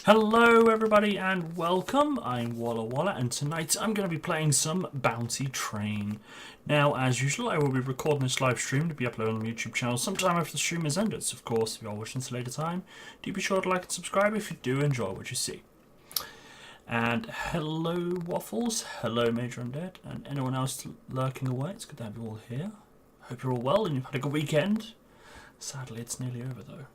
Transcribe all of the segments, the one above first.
Hello everybody and welcome, I'm Walla and tonight I'm going to be playing some Bounty Train. Now as usual I will be recording this live stream to be uploaded on the YouTube channel sometime after the stream has ended, so of course if you are wishing to later time, do be sure to like and subscribe if you do enjoy what you see. And hello Waffles, hello Major Undead, and anyone else lurking away, it's good to have you all here. Hope you're all well and you've had a good weekend. Sadly it's nearly over though.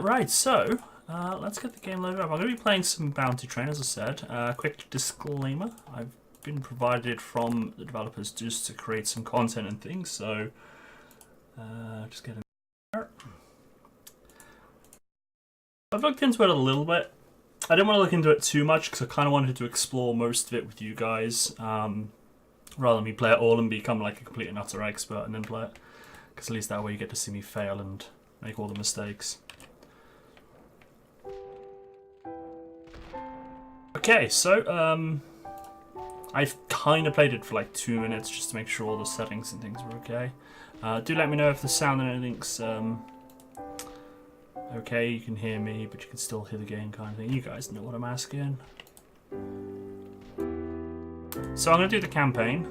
Right, so let's get the game loaded up. I'm going to be playing some Bounty Train, as I said. Quick disclaimer, I've been provided from the developers just to create some content and things, so just get in there. I've looked into it a little bit. I didn't want to look into it too much because I kind of wanted to explore most of it with you guys, rather than me play it all and become like a complete and utter expert and then play it. Because at least that way you get to see me fail and make all the mistakes. Okay, so I've kind of played it for like 2 minutes just to make sure all the settings and things were okay. Do let me know if the sound and anything's okay. You can hear me, but you can still hear the game kind of thing. You guys know what I'm asking. So I'm going to do the campaign.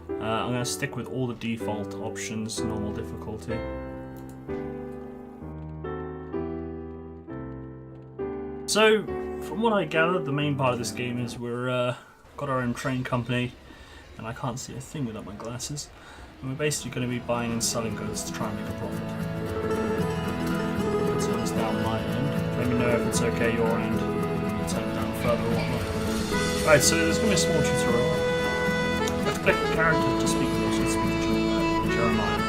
I'm going to stick with all the default options, normal difficulty. So, from what I gathered, the main part of this game is we're got our own train company, and I can't see a thing without my glasses. And we're basically going to be buying and selling goods to try and make a profit. Turn this down my end. Let me know if it's okay your end. Turn it down further or whatnot. Right, so there's going to be a small tutorial. You have to click the character to speak with us. Speak to Jeremiah.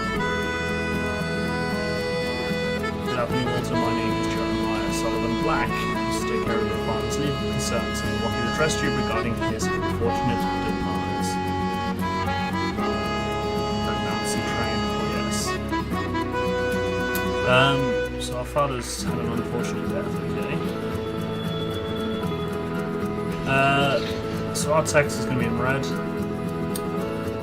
Good afternoon, Walter. My name is Jeremiah Sullivan Black. To take care of your father's legal concerns and what he addressed you regarding his unfortunate demise. Pregnancy train, oh yes. So our father's had an unfortunate death, okay. So our text is going to be in red. I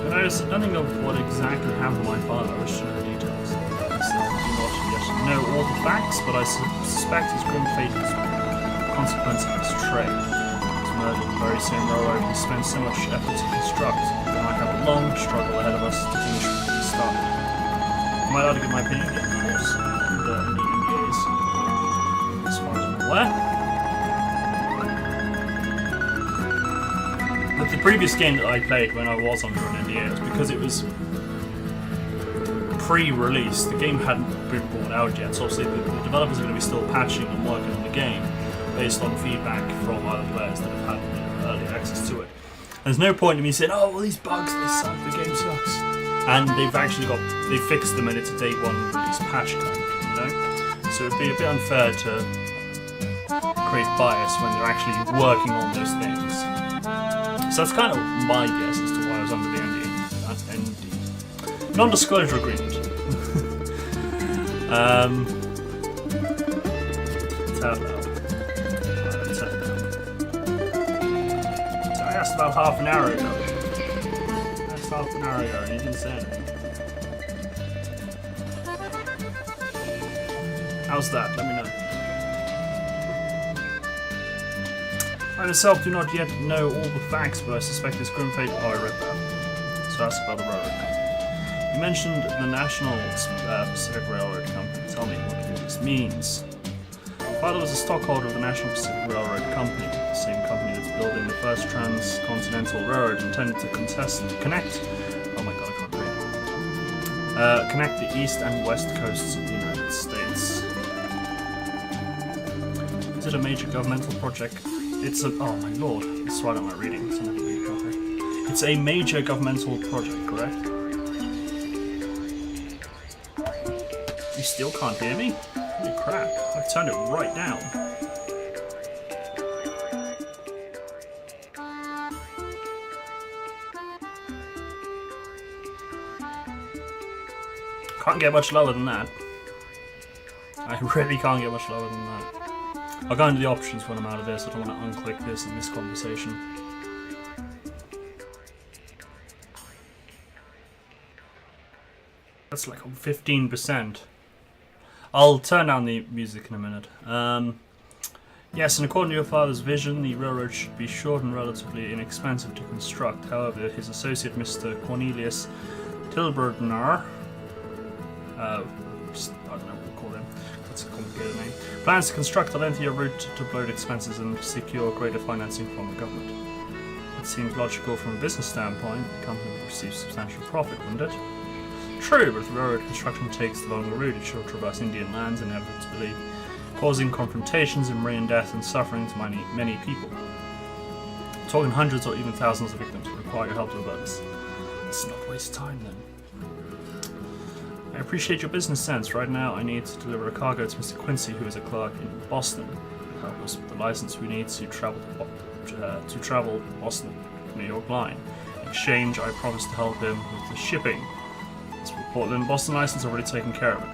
noticed nothing of what exactly happened to my father. I wish to know the details. I still do not yet know all the facts, but I suspect his grim fate was consequence of his trade. He was murdered on the very same railroad he spent so much effort to construct. We might have a long struggle ahead of us to finish what we started. I might like to give my opinion yet, of course, without any NDAs, as far as I'm aware. But the previous game that I played when I was under an NDA was because it was pre-release. The game hadn't been brought out yet, so obviously the developers are going to be still patching and working on the game based on feedback from other players that have had early access to it. There's no point in me saying, oh, well, these bugs, they suck, the game sucks. And they fixed them and it's a day one release patch kind of thing, you know? So it'd be a bit unfair to create bias when they're actually working on those things. So that's kind of my guess as to why I was under the NDA. Non-disclosure agreement. That's about half an hour ago. That's half an hour ago and you didn't say anything. How's that? Let me know. I myself do not yet know all the facts, but I suspect this grim fate. Oh, I read that. So ask about the railroad company. You mentioned the National Pacific Railroad Company. Tell me what this means. My father was a stockholder of the National Pacific Railroad Company, the same company that's building the first transcontinental railroad intended to connect. Oh my god, I can't read. Connect the east and west coasts of the United States. Is it a major governmental project? It's a. Oh my lord, that's why I'm not reading. It's not reading properly. It's a major governmental project, correct? You still can't hear me? Holy crap, I've turned it right down. Can't get much lower than that. I really can't get much lower than that. I'll go into the options when I'm out of this. I don't want to unclick this in this conversation. That's like on 15%. I'll turn down the music in a minute. Yes, and according to your father's vision, the railroad should be short and relatively inexpensive to construct. However, his associate, Mr. Cornelius Tilburdener, I don't know what we'll call him, that's a complicated name, plans to construct a lengthier route to bloat expenses and secure greater financing from the government. It seems logical from a business standpoint. The company would receive substantial profit, wouldn't it? True, but if the railroad construction takes the longer route, it should traverse Indian lands inevitably, causing confrontations and marine death and suffering to many people. Talking hundreds or even thousands of victims would require your help to avert this. Let's not waste time then. I appreciate your business sense. Right now, I need to deliver a cargo to Mr. Quincy, who is a clerk in Boston. Help us with the license we need to travel Boston, New York line. In exchange, I promise to help him with the shipping. As for Portland, Boston license already taken care of it.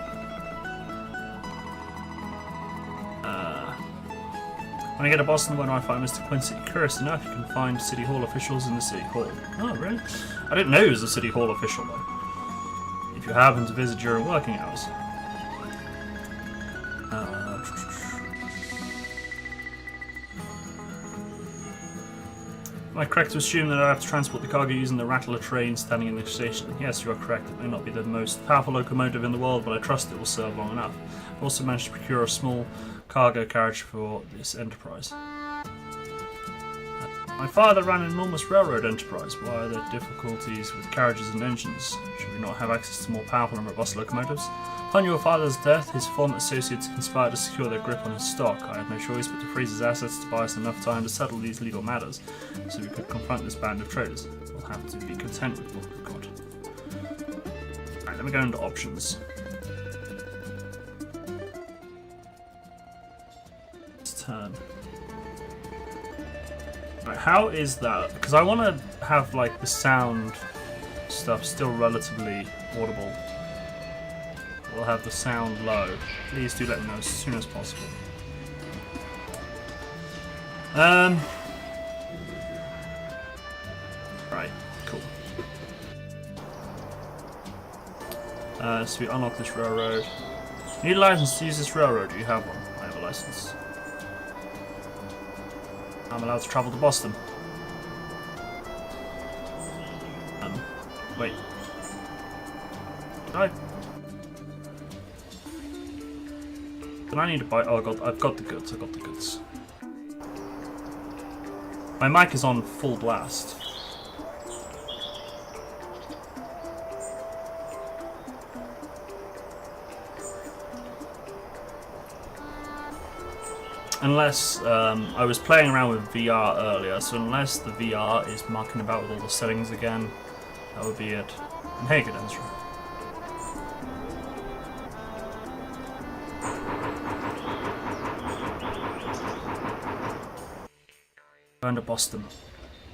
When I get to Boston, when do I find Mr. Quincy? Curious enough, you can find City Hall officials in the City Hall. Oh, really? I didn't know he was a City Hall official, though. If you happen to visit during working hours. Am I correct to assume that I have to transport the cargo using the Rattler train standing in the station? Yes, you are correct. It may not be the most powerful locomotive in the world, but I trust it will serve long enough. I've also managed to procure a small cargo carriage for this enterprise. My father ran an enormous railroad enterprise. Why are there difficulties with carriages and engines? Should we not have access to more powerful and robust locomotives? Upon your father's death, his former associates conspired to secure their grip on his stock. I had no choice but to freeze his assets to buy us enough time to settle these legal matters, so we could confront this band of traders. We'll have to be content with what we've got. Alright, let me go into options. It's turn. Right, how is that? Because I want to have like the sound stuff still relatively audible. We'll have the sound low. Please do let me know as soon as possible. Right, cool. So we unlock this railroad. You need a license to use this railroad. Do you have one? I have a license. I'm allowed to travel to Boston. Wait. Did I? Then I need to buy. Oh, I've got the goods. I got the goods. My mic is on full blast. Unless, I was playing around with VR earlier, so unless the VR is mucking about with all the settings again, that would be it. And hey, good answer. Going to Boston.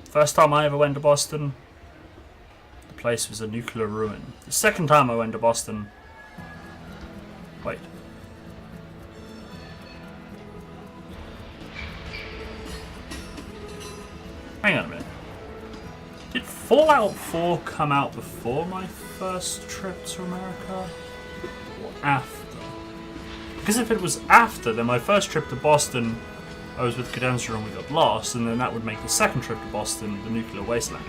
First time I ever went to Boston, the place was a nuclear ruin. The second time I went to Boston... Wait. Hang on a minute. Did Fallout 4 come out before my first trip to America? Or after? Because if it was after, then my first trip to Boston, I was with Cadenza and we got lost, and then that would make the second trip to Boston the nuclear wasteland.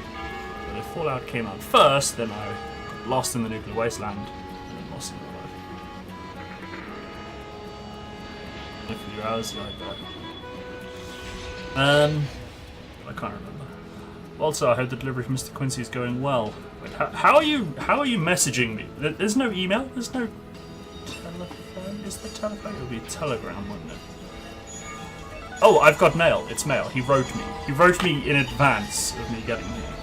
But if Fallout came out first, then I got lost in the nuclear wasteland, and then lost in real life. A few hours, yeah, I bet. I can't remember. Also, I hope the delivery from Mr. Quincy is going well. Wait, how are you messaging me? There's no email? There's no telephone? Is there telephone? It would be telegram, wouldn't it? Oh, I've got mail. It's mail. He wrote me. He wrote me in advance of me getting here.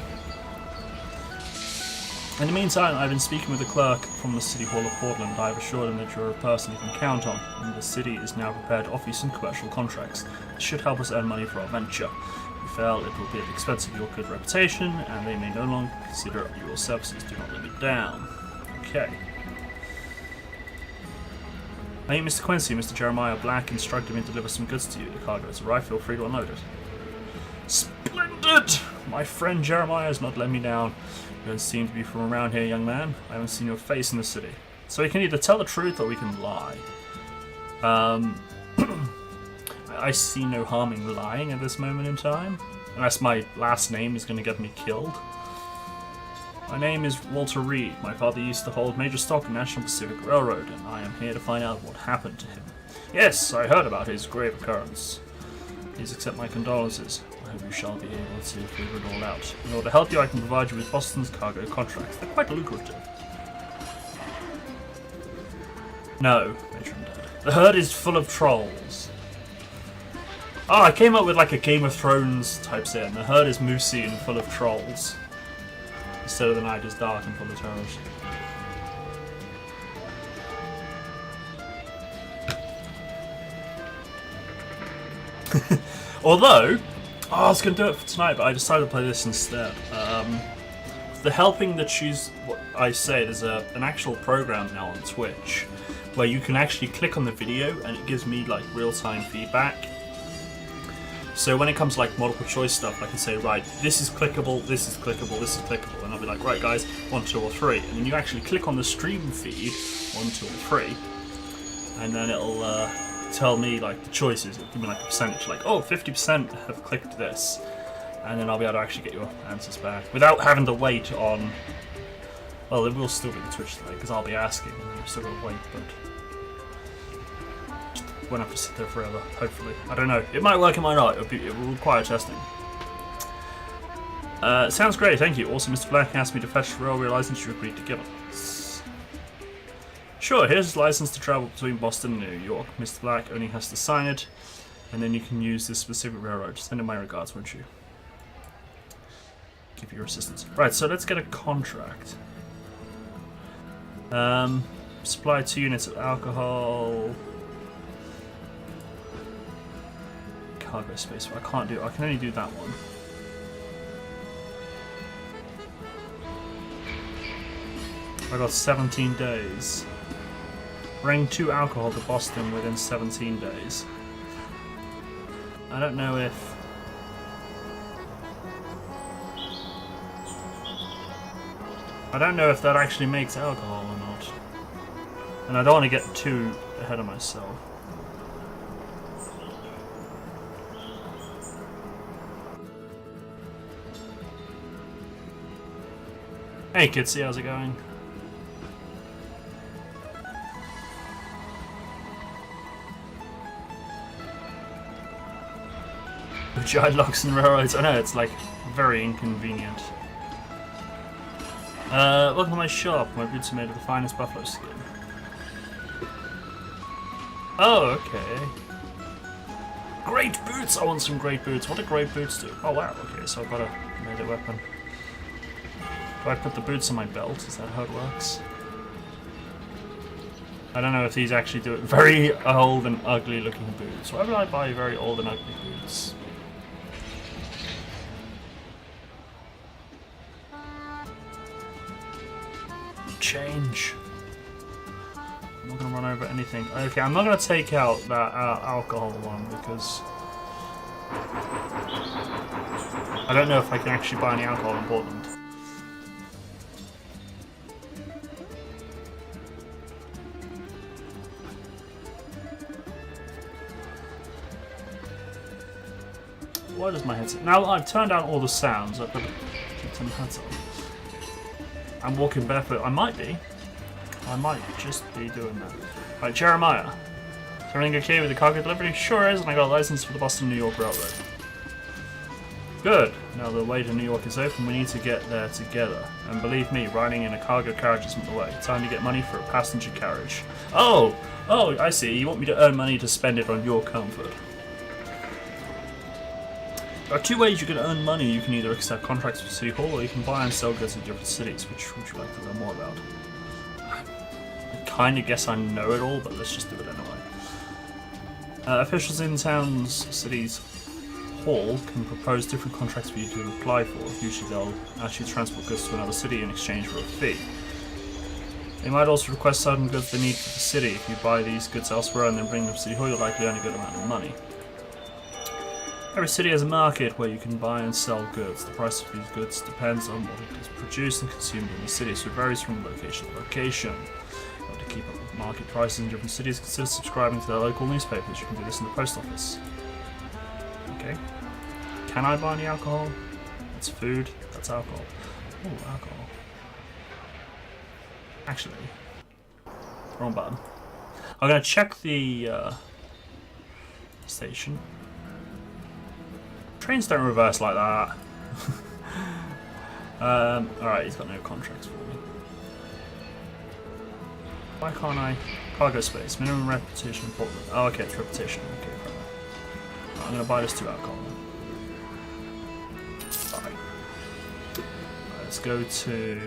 In the meantime, I've been speaking with the clerk from the City Hall of Portland. I've assured him that you're a person you can count on, and the city is now prepared to offer you some commercial contracts. This should help us earn money for our venture. If you fail, it will be at the expense of your good reputation, and they may no longer consider your services. Do not let me down. Okay. Hey, Mr. Quincy, Mr. Jeremiah Black instructed me to deliver some goods to you. The cargo has arrived. Feel free to unload it. Splendid! My friend Jeremiah has not let me down. You don't seem to be from around here, young man. I haven't seen your face in the city. So we can either tell the truth or we can lie. I see no harm in lying at this moment in time. Unless my last name is going to get me killed. My name is Walter Reed. My father used to hold major stock in National Pacific Railroad, and I am here to find out what happened to him. Yes, I heard about his grave occurrence. Please accept my condolences. I hope you shall be able to figure it all out. In order to help you, I can provide you with Boston's cargo contracts. They're quite lucrative. No, Matron Dad. The herd is full of trolls. Oh, I came up with like a Game of Thrones type set. The herd is moosey and full of trolls. Instead of the night is dark and full of terrors. Although, I was going to do it for tonight, but I decided to play this instead. The helping to choose what I say, there's an actual program now on Twitch where you can actually click on the video and it gives me like real-time feedback. So when it comes to like multiple choice stuff, I can say, right, this is clickable, this is clickable, this is clickable, and I'll be like, right guys, 1, 2 or 3, and then you actually click on the stream feed, 1, 2 or 3, and then it'll tell me like the choices. It'll give me like a percentage, like, oh, 50% have clicked this, and then I'll be able to actually get your answers back without having to wait on. Well, it will still be the Twitch delay because I'll be asking, and you're still gonna wait, but. Won't have to sit there forever, hopefully. I don't know. It might work, it might not. It will require testing. Sounds great, thank you. Also, Mr. Black asked me to fetch the railway license you agreed to give us. Sure, here's his license to travel between Boston and New York. Mr. Black only has to sign it, and then you can use this specific railroad. Send him my regards, won't you? Give your assistance. Right, so let's get a contract. Supply 2 units of alcohol. Cargo space. I can't do. I can only do that one. I got 17 days. Bring 2 alcohol to Boston within 17 days. I don't know if. I don't know if that actually makes alcohol or not. And I don't want to get too ahead of myself. Hey Kitsy, how's it going? Giant locks and railroads. I know, it's like very inconvenient. Welcome to my shop. My boots are made of the finest buffalo skin. Oh, okay. Great boots! I want some great boots. What do great boots do? Oh wow, okay, so I've got a melee weapon. Do I put the boots on my belt? Is that how it works? I don't know if these actually do it. Very old and ugly looking boots. Why would I buy very old and ugly boots? Change. I'm not going to run over anything. Okay, I'm not going to take out that alcohol one because I don't know if I can actually buy any alcohol in Portland. Why does my headset... Now I've turned down all the sounds, I've got to turn the headset on. I'm walking barefoot. I might be. I might just be doing that. Right, Jeremiah. Is everything okay with the cargo delivery? Sure is, and I got a license for the Boston-New York Railroad. Good. Now the way to New York is open, we need to get there together. And believe me, riding in a cargo carriage isn't the way. Time to get money for a passenger carriage. Oh! Oh, I see. You want me to earn money to spend it on your comfort. There are 2 ways you can earn money. You can either accept contracts with City Hall, or you can buy and sell goods in different cities. Which would you like to learn more about? I kind of guess I know it all, but let's just do it anyway. Officials in towns, cities, hall can propose different contracts for you to apply for. Usually they'll actually transport goods to another city in exchange for a fee. They might also request certain goods they need for the city. If you buy these goods elsewhere and then bring them to City Hall, you'll likely earn a good amount of money. Every city has a market where you can buy and sell goods. The price of these goods depends on what it is produced and consumed in the city, so it varies from location to location. In order to keep up with market prices in different cities, consider subscribing to their local newspapers. You can do this in the post office. Okay. Can I buy any alcohol? That's food. That's alcohol. Oh, alcohol. Actually, wrong button. I'm going to check the station. Trains don't reverse like that. Alright, he's got no contracts for me. Why can't I? Cargo space, minimum reputation in Portland. Oh, okay, it's reputation. Okay, fair enough. Right, I'm going to buy this 2 alcohol. Alright. Let's go to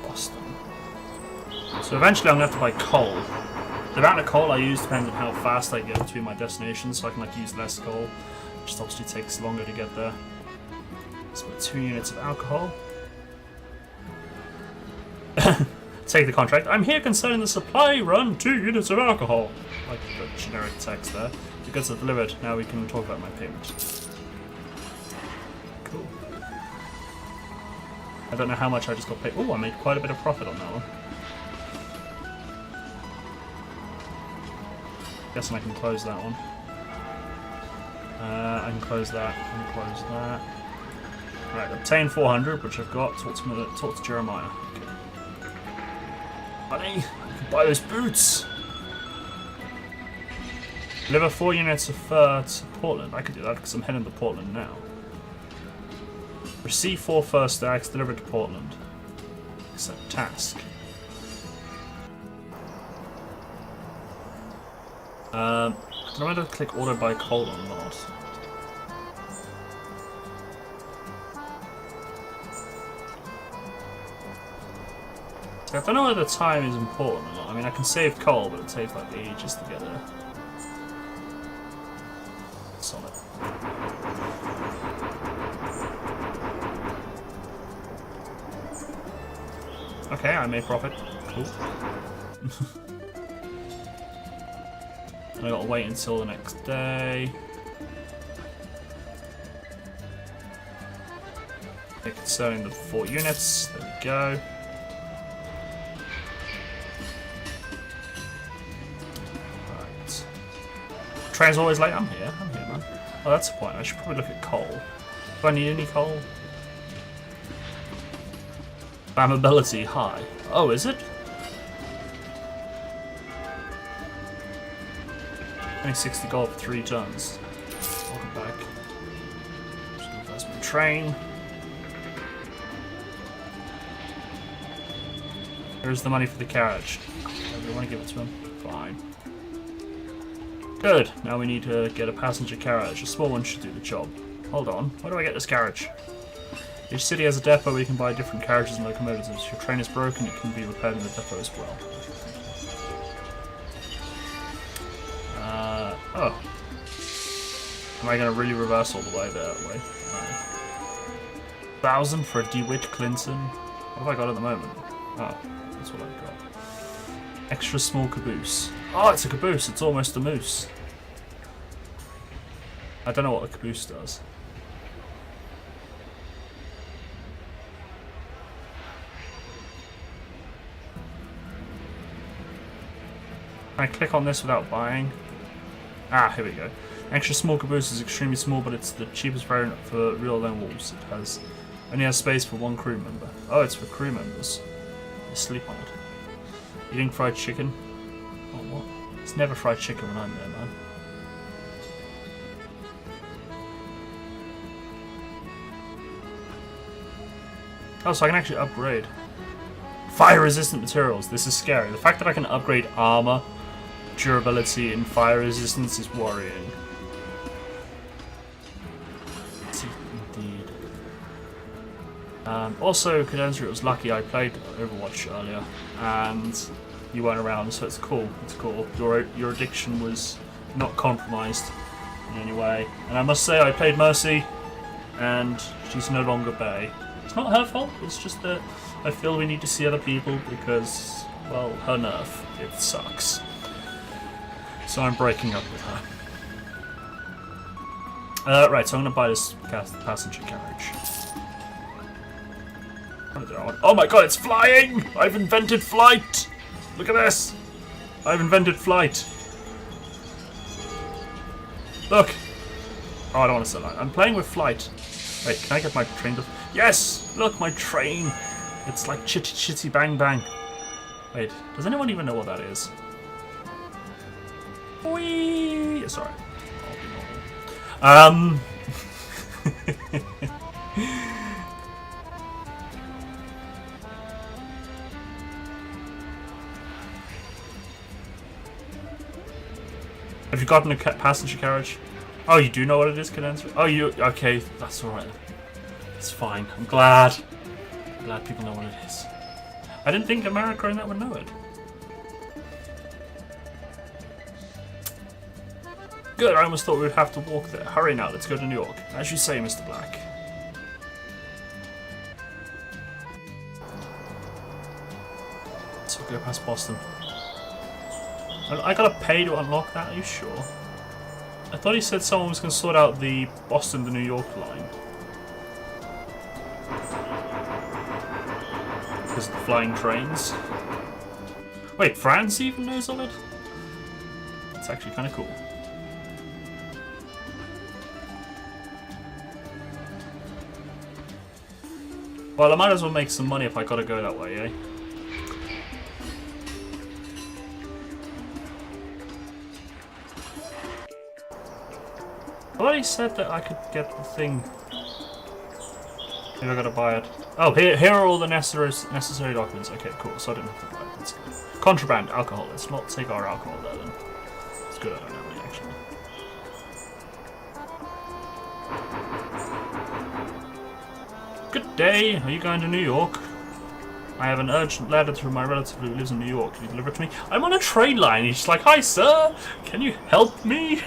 Boston. So eventually I'm going to have to buy coal. The amount of coal I use depends on how fast I get between my destinations, so I can like use less coal, which obviously takes longer to get there. Let's put 2 units of alcohol. Take the contract. I'm here concerning the supply run 2 units of alcohol. Like the generic text there. If goods are delivered. Now we can talk about my payment. Cool. I don't know how much I just got paid. Oh, I made quite a bit of profit on that one. Guessing I can close that one. I can close that. I can close that. Right, obtain 400, which I've got. Talk to Jeremiah. Okay. Money, I can buy those boots. Deliver 4 units of fur to Portland. I could do that because I'm heading to Portland now. Receive 4 fur stacks, delivered to Portland. Accept task. I don't know whether to click auto buy coal or not. I don't know whether time is important or not. I mean, I can save coal, but it takes like ages to get there. Solid. Okay, I made profit. Cool. I gotta wait until the next day. Concerning the 4 units. There we go. Right. Train's always late. I'm here, man. Oh, that's the point. I should probably look at coal. Do I need any coal? Flammability high. Oh, is it? Only 60 gold for 3 tons. Welcome back. Investment train. Here's the money for the carriage. Do we want to give it to him? Fine. Good. Now we need to get a passenger carriage. A small one should do the job. Hold on. Where do I get this carriage? Each city has a depot where you can buy different carriages and locomotives. If your train is broken, it can be repaired in the depot as well. Oh. Am I going to really reverse all the way that way? 1,000 for a DeWitt Clinton. What have I got at the moment? Oh, that's what I've got. Extra small caboose. Oh, it's a caboose. It's almost a moose. I don't know what a caboose does. Can I click on this without buying? Ah, here we go. Extra small caboose is extremely small, but it's the cheapest variant for real lone wolves. It only has space for 1 crew member. Oh, it's for crew members. They sleep on it. Eating fried chicken? Oh, what? It's never fried chicken when I'm there, man. Oh, so I can actually upgrade. Fire-resistant materials. This is scary. The fact that I can upgrade armor, durability, and fire resistance is worrying. Indeed. Also, Cadenza, it was lucky I played Overwatch earlier, and you weren't around, so it's cool. It's cool. Your addiction was not compromised in any way. And I must say, I played Mercy, and she's no longer Bay. It's not her fault. It's just that I feel we need to see other people because, well, her nerf. It sucks. So I'm breaking up with her. Right, so I'm going to buy this passenger carriage. Oh my god, it's flying! I've invented flight! Look at this! I've invented flight. Look! Oh, I don't want to sell that. I'm playing with flight. Wait, can I get my train to... Yes! Look, my train! It's like chitty chitty bang bang. Wait, does anyone even know what that is? Whee! Sorry. I'll be normal. Have you gotten a passenger carriage? Oh, you do know what it is, Cadenza? Oh, you... Okay, that's alright. It's fine. I'm glad. I'm glad people know what it is. I didn't think America and that would know it. Good, I almost thought we would have to walk there. Hurry now, let's go to New York. As you say, Mr. Black. So we'll go past Boston. I gotta pay to unlock that, are you sure? I thought he said someone was going to sort out the Boston to New York line. Because of the flying trains. Wait, France even knows of it? It's actually kind of cool. Well, I might as well make some money if I gotta go that way, eh? I thought he said that I could get the thing. Maybe I gotta buy it. Oh, here are all the necessary documents. Okay, cool. So I didn't have to buy it. That's good. Contraband, alcohol. Let's not take our alcohol there then. It's good I don't have any, actually. Good day. Are you going to New York? I have an urgent letter to my relative who lives in New York. Can you deliver it to me? I'm on a train line. He's like, hi, sir. Can you help me?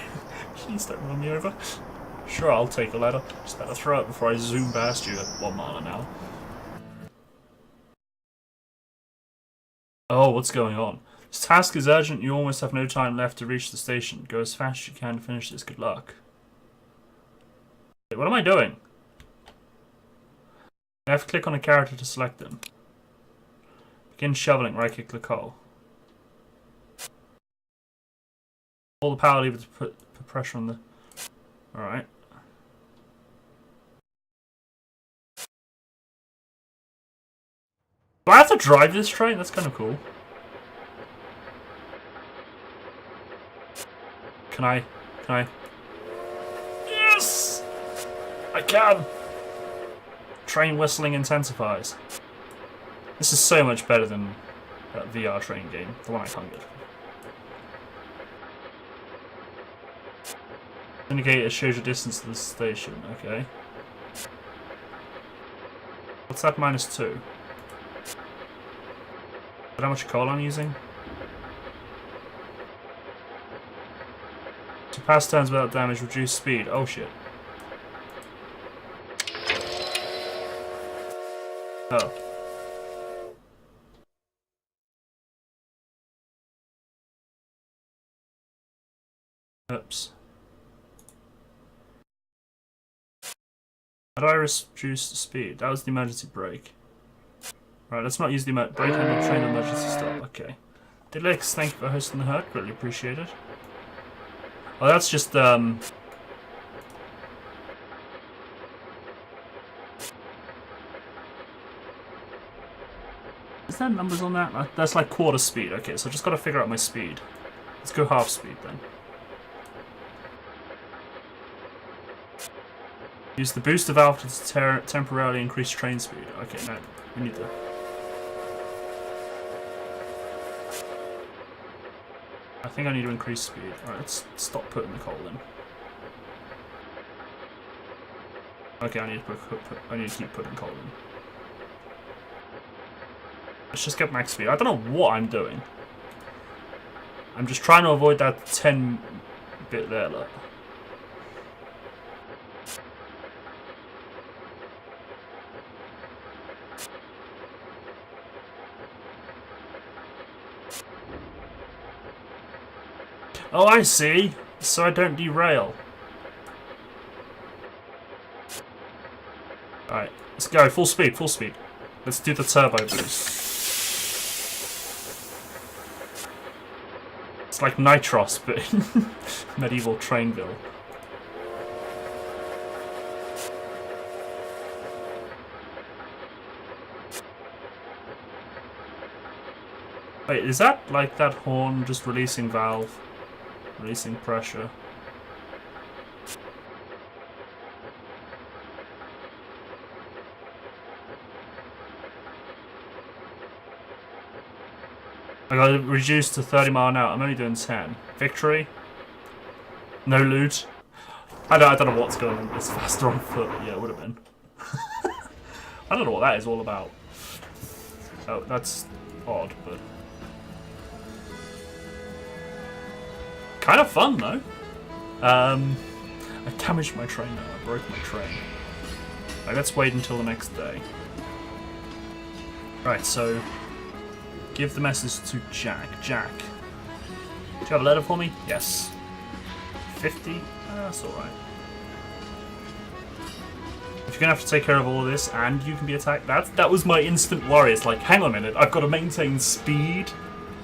Please don't run me over. Sure, I'll take the letter. Just better throw it before I zoom past you at 1 mile an hour. Oh, what's going on? This task is urgent. You almost have no time left to reach the station. Go as fast as you can to finish this. Good luck. Wait, what am I doing? I have to click on a character to select them. Begin shoveling. Right-click the coal. Hold the power lever to put pressure on the... Alright. Do I have to drive this train? That's kind of cool. Can I? Yes! I can! Train whistling intensifies. This is so much better than that VR train game, the one I can't get. Indicator shows your distance to the station, okay. What's that -2? But how much coal I'm using? To pass turns without damage, reduce speed. Oh shit. Oh. Oops. How do I reduce the speed? That was the emergency brake. Right, let's not use the brake handle train emergency stop. Okay. Dilix, thank you for hosting the herd. Greatly appreciated. Oh, that's just, Is there numbers on that? That's like quarter speed. Okay, so I just gotta figure out my speed. Let's go half speed then. Use the booster valve to temporarily increase train speed. Okay, no, we need that. I think I need to increase speed. Alright, let's stop putting the coal in. Okay, I need to keep putting coal in. Let's just get max speed. I don't know what I'm doing. I'm just trying to avoid that 10 bit there, look. Oh, I see. So I don't derail. Alright, let's go. Full speed, full speed. Let's do the turbo boost. It's like Nitros, but in medieval Trainville. Wait, is that like that horn just releasing valve? Releasing pressure. I got it reduced to 30 mile an hour. I'm only doing 10. Victory. No loot. I don't know what's going on. It's faster on foot. Yeah, it would have been. I don't know what that is all about. Oh, that's odd, but kind of fun though. I damaged my train now. I broke my train. Right, let's wait until the next day. Right, so give the message to Jack. Jack, do you have a letter for me? Yes. 50. That's alright. If you're gonna have to take care of all of this and you can be attacked, that was my instant worry. It's like, hang on a minute, I've got to maintain speed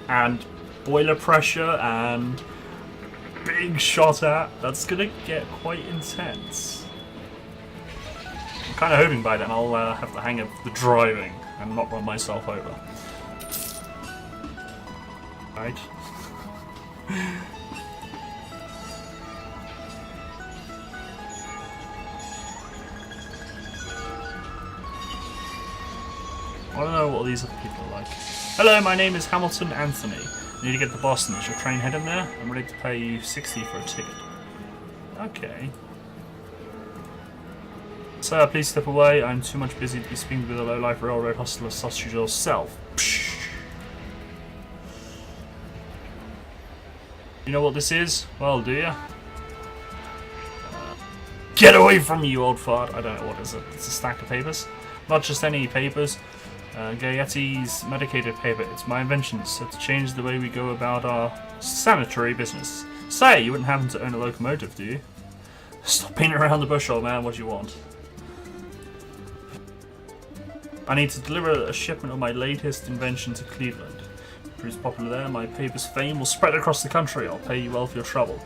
and boiler pressure and big shot at. That's gonna get quite intense. I'm kind of hoping by then I'll have the hang of the driving and not run myself over. Right. I don't know what these other people are like. Hello, my name is Hamilton Anthony. I need to get to Boston. Is your train heading there? I'm ready to pay you $60 for a ticket. Okay. Sir, please step away. I'm too much busy to be speaking with a low-life railroad hustler such as yourself. Psh. You know what this is? Well, do you? Get away from me, you old fart. I don't know what is it. It's a stack of papers. Not just any papers. Gaetti's medicated paper. It's my invention, set to change the way we go about our sanitary business. Say, you wouldn't happen to own a locomotive, do you? Stop beating around the bush, old man. What do you want? I need to deliver a shipment of my latest invention to Cleveland. If it proves popular there, my paper's fame will spread across the country. I'll pay you well for your trouble.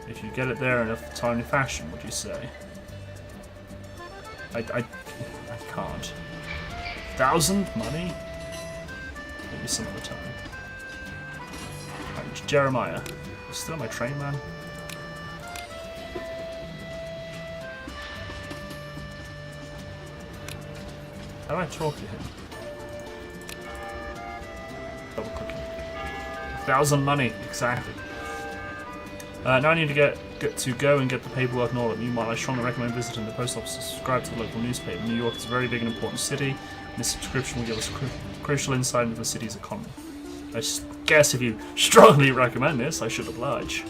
If you get it there in a timely fashion, what do you say? I can't. 1,000 money? Maybe some other time. Right, Jeremiah. Still on my train, man. How do I talk to him? Double clicking. 1,000 money, exactly. Now I need to go and get the paperwork and all that. Meanwhile, I strongly recommend visiting the post office to subscribe to the local newspaper. New York is a very big and important city. This subscription will give us crucial insight into the city's economy. I guess if you strongly recommend this, I should oblige.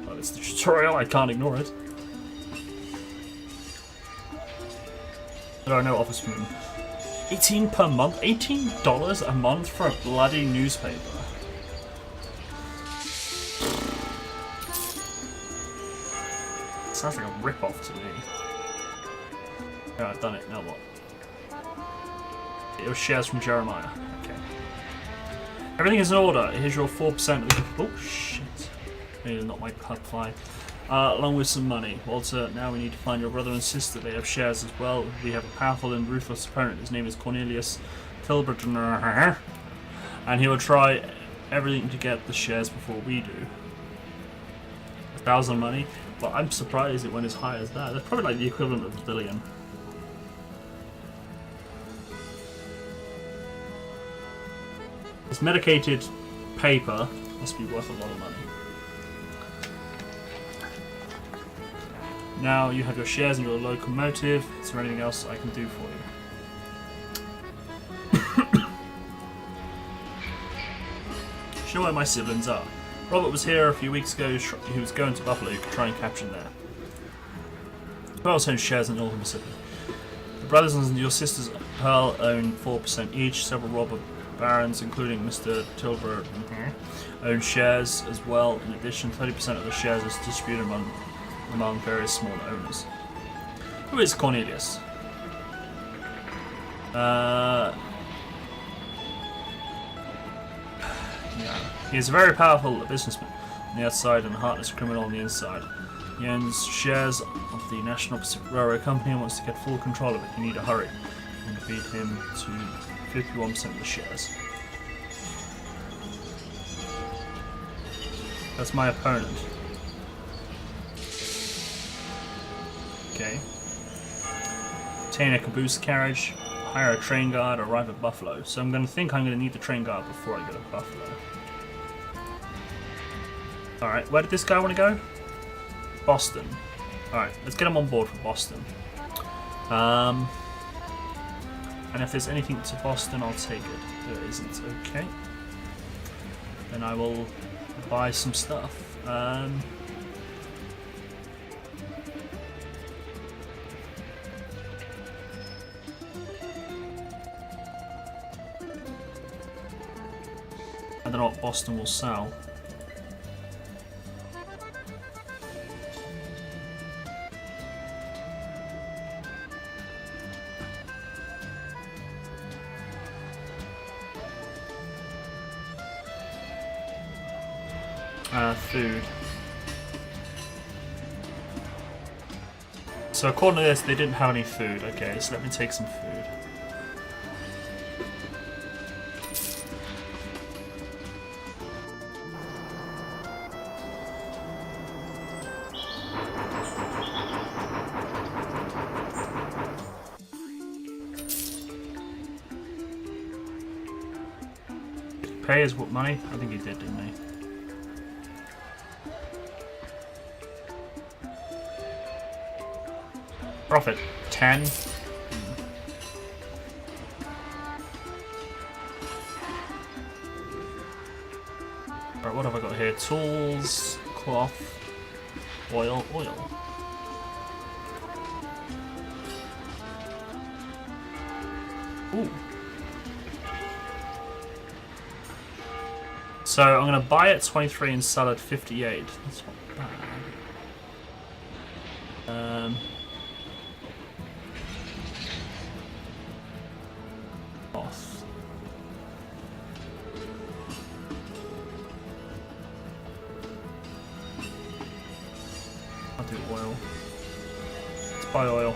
Well, it's the tutorial, I can't ignore it. There are no offers from him. 18 per month? $18 a month for a bloody newspaper. Sounds like a rip-off to me. Yeah, I've done it, now what? It was shares from Jeremiah. Okay. Everything is in order. Here's your 4% of the... Oh, shit. Maybe not my pub fly. Along with some money. Walter, now we need to find your brother and sister. They have shares as well. We have a powerful and ruthless opponent. His name is Cornelius Tilburton. And he will try everything to get the shares before we do. 1,000 money? But I'm surprised it went as high as that. That's probably like the equivalent of $1 billion. This medicated paper must be worth a lot of money. Now you have your shares in your locomotive. Is there anything else I can do for you? Do you know where my siblings are? Robert was here a few weeks ago. He was going to Buffalo. You could try and capture him there. Who else owns shares in Northern Pacific? The brothers and your sisters Pearl own 4% each. Several robber barons, including Mr. Tilburg, own shares as well. In addition, 30% of the shares is distributed among various small owners. Who is Cornelius? Yeah. He is a very powerful businessman on the outside and a heartless criminal on the inside. He owns shares of the National Pacific Railroad Company and wants to get full control of it. You need to hurry and beat him to 51% of the shares. That's my opponent. Okay. Obtain a caboose carriage, hire a train guard, arrive at Buffalo. So I'm going to need the train guard before I go to Buffalo. Alright, where did this guy want to go? Boston. Alright, let's get him on board for Boston. And if there's anything to Boston, I'll take it. There isn't. Okay. Then I will buy some stuff. I don't know what Boston will sell. Food. So according to this, they didn't have any food. Okay, so let me take some food. Pay his what money? I think he did, didn't he? Profit 10. Right, what have I got here? Tools, cloth, oil. Ooh. So I'm going to buy at 23 and sell at 58. That's not bad. Off. I'll do oil. Let's buy oil.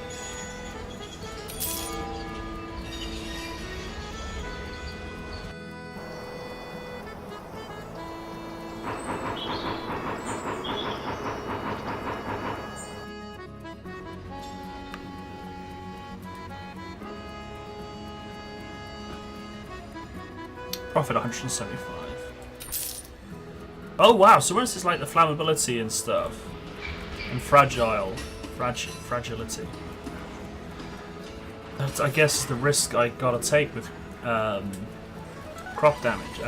Profit 175. Oh wow, so where's this like the flammability and stuff? And fragility. That's, I guess, the risk I gotta take with crop damage,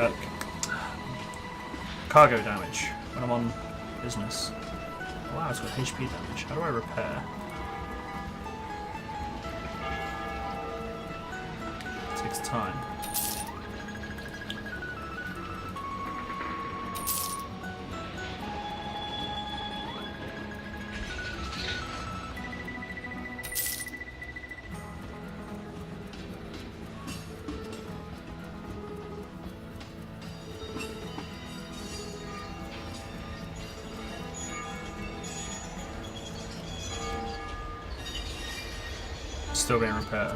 cargo damage when I'm on business. Oh, wow, it's got HP damage. How do I repair? It takes time. Still being repaired.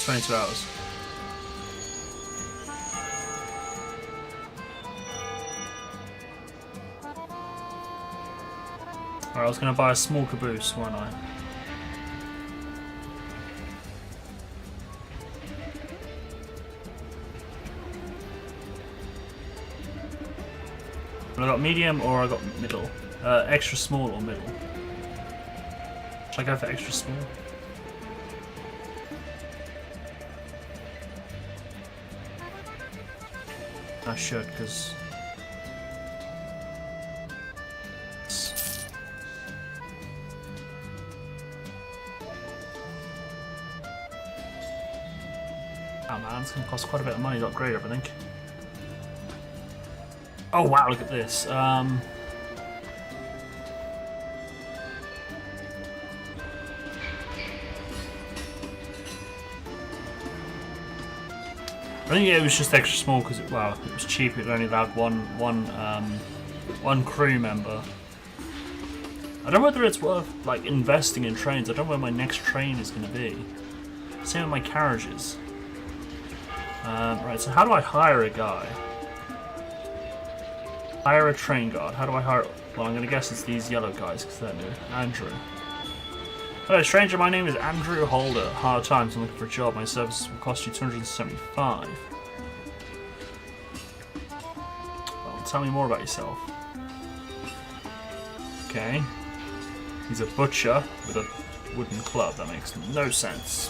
22 hours. Alright, I was going to buy a small caboose, weren't I? I got medium or I got middle? Extra small or middle? Should I go for extra small? I should, because oh man, it's gonna cost quite a bit of money to upgrade everything. Oh wow, look at this. I think it was just extra small because it was cheap. It only allowed one crew member. I don't know whether it's worth like investing in trains. I don't know where my next train is going to be. Same with my carriages. Right, so how do I hire a guy? Hire a train guard. How do I hire? Well, I'm going to guess it's these yellow guys because they're new. Andrew. Hello, stranger. My name is Andrew Holder. Hard times. I'm looking for a job. My services will cost you 275. Well, tell me more about yourself. Okay. He's a butcher with a wooden club. That makes no sense.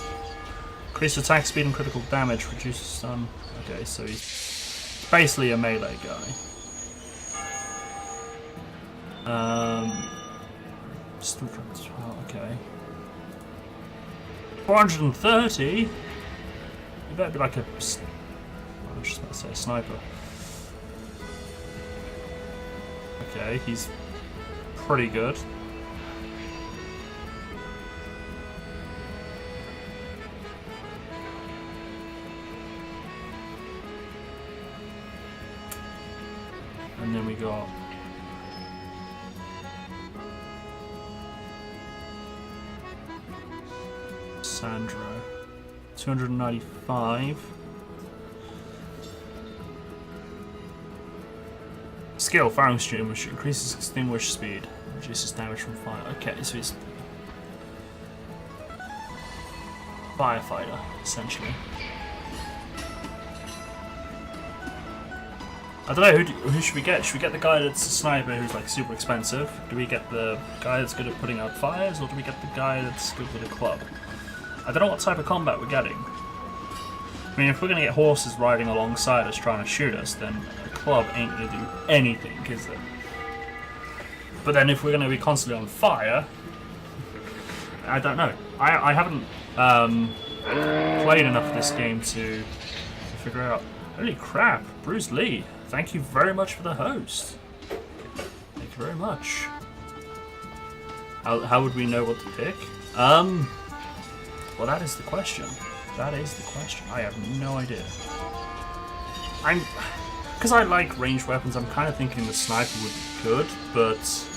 Increase attack speed and critical damage. Reduces stun. Okay, so he's basically a melee guy. Still okay. 430? You better be like a... I was just about to say a sniper. Okay, he's pretty good. And then we got Sandro. 295. Skill, firing extinguisher, increases extinguish speed, reduces damage from fire. Okay, so he's firefighter, essentially. I don't know, who should we get? Should we get the guy that's a sniper who's like super expensive? Do we get the guy that's good at putting out fires, or do we get the guy that's good with a club? I don't know what type of combat we're getting. I mean, if we're going to get horses riding alongside us trying to shoot us, then a club ain't going to do anything, is it? But then if we're going to be constantly on fire, I don't know. I haven't played enough of this game to figure out. Holy crap, Bruce Lee. Thank you very much for the host. Thank you very much. How would we know what to pick? Well, that is the question. That is the question. I have no idea. Because I like ranged weapons, I'm kind of thinking the sniper would be good, but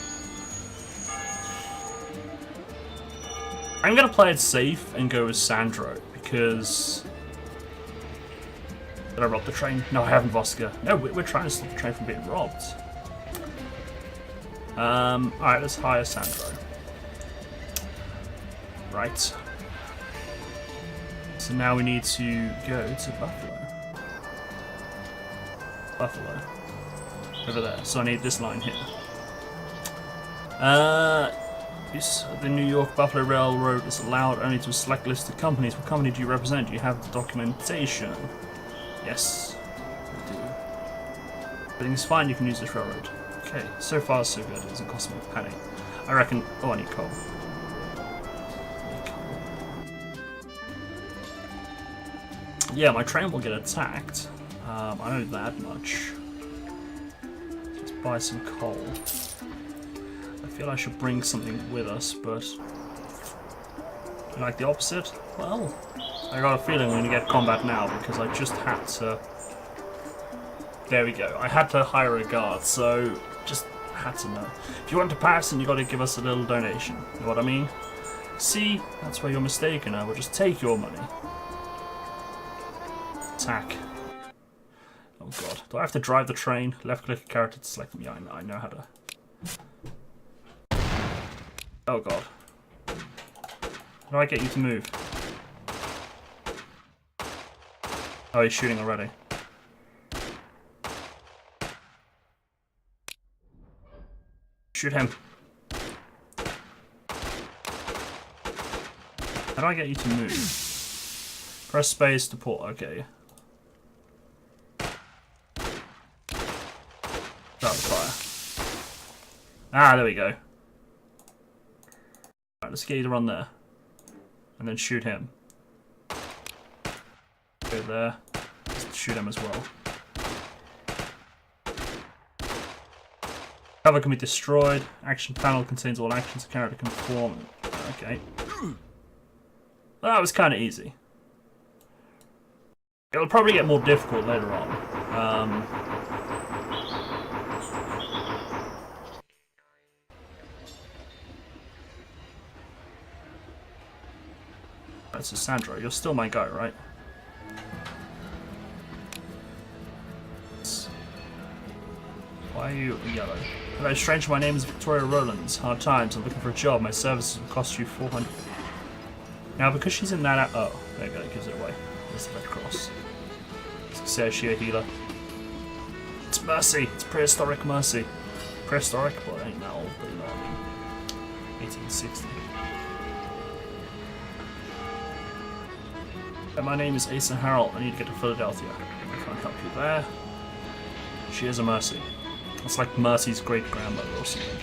I'm going to play it safe and go with Sandro, because... Did I rob the train? No, I haven't, Voska. No, we're trying to stop the train from being robbed. Alright, let's hire Sandro. Right. So now we need to go to Buffalo. Buffalo. Over there. So I need this line here. The New York Buffalo Railroad is allowed only to a select list of companies. What company do you represent? Do you have the documentation? Yes, I do. Everything's fine, you can use this railroad. Okay, so far so good. It doesn't cost me a penny. I reckon... Oh, I need coal. Yeah, my train will get attacked. I know that much. Let's buy some coal. I feel I should bring something with us, but... You like the opposite? Well, I got a feeling we're going to get combat now, because I just had to... There we go. I had to hire a guard, so just had to know. If you want to pass, then you got to give us a little donation. You know what I mean? See, that's where you're mistaken. I will just take your money. Attack. Oh god. Do I have to drive the train? Left click a character to select them. Yeah, I know how to. Oh god. How do I get you to move? Oh, he's shooting already. Shoot him. How do I get you to move? Press space to pull. Okay. Start the fire. Ah, there we go. Right, let's get you to run there. And then shoot him. Go there. Let's shoot him as well. Cover can be destroyed. Action panel contains all actions a character can perform. Okay. Well, that was kind of easy. It'll probably get more difficult later on. That's Sandro. You're still my guy, right? Why are you yellow? Hello, stranger. My name is Victoria Rowlands. Hard times. I'm looking for a job. My services will cost you 400. Now, because she's in that... Oh, there you go. It gives it away. There's the Red Cross. Says she a healer. It's Mercy. It's prehistoric Mercy. Prehistoric? Well, it ain't that old, but you know what I mean. 1860. My name is Asa Harrell. I need to get to Philadelphia. I can't help you there. She is a Mercy. It's like Mercy's great-grandmother or something.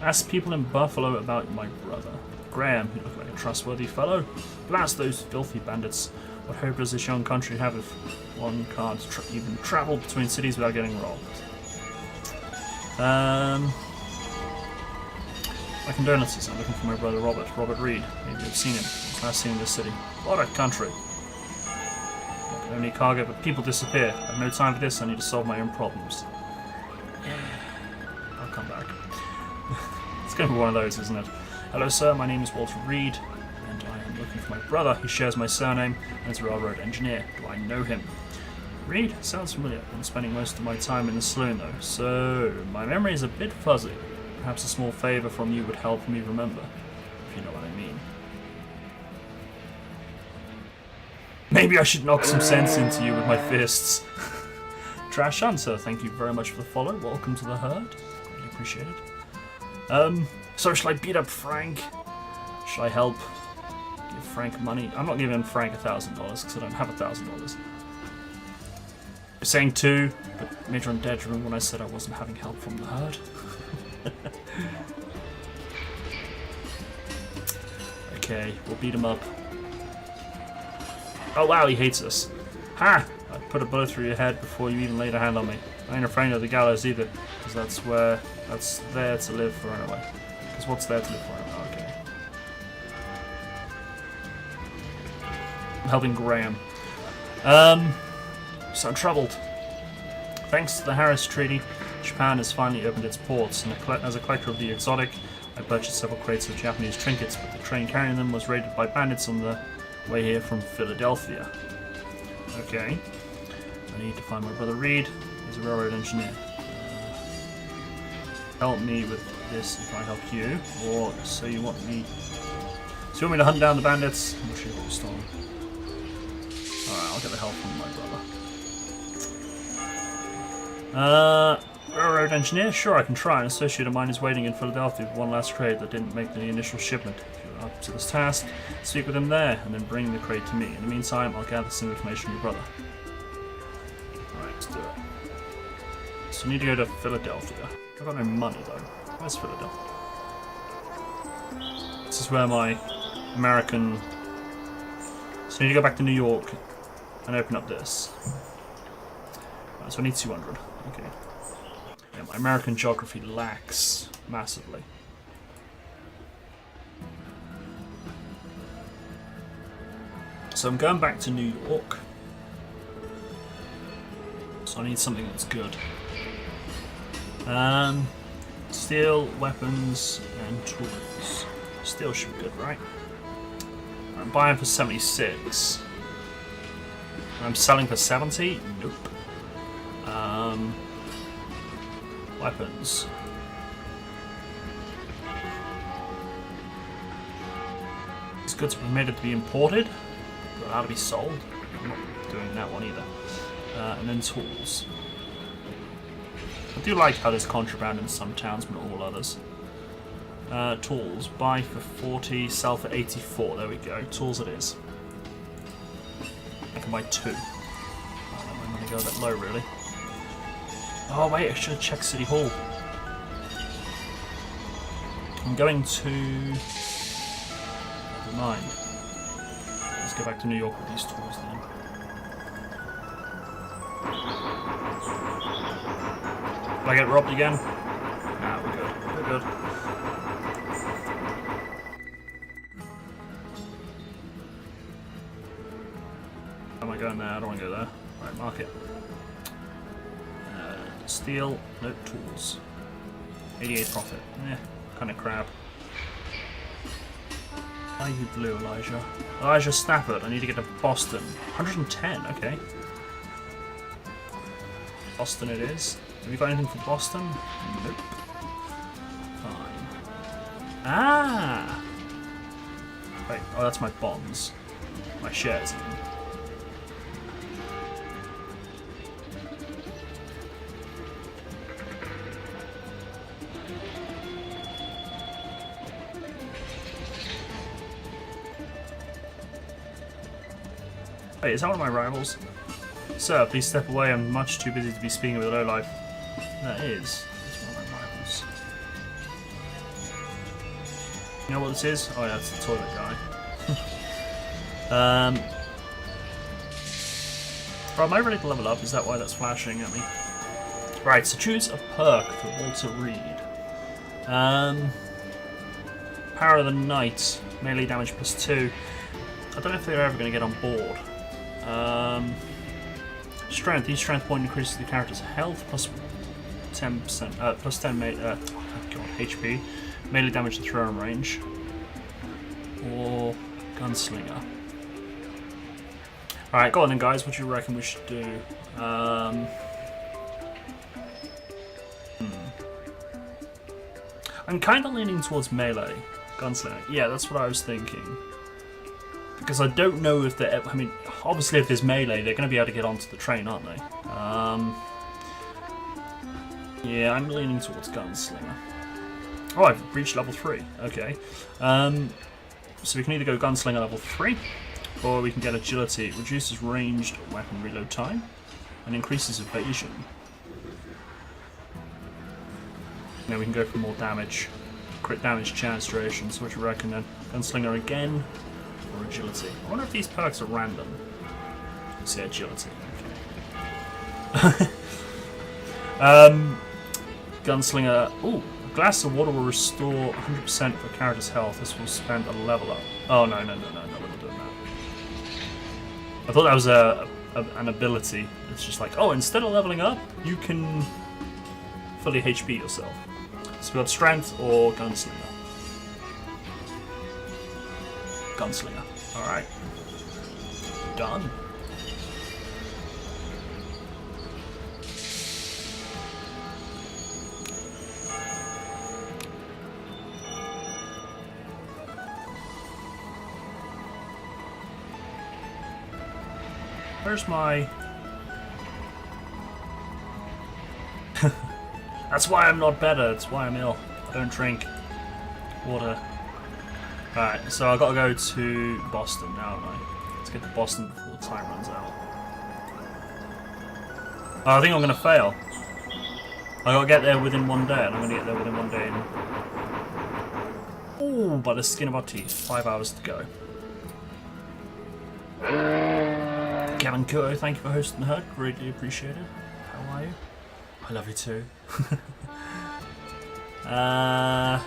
Ask people in Buffalo about my brother. Graham, who looked like a trustworthy fellow. Blast those filthy bandits. What hope does this young country have if one can't even travel between cities without getting robbed? My condolences. I'm looking for my brother Robert. Robert Reed. Maybe you've seen him. He's last seen in this city. What a country. I can only cargo, but people disappear. I have no time for this. I need to solve my own problems. I'll come back. It's going to be one of those, isn't it? Hello, sir. My name is Walter Reed, and I am looking looking for my brother. He shares my surname and is a railroad engineer. Do I know him? Reed? Sounds familiar. I'm spending most of my time in the saloon though, so my memory is a bit fuzzy. Perhaps a small favour from you would help me remember, if you know what I mean. Maybe I should knock some sense into you with my fists. Trash Hunter, thank you very much for the follow. Welcome to the herd. Really appreciate it. So shall I beat up Frank? Shall I help? Give Frank money? I'm not giving Frank $1,000 because I don't have $1,000. You're saying 2, but Major on Dead when I said I wasn't having help from the herd. Okay, we'll beat him up. Oh wow, he hates us. Ha! I put a bullet through your head before you even laid a hand on me. I ain't afraid of the gallows either, because that's there to live for anyway. Because what's there to live for anyway? Okay. I'm helping Graham. So I'm troubled. Thanks to the Harris Treaty, Japan has finally opened its ports, and as a collector of the exotic, I purchased several crates of Japanese trinkets, but the train carrying them was raided by bandits on the way here from Philadelphia. Okay. I need to find my brother Reed. He's a railroad engineer. Help me with this if I help you. Or so you want me... So you want me to hunt down the bandits? I'm not sure what storm. Alright, I'll get the help from my brother. Railroad engineer? Sure, I can try. An associate of mine is waiting in Philadelphia for one last crate that didn't make the initial shipment. If you're up to this task, speak with him there, and then bring the crate to me. In the meantime, I'll gather some information from your brother. Alright, let's do it. So I need to go to Philadelphia. I've got no money, though. Where's Philadelphia? This is where my American... So I need to go back to New York and open up this. Right, so I need 200. Okay. Yeah, my American geography lacks massively. So I'm going back to New York. So I need something that's good. Steel, weapons, and tools. Steel should be good, right? I'm buying for 76. I'm selling for 70? Nope. Weapons. These goods are permitted to be imported, but allowed to be sold. I'm not doing that one either. And then tools. I do like how there's contraband in some towns, but not all others. Tools. Buy for 40, sell for 84. There we go. Tools it is. I can buy 2. I don't want my money go that low, really. Oh wait, I should have checked City Hall. I'm going to... Never mind. Let's go back to New York with these tools then. Will I get robbed again? Nah, we're good. We're good. How am I going there? I don't want to go there. Right, mark it. Steel, no tools. 88 profit. Eh, kind of crap. Are you blue, Elijah? Elijah Stafford, I need to get to Boston. 110, okay. Boston it is. Have you got anything for Boston? Nope. Fine. Ah! Wait, oh that's my bonds. My shares even. Wait, is that one of my rivals? Sir, please step away. I'm much too busy to be speaking with a lowlife. That is. It's one of my rivals. You know what this is? Oh yeah, it's the toilet guy. Right, am I ready to level up? Is that why that's flashing at me? Right, so choose a perk for Walter Reed. Power of the Knight. Melee damage +2. I don't know if they're ever going to get on board. Strength. Each strength point increases the character's health plus 10%. Plus 10 HP. Melee damage to throw range. Or Gunslinger. Alright, go on then, guys. What do you reckon we should do? I'm kind of leaning towards melee. Gunslinger. Yeah, that's what I was thinking. Because I don't know if they're... I mean, obviously if there's melee, they're going to be able to get onto the train, aren't they? Yeah, I'm leaning towards Gunslinger. Oh, I've reached level 3. Okay. So we can either go Gunslinger level 3, or we can get Agility. It reduces ranged weapon reload time, and increases evasion. Now we can go for more damage. Crit damage chance duration. So what do you reckon then? Gunslinger again, or Agility? I wonder if these perks are random. Say Agility. Okay. Gunslinger. Ooh, a glass of water will restore 100% of the character's health. This will spend a level up. Oh no, we're not doing that. I thought that was an ability. It's just like, oh, instead of leveling up, you can fully HP yourself. So we got strength or gunslinger. Gunslinger. All right. Done. Where's my... That's why I'm not better, that's why I'm ill. I don't drink water. Alright, so I've got to go to Boston now, haven't I? Let's get to Boston before the time runs out. Oh, I think I'm going to fail. I got to get there within 1 day, and I'm going to get there within 1 day. Ooh, by the skin of our teeth. 5 hours to go. Kevin Kuo, thank you for hosting the herd. Greatly appreciated. How are you? I love you too. That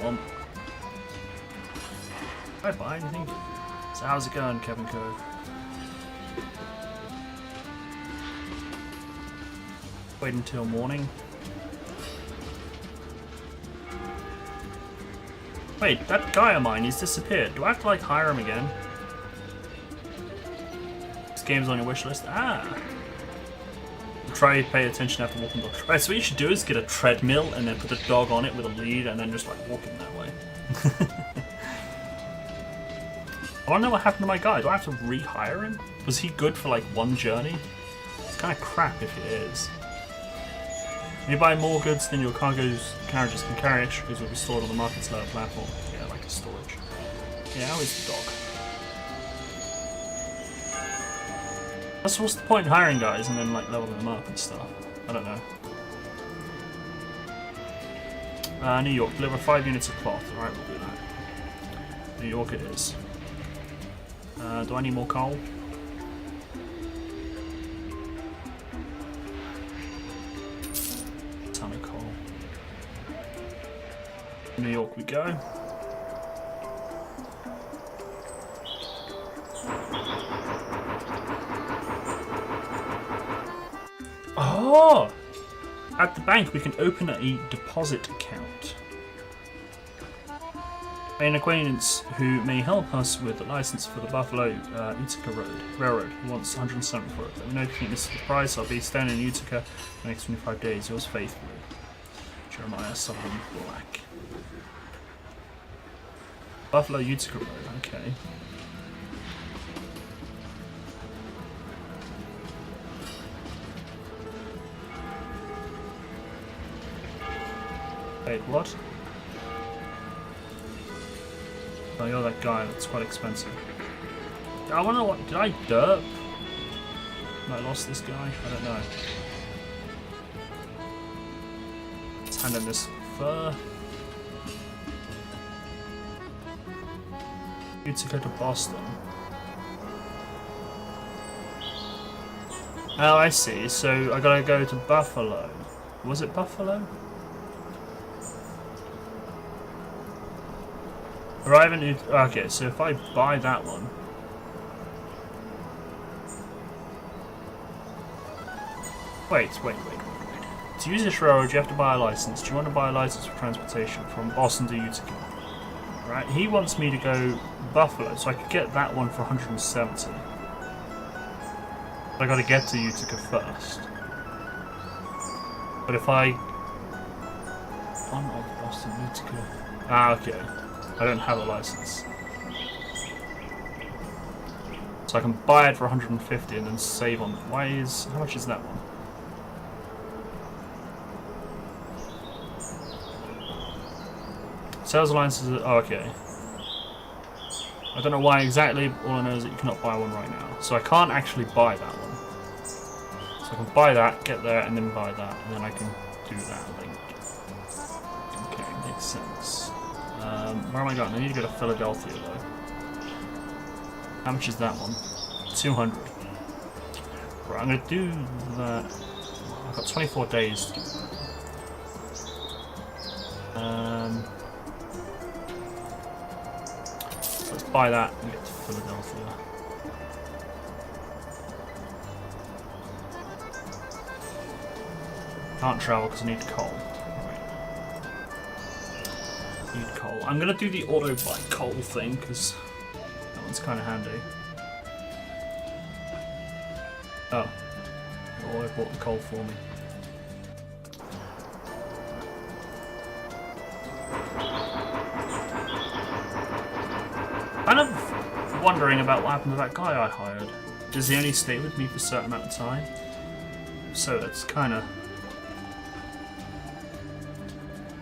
one. Bye bye, anything? So how's it going, Kevin Kuo? Wait until morning. Wait, that guy of mine, he's disappeared. Do I have to like hire him again? This game's on your wish list. Ah! Try to pay attention after walking the dog. Right, so what you should do is get a treadmill and then put the dog on it with a lead and then just like walk him that way. I wanna know what happened to my guy. Do I have to rehire him? Was he good for like one journey? It's kind of crap if it is. When you buy more goods than your carriages can carry, extra goods will be stored on the market's lower platform. Yeah, like a storage. Yeah, how is the dog? What's the point in hiring guys and then like leveling them up and stuff? I don't know. New York, deliver 5 units of cloth. Alright, we'll do that. New York it is. Do I need more coal? Ton of coal. New York we go. Oh! At the bank we can open a deposit account. An acquaintance who may help us with the license for the Buffalo Utica Railroad. He wants 107 for it. Let me know if you think this is the price. I'll be staying in Utica for the next 25 days. Yours faithfully, Jeremiah Sutherland Black. Buffalo Utica Road, okay. Wait, what? Oh, you're that guy, that's quite expensive. I wonder what, did I derp? I lost this guy? I don't know. Let's hand him this fur. Utica to Boston. Oh, I see, so I gotta go to Buffalo. Was it Buffalo? Arrive in okay, so if I buy that one. Wait. To use this railroad, you have to buy a license. Do you want to buy a license for transportation from Boston to Utica? Right, he wants me to go Buffalo, so I could get that one for 170. But I gotta get to Utica first. But if I... I'm not Boston, Utica. Ah, okay. I don't have a license. So I can buy it for 150 and then save on... How much is that one? Sales alliances... Oh, okay. I don't know why exactly. All I know is that you cannot buy one right now. So I can't actually buy that one. So I can buy that, get there, and then buy that. And then I can do that, I think. Okay, makes sense. Where am I going? I need to go to Philadelphia, though. How much is that one? 200. Right, I'm going to do that. I've got 24 days. Let's buy that and get to Philadelphia. Can't travel because I need coal. Right. Need coal. I'm going to do the auto buy coal thing because that one's kind of handy. Oh. Oh, I bought the coal for me. Kind of wondering about what happened to that guy I hired. Does he only stay with me for a certain amount of time? So that's kind of...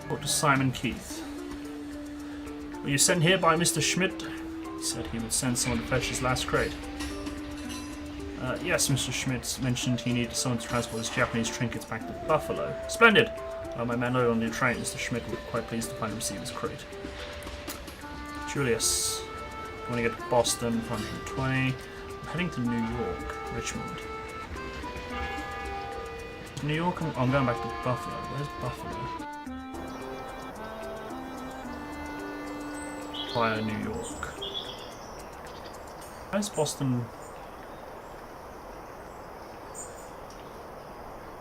What to Simon Keith? Were you sent here by Mr. Schmidt? He said he would send someone to fetch his last crate. Yes, Mr. Schmidt mentioned he needed someone to transport his Japanese trinkets back to Buffalo. Splendid! My men are on the train. Mr. Schmidt would be quite pleased to find him receive his crate. Julius. I want to get to Boston for 120. I'm heading to New York, Richmond. New York? I'm going back to Buffalo. Where's Buffalo? Via New York. Where's Boston?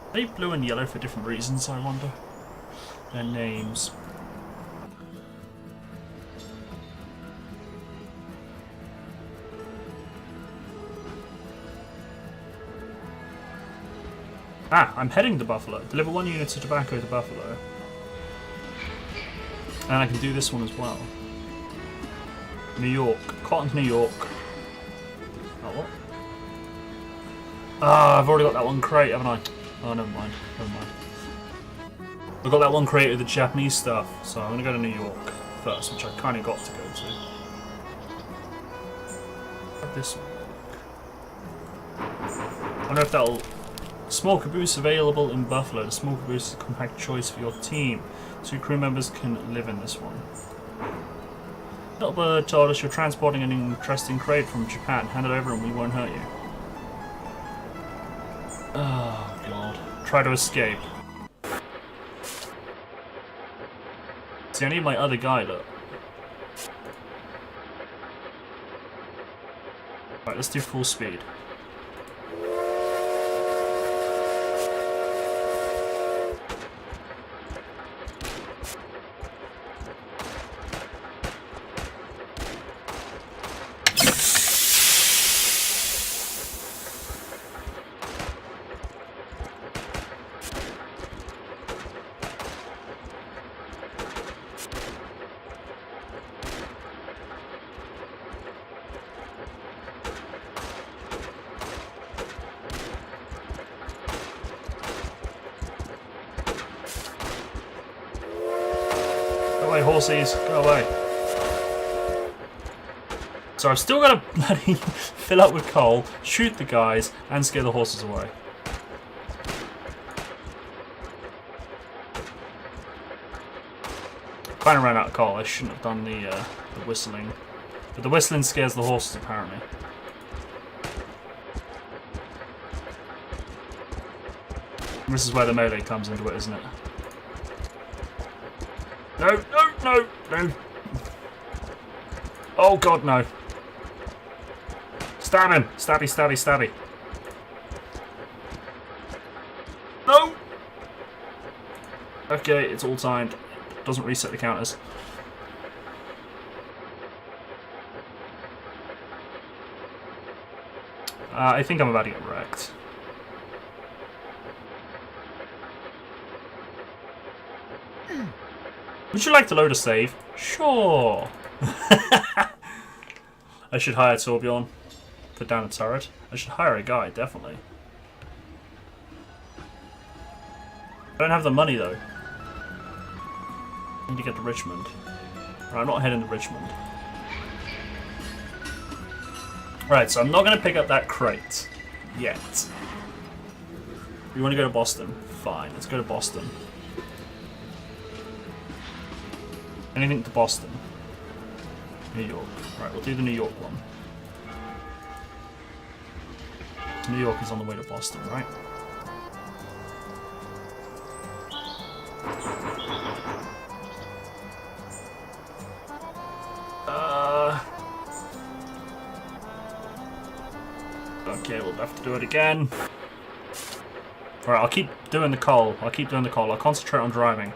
Are they blue and yellow for different reasons, I wonder? Their names. Ah, I'm heading to Buffalo. Deliver 1 unit of tobacco to Buffalo. And I can do this one as well. New York. Cotton to New York. Oh, what? Ah, I've already got that one crate, haven't I? Oh, never mind. Never mind. I've got that one crate of the Japanese stuff, so I'm going to go to New York first, which I kind of got to go to. This one. I wonder if that'll... Small caboose available in Buffalo. The small caboose is a compact choice for your team. 2 crew members can live in this one. Little bird told us you're transporting an interesting crate from Japan. Hand it over and we won't hurt you. Oh, God. Try to escape. See, I need my other guy, look. Right, let's do full speed. Go away, horsies. Go away. So I've still got to bloody fill up with coal, shoot the guys, and scare the horses away. Kind of ran out of coal. I shouldn't have done the whistling. But the whistling scares the horses, apparently. And this is where the melee comes into it, isn't it? No, no, no, no. Oh, God, no. Stab him. Stabby, stabby, stabby. No! Okay, it's all timed. Doesn't reset the counters. I think I'm about to get wrecked. Would you like to load a save? Sure. I should hire Torbjorn. Put down a turret. I should hire a guy, definitely. I don't have the money though. I need to get to Richmond. Right, I'm not heading to Richmond. Right, so I'm not going to pick up that crate. Yet. You want to go to Boston? Fine, let's go to Boston. Anything to Boston? New York. Right, we'll do the New York one. New York is on the way to Boston, right? Okay, we'll have to do it again. Alright, I'll keep doing the coal. I'll concentrate on driving.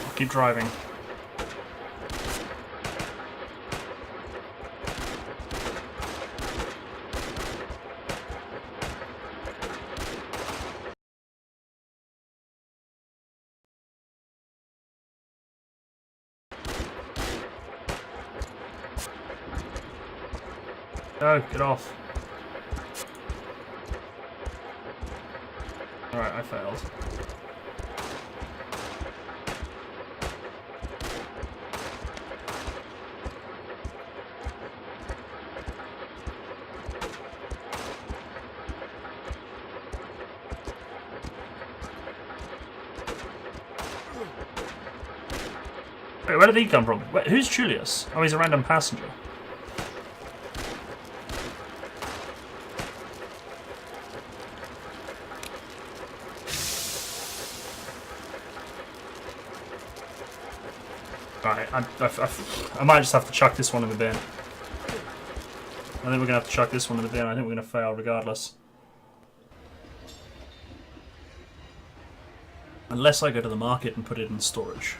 I'll keep driving. No, get off. Alright, I failed. Wait, where did he come from? Wait, who's Julius? Oh, he's a random passenger. Right, I might just have to chuck this one in the bin. I think we're going to have to chuck this one in the bin. I think we're going to fail regardless. Unless I go to the market and put it in storage.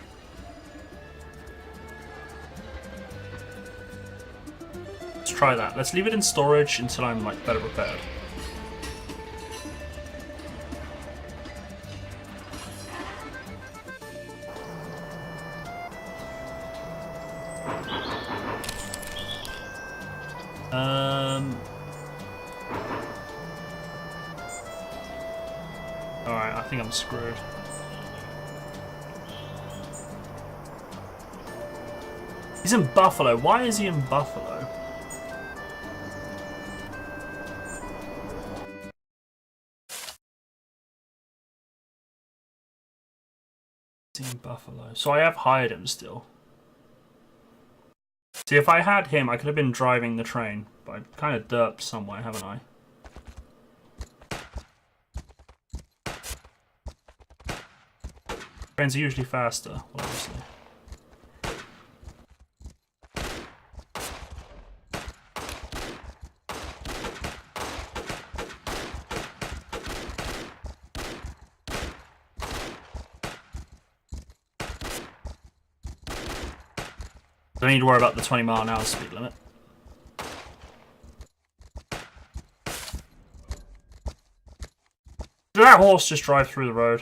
Let's try that. Let's leave it in storage until I'm like better prepared. Alright, I think I'm screwed. He's in Buffalo. Why is he in Buffalo? He's in Buffalo. So I have hired him still. See, if I had him, I could have been driving the train. But I kind of derped somewhere, haven't I? Trains are usually faster, well, obviously. Don't need to worry about the 20-mile-an-hour speed limit. Did that horse just drive through the road?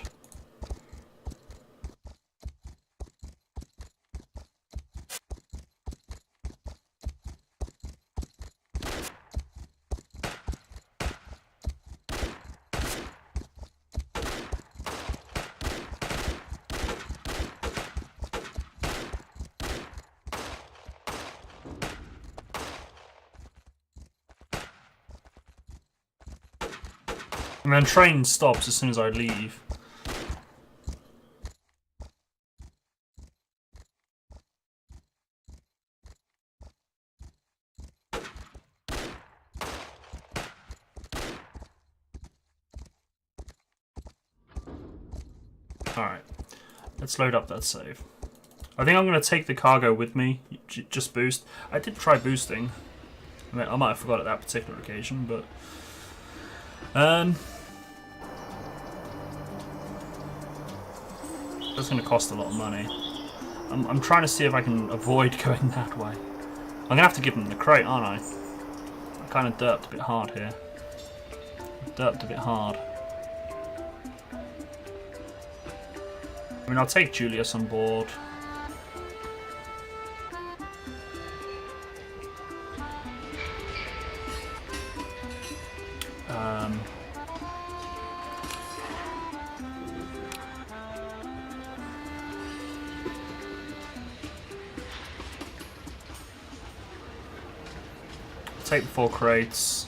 And then train stops as soon as I leave. Alright, let's load up that save. I think I'm going to take the cargo with me. Just boost. I did try boosting. I mean, I might have forgot at that particular occasion, but... that's going to cost a lot of money. I'm trying to see if I can avoid going that way. I'm going to have to give them the crate, aren't I? I kind of derped a bit hard here. Derped a bit hard. I mean, I'll take Julius on board. Take the 4 crates.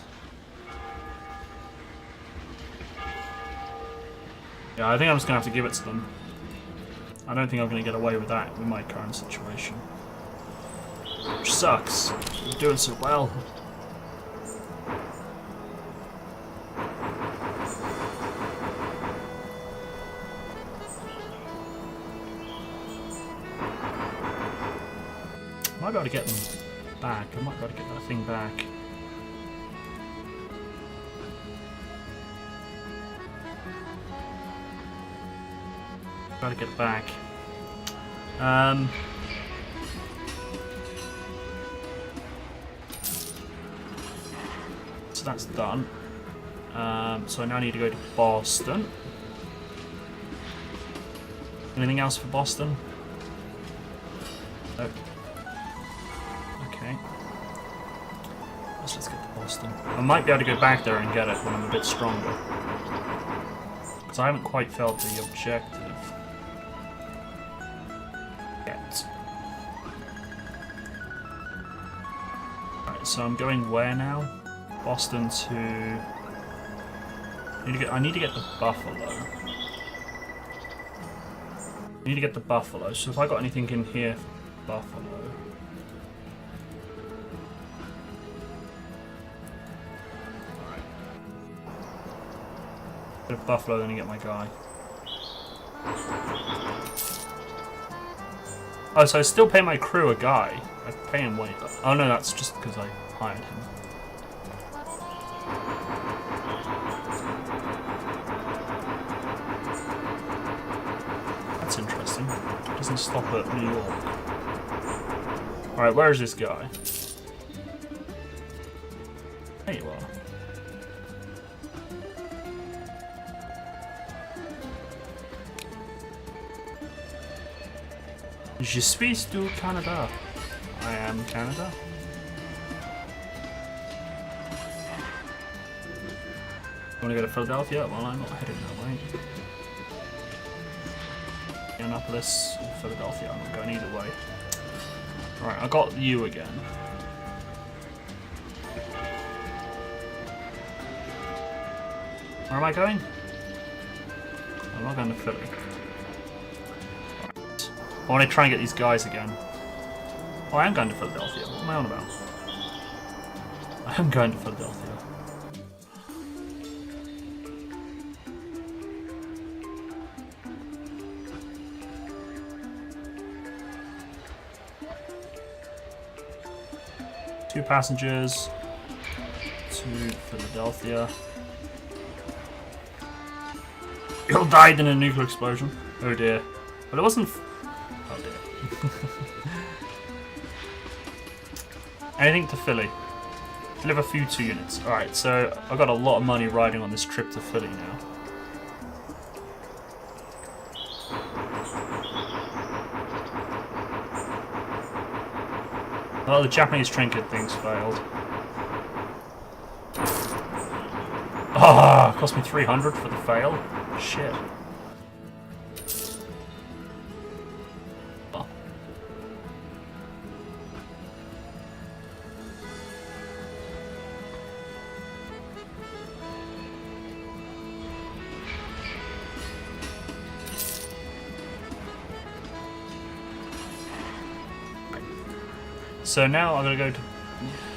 Yeah, I think I'm just going to have to give it to them. I don't think I'm going to get away with that with my current situation. Which sucks. I'm doing so well. I might be able to get them back. I might be able to get that thing back. Try to get it back. So that's done. So I now need to go to Boston. Anything else for Boston? No. Okay. Let's get to Boston. I might be able to go back there and get it when I'm a bit stronger. Because I haven't quite felt the objective. So I'm going where now? Boston to... I need to get the Buffalo. I need to get the Buffalo. So if I got anything in here for Buffalo... Alright. Get a Buffalo, then I get my guy. Oh, so I still pay my crew a guy. I pay him way. Oh no, that's just because I hired him. That's interesting. Doesn't stop at New York. Alright, where is this guy? There you are. Je suis du Canada. I am Canada. You want to go to Philadelphia? Well, I'm not heading that way. Indianapolis or Philadelphia, I'm not going either way. Alright, I got you again. Where am I going? I'm not going to Philly. Right. I want to try and get these guys again. Oh, I am going to Philadelphia. What am I on about? I am going to Philadelphia. Two passengers to Philadelphia. He all died in a nuclear explosion. Oh dear. But it wasn't... oh dear. Anything to Philly. Deliver food 2 units. Alright, so I've got a lot of money riding on this trip to Philly now. Well, the Japanese trinket things failed. Ah, cost me 300 for the fail. Shit. Oh. So now I'm gonna go to.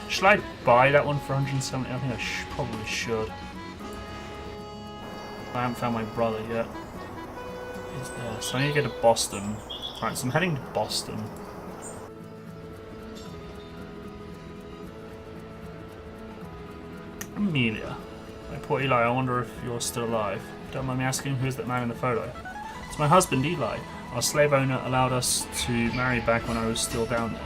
Should I buy that one for 170? I think I probably should. I haven't found my brother yet. He's there. So I need to get to Boston. Right, so I'm heading to Boston. Amelia. My poor Eli, I wonder if you're still alive. Don't mind me asking, who's that man in the photo? It's my husband, Eli. Our slave owner allowed us to marry back when I was still down there.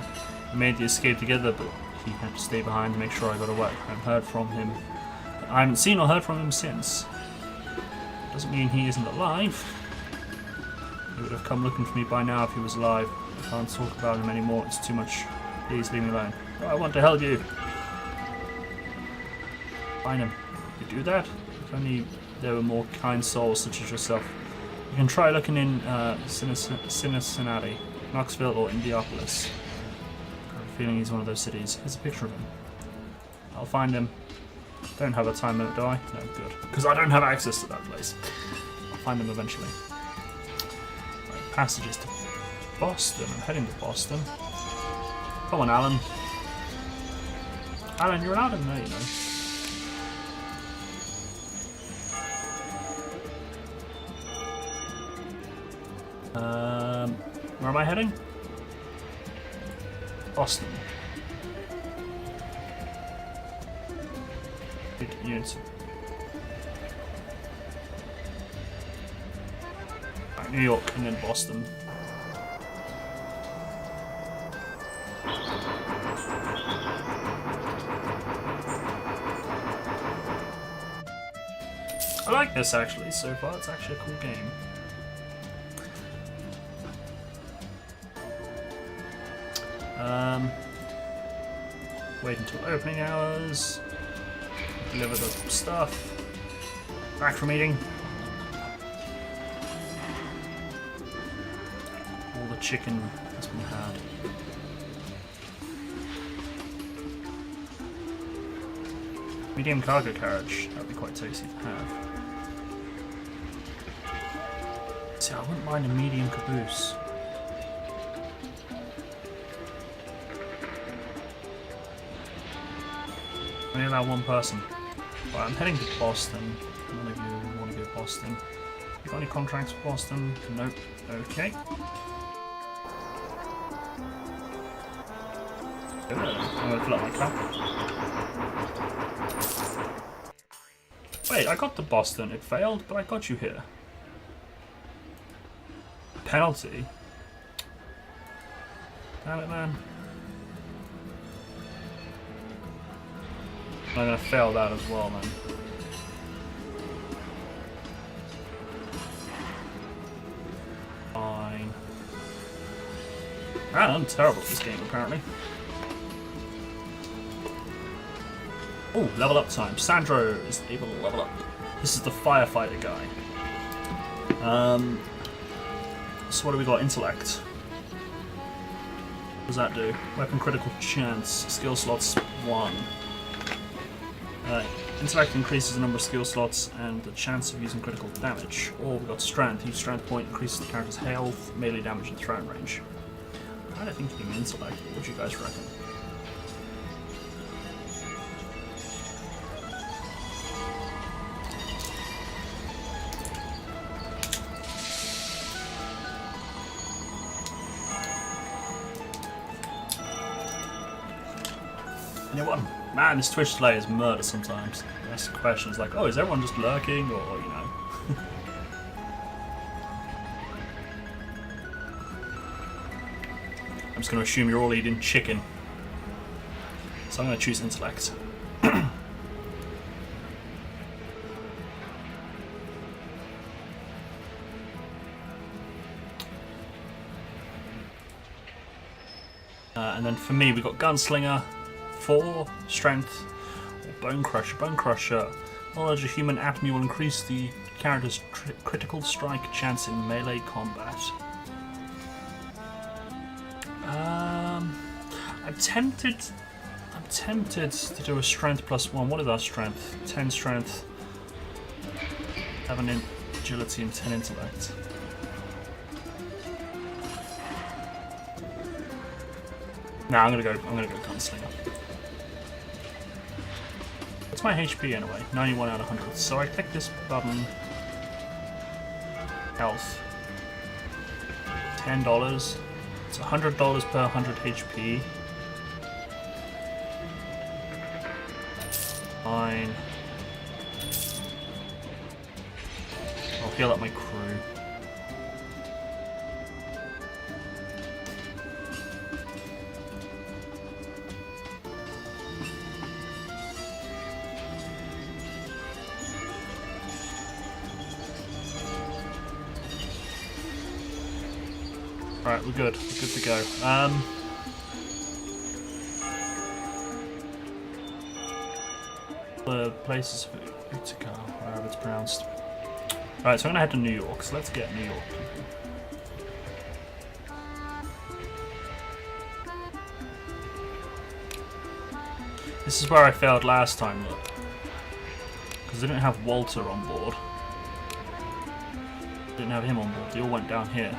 We made the escape together, but he had to stay behind to make sure I got away. I haven't seen or heard from him since. Doesn't mean he isn't alive. He would have come looking for me by now if he was alive. I can't talk about him anymore, it's too much. Please leave me alone. Oh, I want to help you. Find him. You do that? If only there were more kind souls such as yourself. You can try looking in Cincinnati, Knoxville, or Indianapolis. I have a feeling he's one of those cities. Here's a picture of him. I'll find him. Don't have a time limit, do I? No, good. Because I don't have access to that place. I'll find him eventually. Right, passages to Boston. I'm heading to Boston. Come on, Alan. Alan, you're allowed in there, you know. Where am I heading? Boston. Good units. Right, New York and then Boston. I like this actually so far, it's actually a cool game. Wait until opening hours. Deliver the stuff. Back from eating. All the chicken has been had. Medium cargo carriage. That'd be quite tasty to have. See, I wouldn't mind a medium caboose. I only allow one person. Right, I'm heading to Boston. None of you want to go to Boston. You got any contracts for Boston? Nope. Okay. I'm going to fill up my cup. Wait, I got to Boston. It failed, but I got you here. Penalty? Damn it, man. I'm gonna fail that as well, man. Fine. I'm terrible at this game, apparently. Oh, level up time. Sandro is able to level up. This is the firefighter guy. So what do we got? Intellect. What does that do? Weapon critical chance. Skill slots 1. Intellect increases the number of skill slots and the chance of using critical damage. Or we got Strength. Each Strength point increases the character's health, melee damage, and thrown range. I don't think you need Intellect. What do you guys reckon? Anyone? Man, this Twitch delay is murder sometimes. I ask questions like, oh, is everyone just lurking, or, you know. I'm just going to assume you're all eating chicken. So I'm going to choose Intellect. And then for me, we got Gunslinger. 4, Strength, or Bone Crusher. Bone Crusher. Knowledge of human anatomy will increase the character's critical strike chance in melee combat. I'm tempted to do a Strength plus 1. What is our Strength? 10 Strength, 11 Agility, and 10 Intellect. Nah, I'm gonna go Gunslinger. What's my HP anyway? 91 out of 100. So I click this button. Health. $10. It's $100 per 100 HP. Fine. I'll heal up my crew. Alright, we're good. We're good to go. The places for Utica, wherever it's pronounced. Alright, so I'm gonna head to New York, so let's get New York people. This is where I failed last time, look. Because I didn't have Walter on board. Didn't have him on board, they all went down here.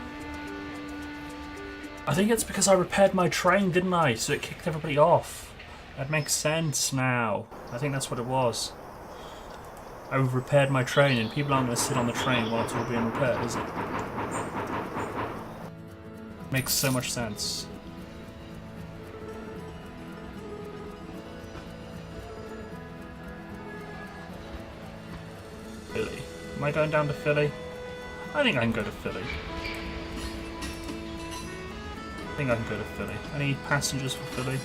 I think it's because I repaired my train, didn't I? So it kicked everybody off. That makes sense now. I think that's what it was. I repaired my train and people aren't going to sit on the train while it's all being repaired, is it? Makes so much sense. Philly. Am I going down to Philly? I think I can go to Philly. I think I can go to Philly. Any passengers for Philly?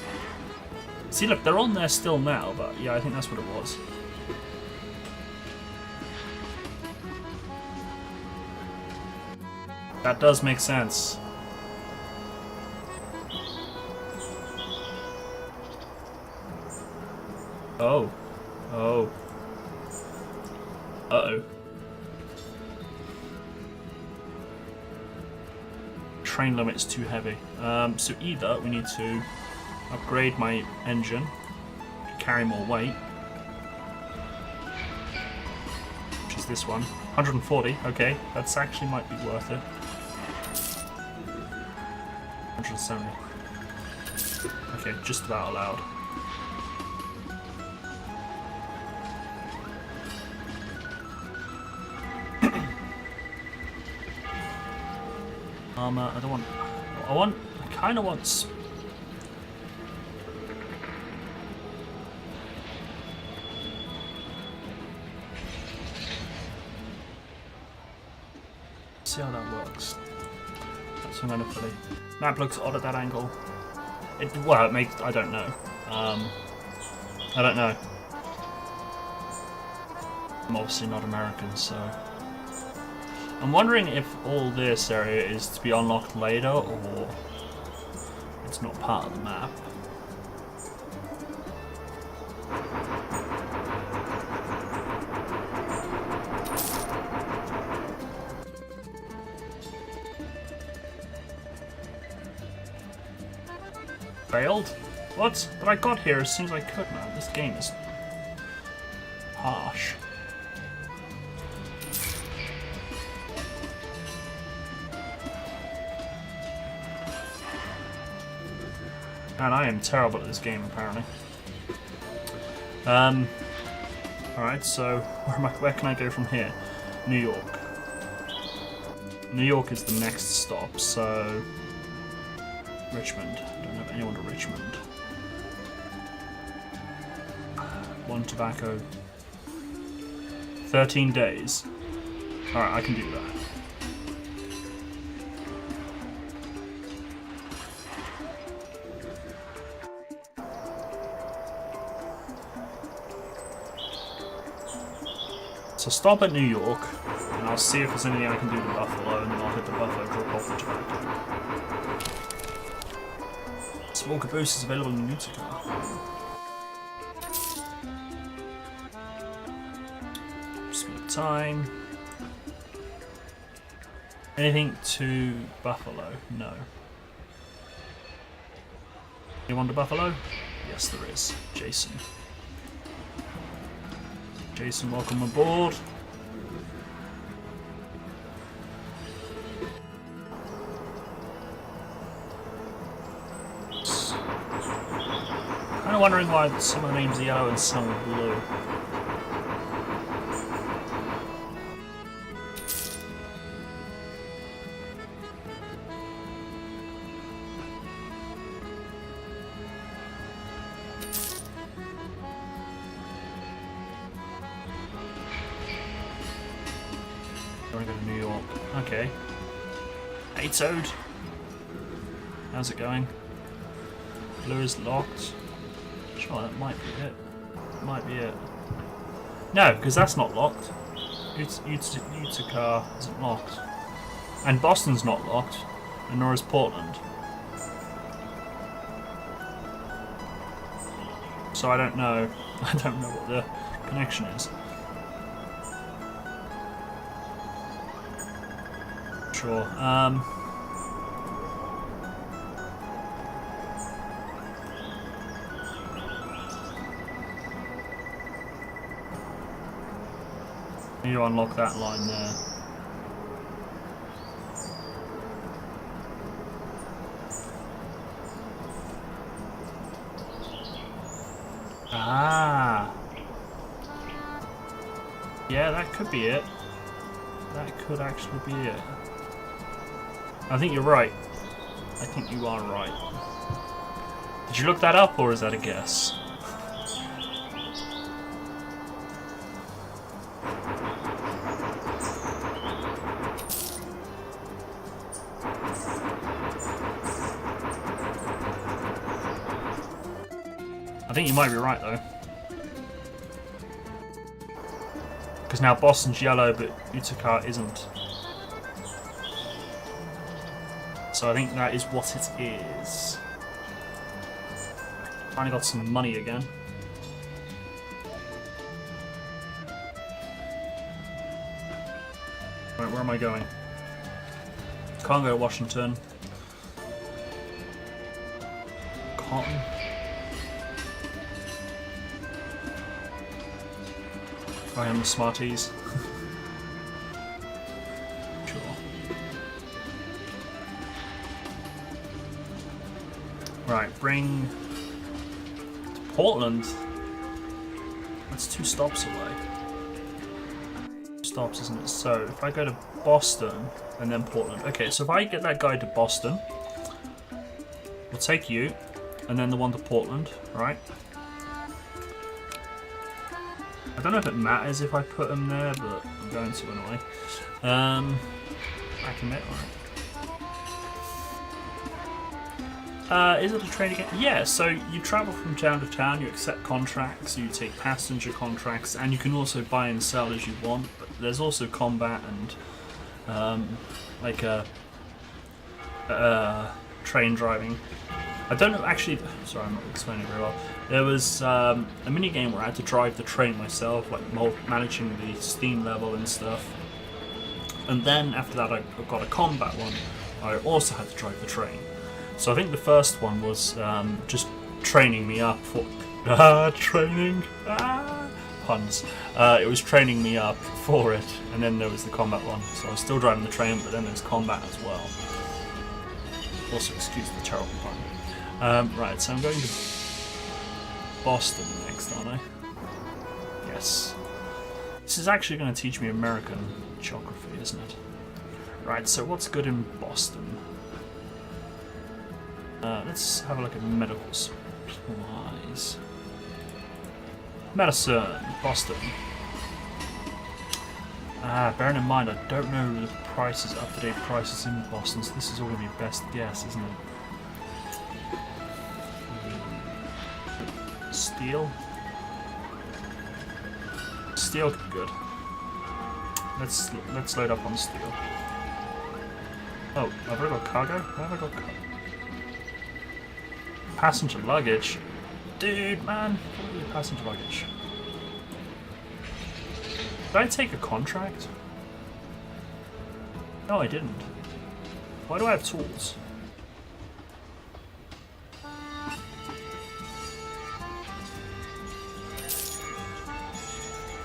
See, look, they're on there still now, but yeah, I think that's what it was. That does make sense. Oh. Oh. Uh-oh. Train limit's too heavy. So either we need to upgrade my engine to carry more weight, which is this one. 140, okay, that's actually might be worth it. 170. Okay, just about allowed. Armor, I don't want... I kind of want... See how that works. That's what I'm going to play. Map looks odd at that angle. Well, it makes... I don't know. I don't know. I'm obviously not American, so... I'm wondering if all this area is to be unlocked later, or it's not part of the map. Failed? What? But I got here as soon as I could, man. This game is harsh. And I am terrible at this game, apparently. Alright, so where can I go from here? New York. New York is the next stop, so... Richmond. Don't have anyone to Richmond. One tobacco. 13 days. Alright, I can do that. So stop at New York, and I'll see if there's anything I can do to Buffalo, and then I'll hit the Buffalo, drop off the tobacco. Small caboose is available in Utica. Split time. Anything to Buffalo? No. Anyone to Buffalo? Yes, there is. Jason. Jason, welcome aboard. Kind of wondering why some of the names are yellow and some are blue. Okay. Hey Toad. How's it going? Blue is locked. Sure, that might be it. Might be it. No, because that's not locked. Utica isn't locked. And Boston's not locked. And nor is Portland. So I don't know. I don't know what the connection is. Sure. You unlock that line there. Ah. Yeah, that could be it. That could actually be it. I think you're right. I think you are right. Did you look that up, or is that a guess? I think you might be right, though. Because now Boston's yellow, but Utica isn't. So I think that is what it is. Finally got some money again. Right, where am I going? Can't go to Washington. Cotton. I am the Smarties. Sure. Right, bring to Portland. That's 2 stops away. 2 stops, isn't it? So if I go to Boston and then Portland. Okay, so if I get that guy to Boston, we'll take you, and then the one to Portland, right? I don't know if it matters if I put him there, but I'm going to anyway. I commit, alright. Is it a trade again? Yeah, so you travel from town to town, you accept contracts, you take passenger contracts, and you can also buy and sell as you want, but there's also combat and like train driving. I don't know, actually, sorry, I'm not explaining very well. There was a mini game where I had to drive the train myself, like managing the steam level and stuff. And then after that, I got a combat one. I also had to drive the train. So I think the first one was just training me up for puns. It was training me up for it, and then there was the combat one. So I was still driving the train, but then there's combat as well. Also, excuse the terrible pun. Right, so I'm going to Boston next, aren't I? Yes. This is actually going to teach me American geography, isn't it? Right, so what's good in Boston? Let's have a look at medical supplies. Medicine, Boston. Bearing in mind, I don't know the prices, up-to-date prices in Boston, so this is all going to be best guess, isn't it? Steel. Steel could be good. Let's load up on steel. Oh, have I got cargo? Where have I got cargo? Passenger luggage? Dude, man, what is passenger luggage? Did I take a contract? No, I didn't. Why do I have tools?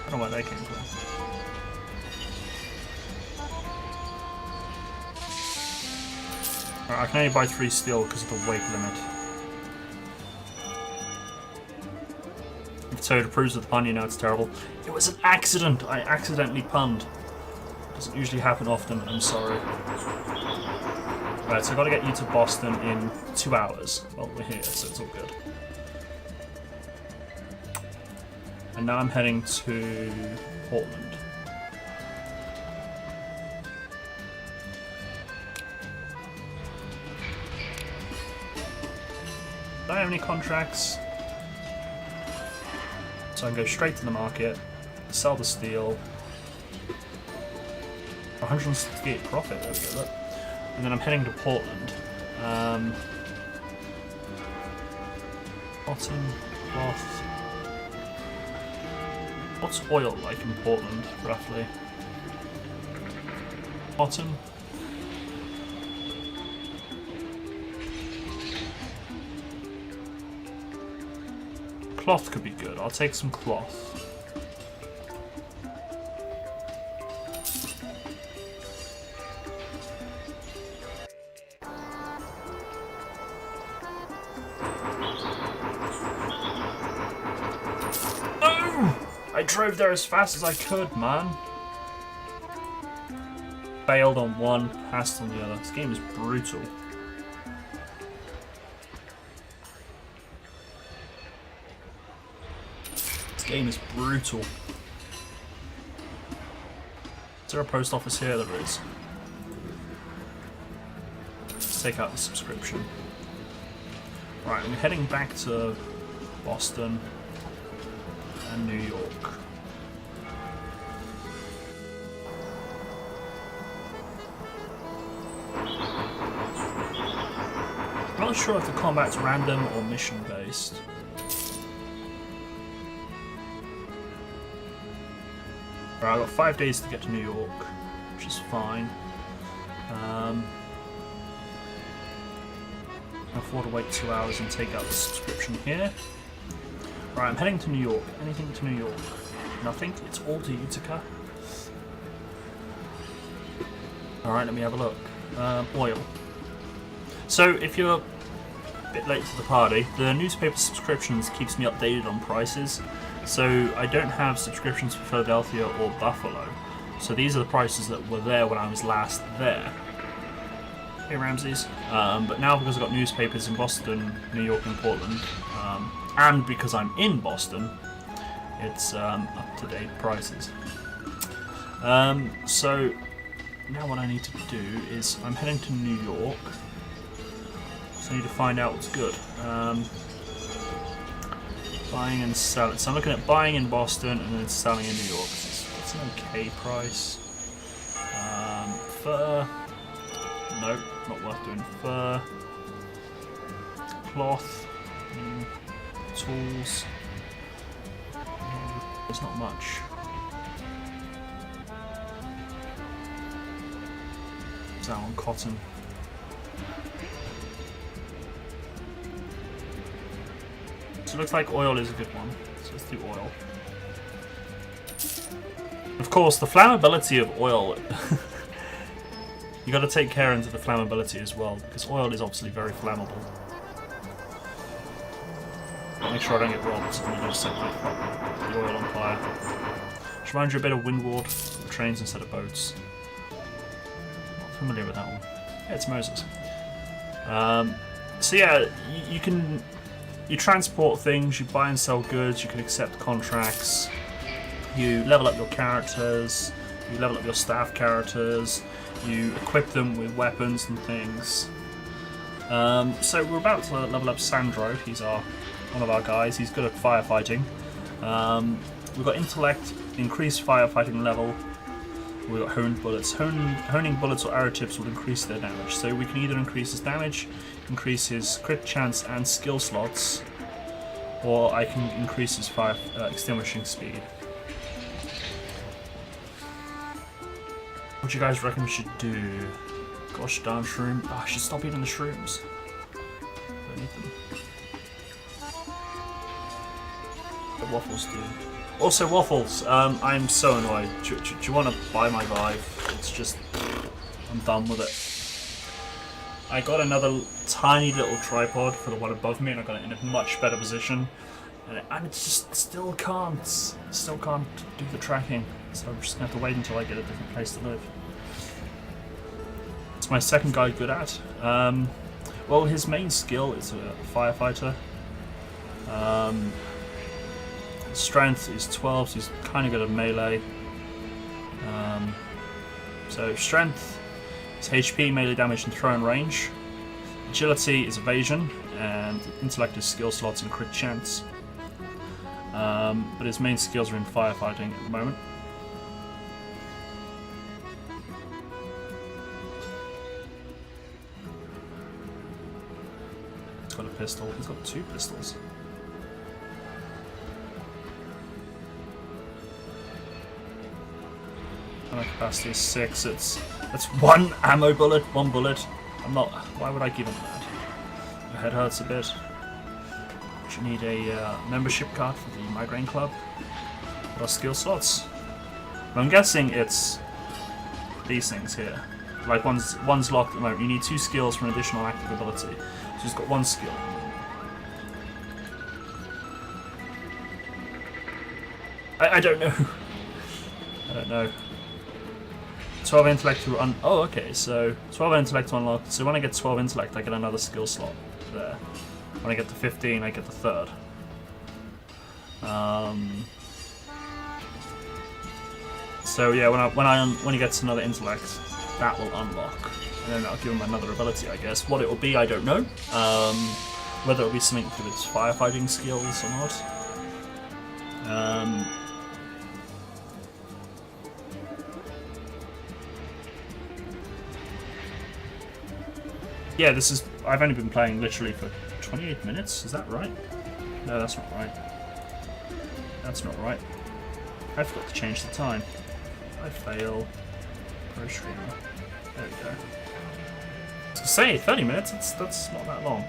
I don't know where they came from. Right, I can only buy 3 steel because of the weight limit. If Toad approves of the pun, you know it's terrible. It was an accident! I accidentally punned. Doesn't usually happen often, I'm sorry. Right, so I've got to get you to Boston in 2 hours. Well, we're here, so it's all good. And now I'm heading to Portland. don't have any contracts. So I can go straight to the market, sell the steel. 168 profit, there we go, look. And then I'm heading to Portland. Cotton, cloth. What's oil like in Portland, roughly? Cotton. Cloth could be good. I'll take some cloth. I drove there as fast as I could, man. Failed on one, passed on the other. This game is brutal. This game is brutal. Is there a post office here? There is. Let's take out the subscription. Right, I'm heading back to Boston and New York. I'm not sure if the combat's random or mission based. Right, I've got 5 days to get to New York, which is fine. I can afford to wait 2 hours and take out the subscription here. Right, I'm heading to New York. Anything to New York? Nothing. It's all to Utica. Alright, let me have a look. Oil. So, if you're a bit late to the party, the newspaper subscriptions keeps me updated on prices. So, I don't have subscriptions for Philadelphia or Buffalo. So, these are the prices that were there when I was last there. Hey, Ramses. But now, because I've got newspapers in Boston, New York, and Portland, and because I'm in Boston, it's up-to-date prices. So now what I need to do is I'm heading to New York, so I need to find out what's good. Buying and selling. So I'm looking at buying in Boston and then selling in New York. It's an okay price. Fur. Nope, not worth doing fur. Cloth. Tools. There's not much. Is that on cotton? So it looks like oil is a good one. So let's do oil. Of course, the flammability of oil. You got to take care into the flammability as well, because oil is obviously very flammable. Make sure I don't get robbed and I just set the oil on fire. Which reminds you a bit of Windward, trains instead of boats. Not familiar with that one. Yeah, it's Moses. So yeah, you transport things, you buy and sell goods, you can accept contracts, you level up your characters, you level up your staff characters, you equip them with weapons and things. So we're about to level up Sandro. He's one of our guys. He's good at firefighting. We've got intellect, increased firefighting level. We've got honed bullets. Honing bullets or arrow tips will increase their damage. So we can either increase his damage, increase his crit chance and skill slots, or I can increase his fire extinguishing speed. What do you guys reckon we should do? Gosh darn shroom. Oh, I should stop eating the shrooms. Don't eat them. The waffles do. Also waffles, I'm so annoyed. Do you want to buy my Vive? It's just, I'm done with it. I got another tiny little tripod for the one above me and I got it in a much better position. And it just still can't do the tracking. So I'm just going to have to wait until I get a different place to live. It's my second guy good at. Well, his main skill is a firefighter. Strength is 12, so he's kind of good at melee. So strength is HP, melee damage, and throw and range. Agility is evasion, and intellect is skill slots and crit chance. But his main skills are in firefighting at the moment. He's got a pistol. He's got 2 pistols. Ammo capacity is 6. That's 1 ammo bullet, 1 bullet. I'm not. Why would I give him that? My head hurts a bit. You need a membership card for the migraine club. What are skill slots? But I'm guessing it's these things here. Like one's locked at the moment. You need 2 skills for an additional active ability. So he's got 1 skill. I don't know. I don't know. 12 intellect to oh, okay, so 12 intellect to unlock. So when I get 12 intellect, I get another skill slot there. When I get to 15, I get the 3rd. So yeah, when he gets another intellect, that will unlock, and then that'll give him another ability, I guess. What it will be, I don't know. Whether it'll be something to do with his firefighting skills or not. Yeah, this is. I've only been playing literally for 28 minutes. Is that right? No, that's not right. That's not right. I forgot to change the time. I fail. Pro streamer. There we go. I was gonna say 30 minutes. That's not that long.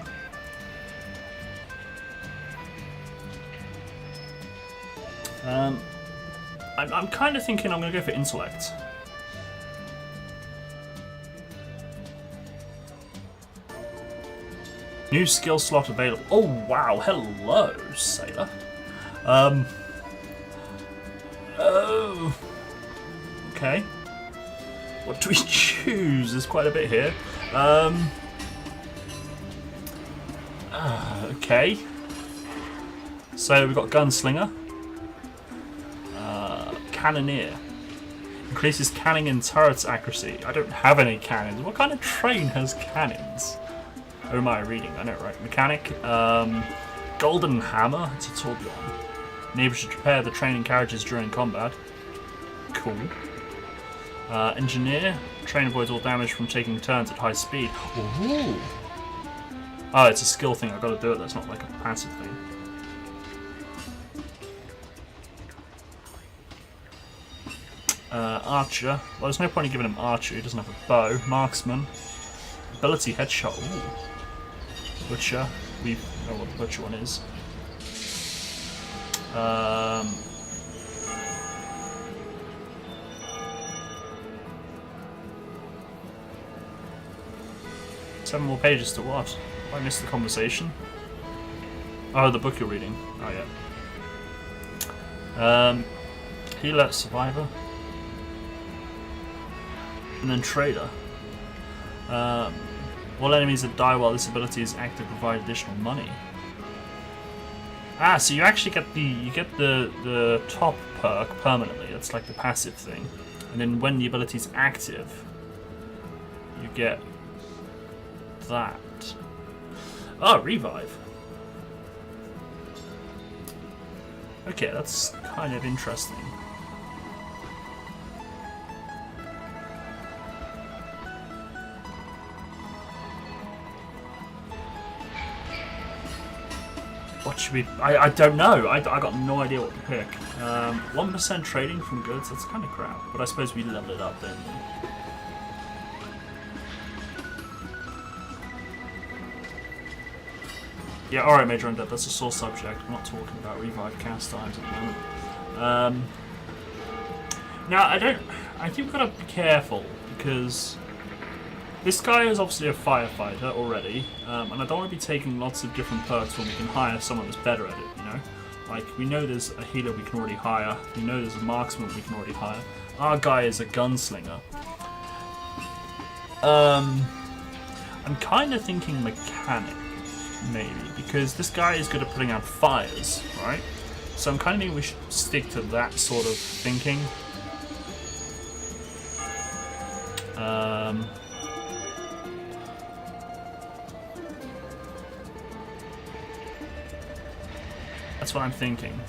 I'm kind of thinking I'm gonna go for intellect. New skill slot available. Oh wow, hello, sailor. Oh. Okay. What do we choose? There's quite a bit here. Okay. So we've got gunslinger. Cannoneer. Increases cannon and turrets accuracy. I don't have any cannons. What kind of train has cannons? Or am I reading? I know, right? Mechanic. Golden Hammer. It's a tourbillon. Enables you to repair the train and carriages during combat. Cool. Engineer. Train avoids all damage from taking turns at high speed. Ooh. Oh, it's a skill thing. I've got to do it. That's not like a passive thing. Archer. Well, there's no point in giving him archer. He doesn't have a bow. Marksman. Ability headshot. Ooh. Butcher. We know what the butcher one is. 7 more pages to what? Have I missed the conversation? Oh, the book you're reading. Oh, yeah. Healer, survivor. And then trader. All enemies that die while this ability is active provide additional money. Ah, so you actually get the top perk permanently. That's like the passive thing. And then when the ability is active, you get that. Oh, revive. Okay, that's kind of interesting. What should we... I don't know. I got no idea what to pick. 1% trading from goods, that's kind of crap. But I suppose we level it up then. Yeah, alright, Major Undead, that's a sore subject. We're not talking about revive cast times at the moment. Now, I think we've got to be careful, because this guy is obviously a firefighter already, and I don't want to be taking lots of different perks when we can hire someone that's better at it, you know? Like, we know there's a healer we can already hire, we know there's a marksman we can already hire. Our guy is a gunslinger. I'm kind of thinking mechanic, maybe, because this guy is good at putting out fires, right? So I'm kind of thinking we should stick to that sort of thinking. That's what I'm thinking.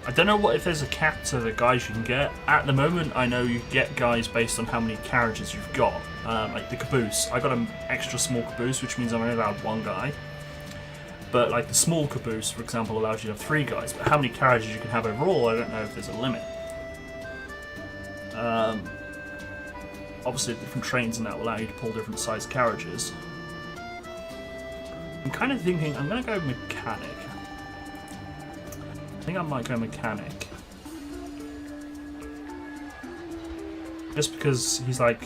I don't know what if there's a cap to the guys you can get. At the moment, I know you get guys based on how many carriages you've got. Like the caboose. I got an extra small caboose, which means I'm only allowed one guy. But like the small caboose, for example, allows you to have 3 guys. But how many carriages you can have overall, I don't know if there's a limit. Obviously, different trains and that will allow you to pull different size carriages. I'm kind of thinking I'm going to go mechanic. I think I might go mechanic. Just because he's like...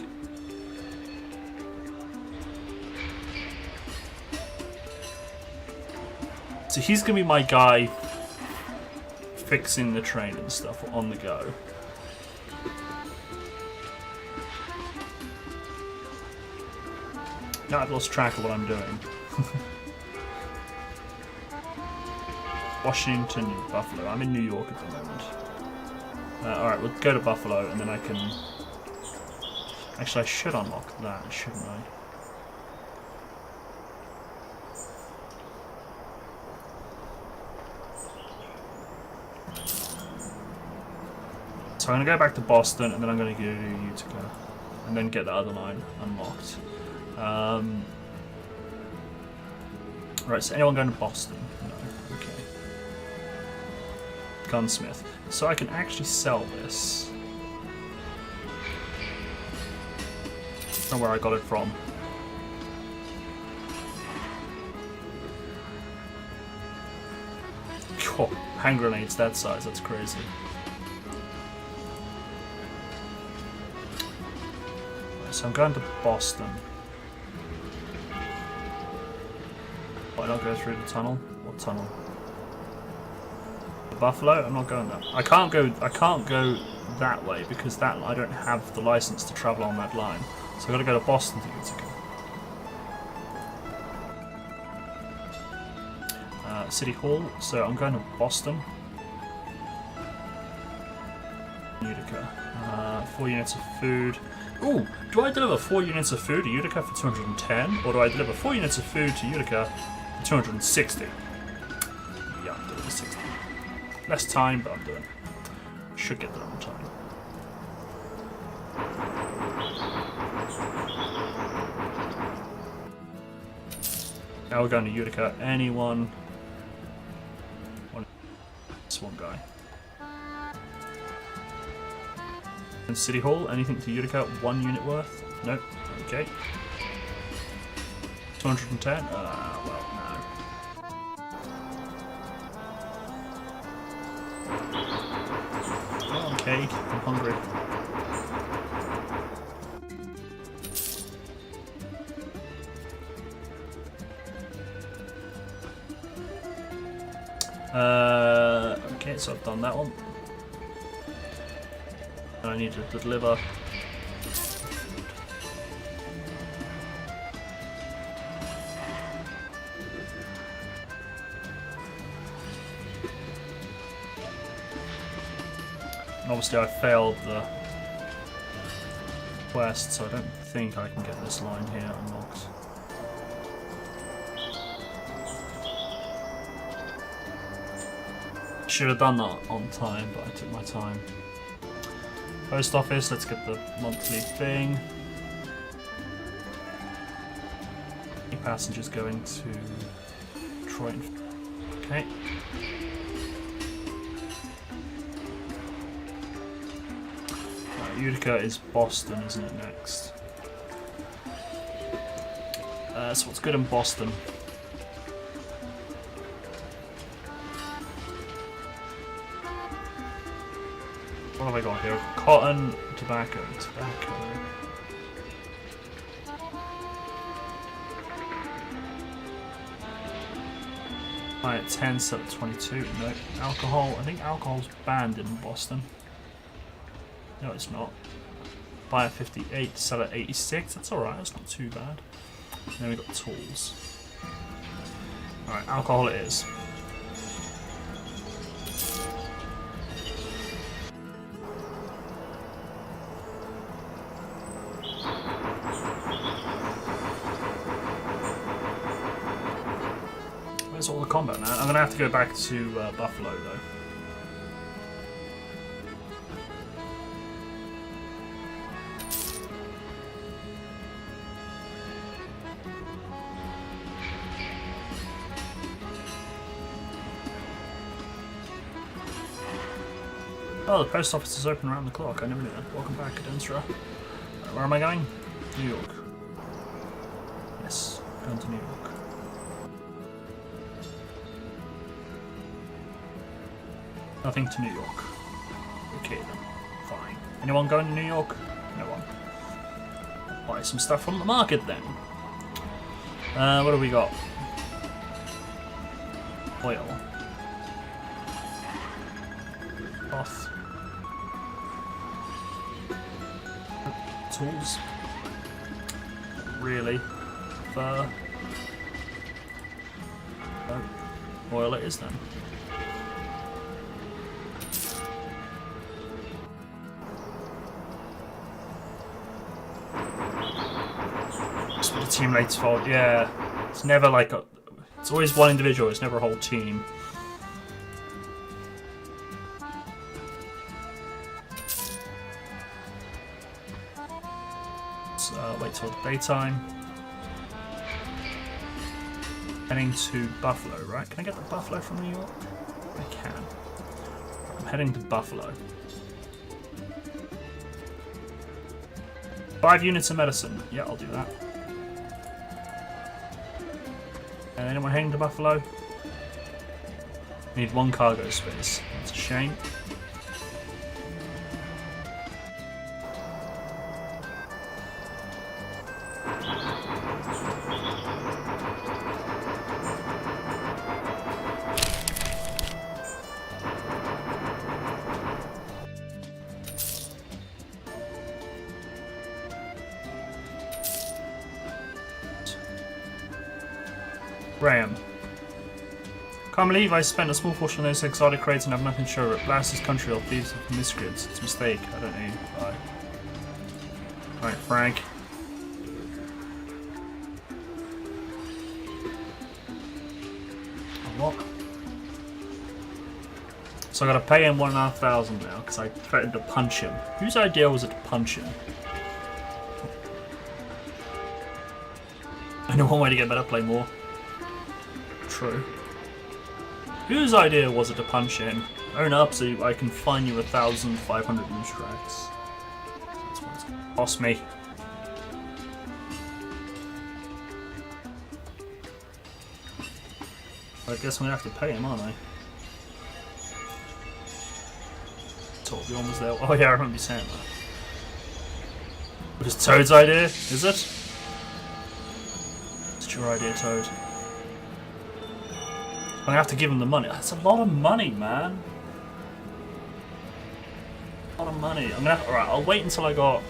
So he's going to be my guy fixing the train and stuff on the go. Now I've lost track of what I'm doing. Washington, Buffalo. I'm in New York at the moment. Alright, we'll go to Buffalo and then I can... Actually, I should unlock that, shouldn't I? So I'm going to go back to Boston and then I'm going to go to Utica. And then get the other line unlocked. Right, so anyone going to Boston? No, okay. Gunsmith. So I can actually sell this. I don't know where I got it from. Oh, hand grenades that size, that's crazy. So I'm going to Boston. Why not go through the tunnel? What tunnel? The Buffalo? I'm not going there. I can't go that way because that I don't have the license to travel on that line. So I've got to go to Boston to Utica. City Hall. So I'm going to Boston. Utica. 4 units of food. Ooh, do I deliver 4 units of food to Utica for 210? Or do I deliver 4 units of food to Utica for 260? Yeah, I'm doing 60. Less time, but I'm doing it. Should get there on time. Now we're going to Utica. Anyone? This one guy. And City Hall, anything to Utica, 1 unit worth? Nope. Okay. 210? Well, no. Oh, okay, I'm hungry. Okay, so I've done that one. I need to deliver. And obviously I failed the quest, so I don't think I can get this line here unlocked. Should have done that on time, but I took my time. Post office, let's get the monthly thing. Any passengers going to Detroit? Okay. Right, Utica is Boston, isn't it, next? So what's good in Boston? What have I got here? Cotton, tobacco. Buy at 10, sell at 22. No. Alcohol. I think alcohol's banned in Boston. No, it's not. Buy at 58, sell at 86. That's alright, that's not too bad. And then we've got tools. Alright, alcohol it is. Where's all the combat now? I'm gonna have to go back to Buffalo though. Oh, the post office is open around the clock. I never knew that. Welcome back, Cadenstra. Where am I going? New York. Yes, going to New York. Nothing to New York. Okay then, fine. Anyone going to New York? No one. Buy some stuff from the market then. What do we got? Oil. Cloth. Tools. Really? Fur. Oh. Oil it is then. It's what the team mate's fault, yeah. It's never like a... It's always one individual, it's never a whole team. Wait till daytime. Heading to Buffalo, right? Can I get the Buffalo from New York? I can. I'm heading to Buffalo. 5 units of medicine. Yeah, I'll do that. And anyone heading to Buffalo? Need 1 cargo space. That's a shame. Graham. Can't believe I spent a small fortune on those exotic crates and have nothing to show it. Blast this country of thieves and miscreants. It's a mistake. I don't know. Bye. Alright, Frank. What? So I gotta pay him 1,500 now because I threatened to punch him. Whose idea was it to punch him? I know one way to get better, play more. True. Whose idea was it to punch him? Own up so I can fine you 1,500 loose tracks. That's what it's gonna cost me. I guess I'm gonna have to pay him, aren't I? Told you almost there. Oh yeah, I remember you saying that. It was Toad's idea, is it? It's your idea, Toad. I'm gonna have to give him the money. That's a lot of money, man. A lot of money. I'm gonna have, alright, I'll wait until I got...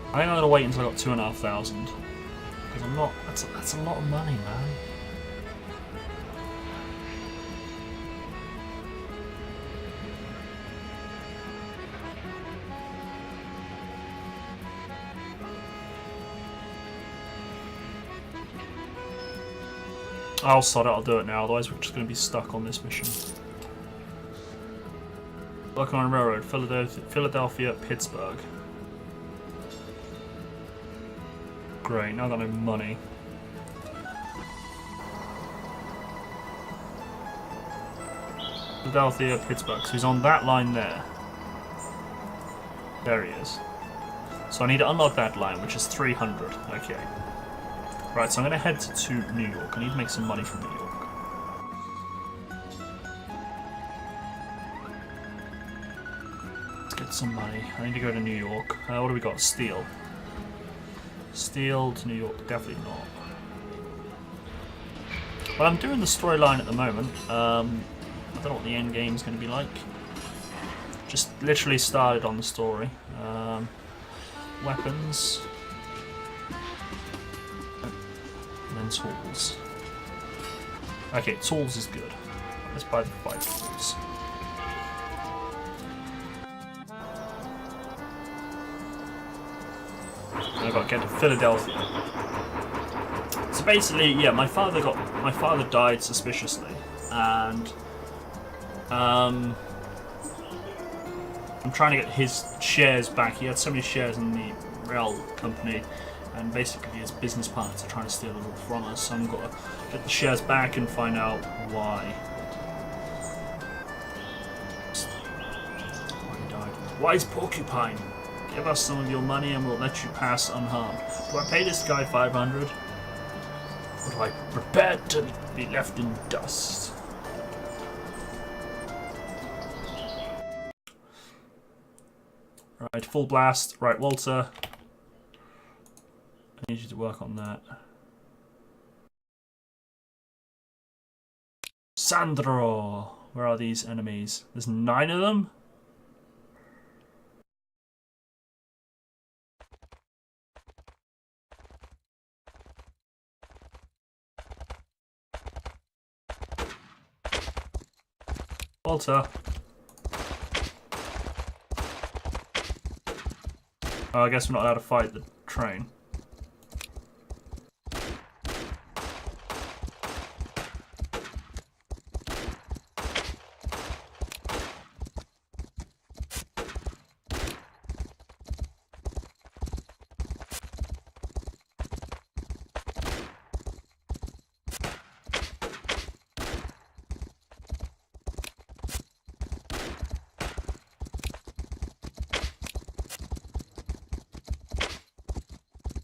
I think I'm gonna wait until I got 2,500. Because I'm not... That's a lot of money, man. I'll sod it, I'll do it now, otherwise we're just going to be stuck on this mission. Working on a railroad, Philadelphia, Pittsburgh. Great, now I've got no money. Philadelphia, Pittsburgh, so he's on that line there. There he is. So I need to unlock that line, which is 300, okay. Right, so I'm going to head to New York. I need to make some money from New York. Let's get some money. I need to go to New York. What do we got? Steel. Steel to New York. Definitely not. Well, I'm doing the storyline at the moment. I don't know what the end game's going to be like. Just literally started on the story. Weapons. Tools. Okay, tools is good. Let's buy the 5 tools. I've got to get to Philadelphia. So basically, yeah, my father died suspiciously, and I'm trying to get his shares back. He had so many shares in the rail company, and basically his business partners are trying to steal it all from us. So I'm going to get the shares back and find out why. Why he died. Wise porcupine, give us some of your money and we'll let you pass unharmed. Do I pay this guy 500? Or do I prepare to be left in dust? Right, full blast. Right, Walter. I need you to work on that. Sandro! Where are these enemies? There's 9 of them? Walter. Oh, I guess we're not allowed to fight the train.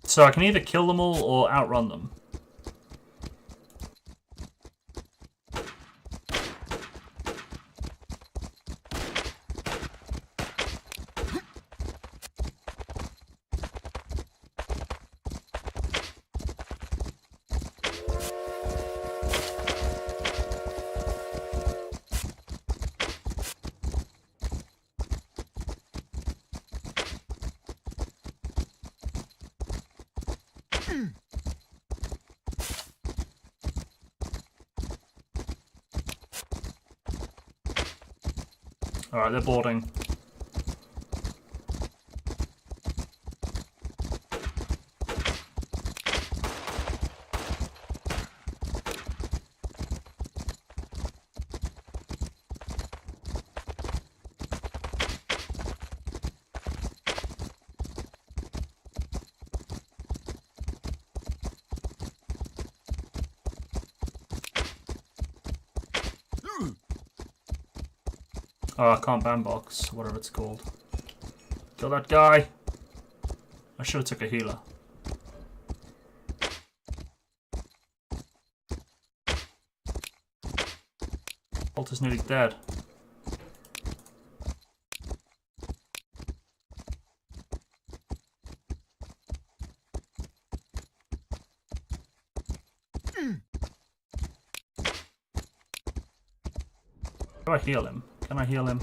So I can either kill them all or outrun them. Alright, they're boarding. Oh, I can't bandbox, whatever it's called. Kill that guy! I should have took a healer. Walter's nearly dead. How do I heal him? Can I heal him?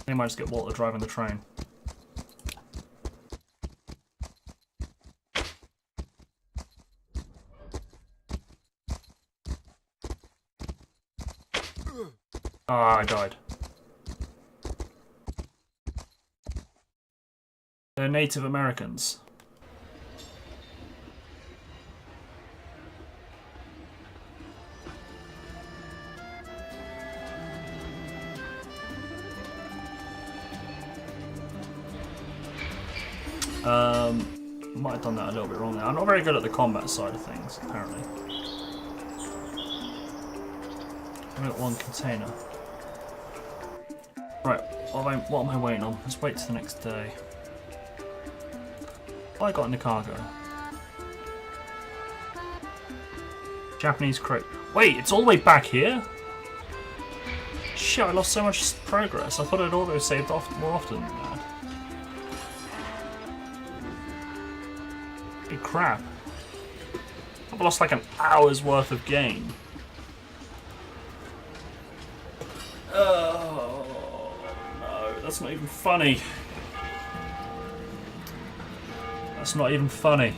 I might just get Walter driving the train. Ah, I died. They're Native Americans. Might have done that a little bit wrong there. I'm not very good at the combat side of things, apparently. I've got 1 container. Right, what am I waiting on? Let's wait till the next day. What I got in the cargo? Japanese crate. Wait, it's all the way back here? Shit, I lost so much progress. I thought I'd auto-saved more often than that. Big crap. I've lost like an hour's worth of game. Oh no, that's not even funny. That's not even funny.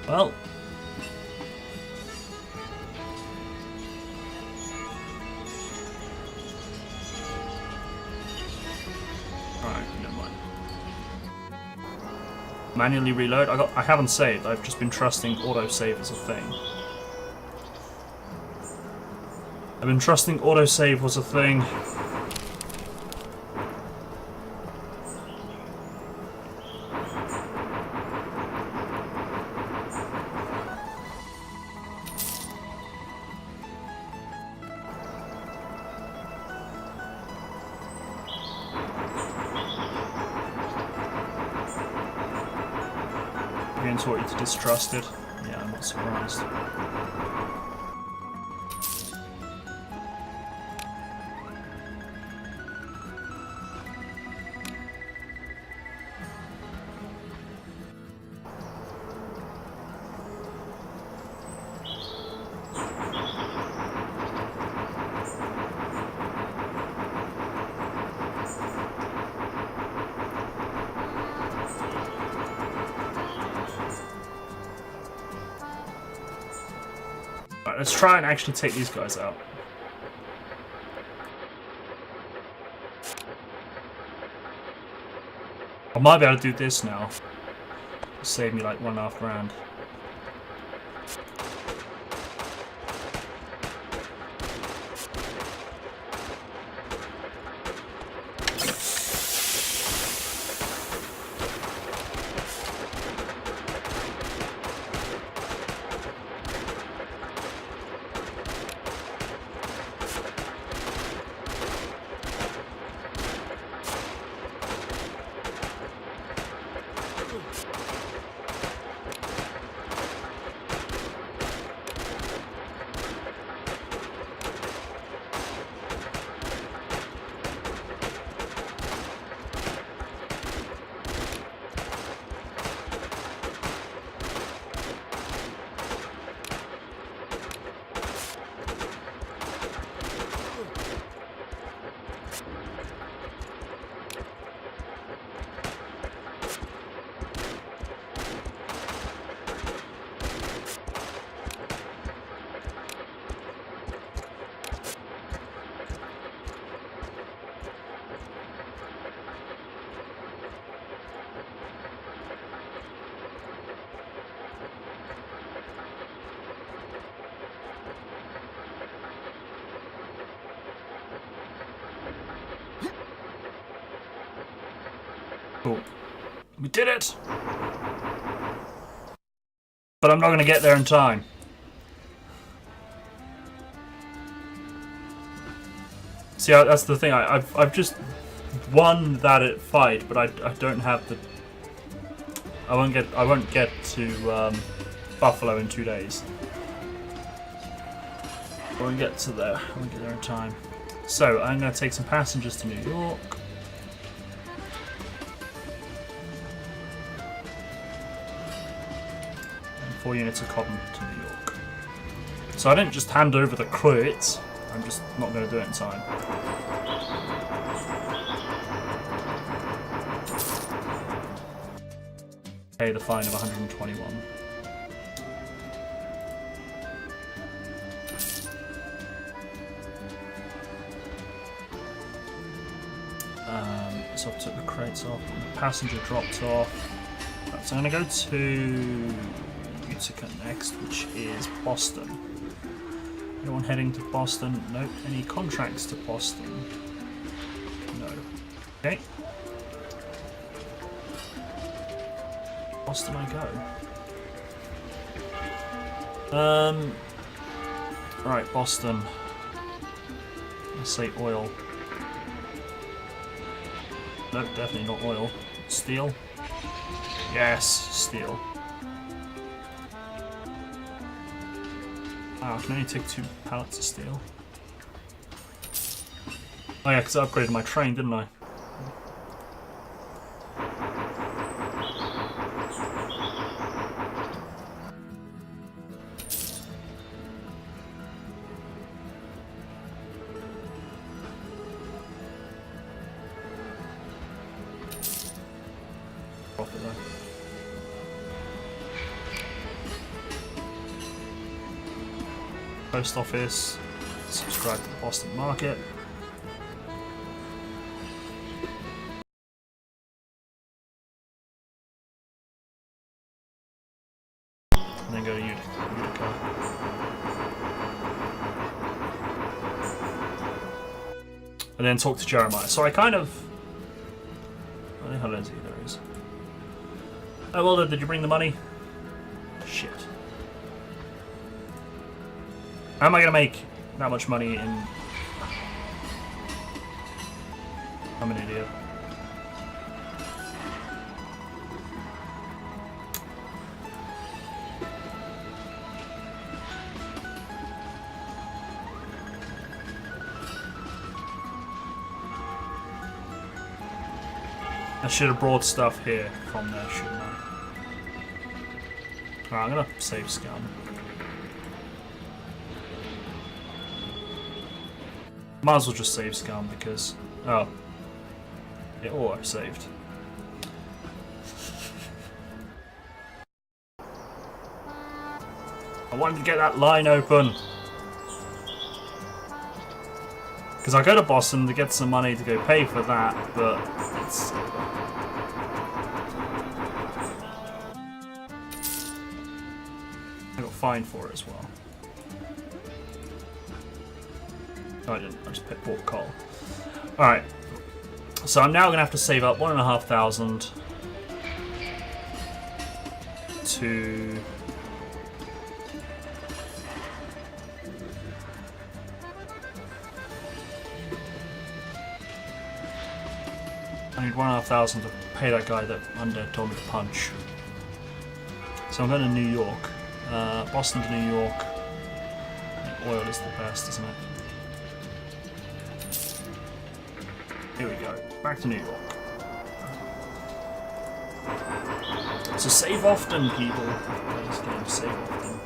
Well. Alright, never mind. Manually reload. I haven't saved. I've just been trusting autosave as a thing. I've been trusting autosave was a thing. Again, taught you to distrust it. Yeah, I'm not surprised. Right, let's try and actually take these guys out. I might be able to do this now. Save me like 1.5 grand. Cool. We did it! But I'm not going to get there in time. See, that's the thing. I've just won that fight, but I don't have the. I won't get to Buffalo in 2 days. I won't get to there. I won't get there in time. So I'm going to take some passengers to New York. And 4 units of cotton to New York. So I didn't just hand over the credits. I'm just not going to do it in time. Pay the fine of 121. So I took the crates off, and the passenger dropped off. Right, so I'm going to go to Utica next, which is Boston. Anyone heading to Boston? Nope. Any contracts to Boston? No. Okay. Boston I go. Right, Boston. Let's say oil. Nope, definitely not oil. Steel? Yes, steel. Ah, I can only take 2 pallets of steel. Oh yeah, because I upgraded my train, didn't I? Post office. Subscribe to the Boston Market. And then go to Utica. And then talk to Jeremiah. So I kind of... Where the hell is he? There he is. Oh, Walla, did you bring the money? Shit. How am I going to make that much money in... I'm an idiot. I should have brought stuff here from there, shouldn't I? Alright, I'm gonna save scum. Might as well just save scum because... Oh. It auto-saved. I wanted to get that line open. Because I go to Boston to get some money to go pay for that, but it's... I got fined for it as well. No, I didn't. I just bought coal. Alright. So I'm now going to have to save up 1,500 to... I need 1,500 to pay that guy that Undead told me to punch. So I'm going to New York. Boston to New York. I think oil is the best, isn't it? Here we go. Back to New York. So save often, people. Play this game. Save often.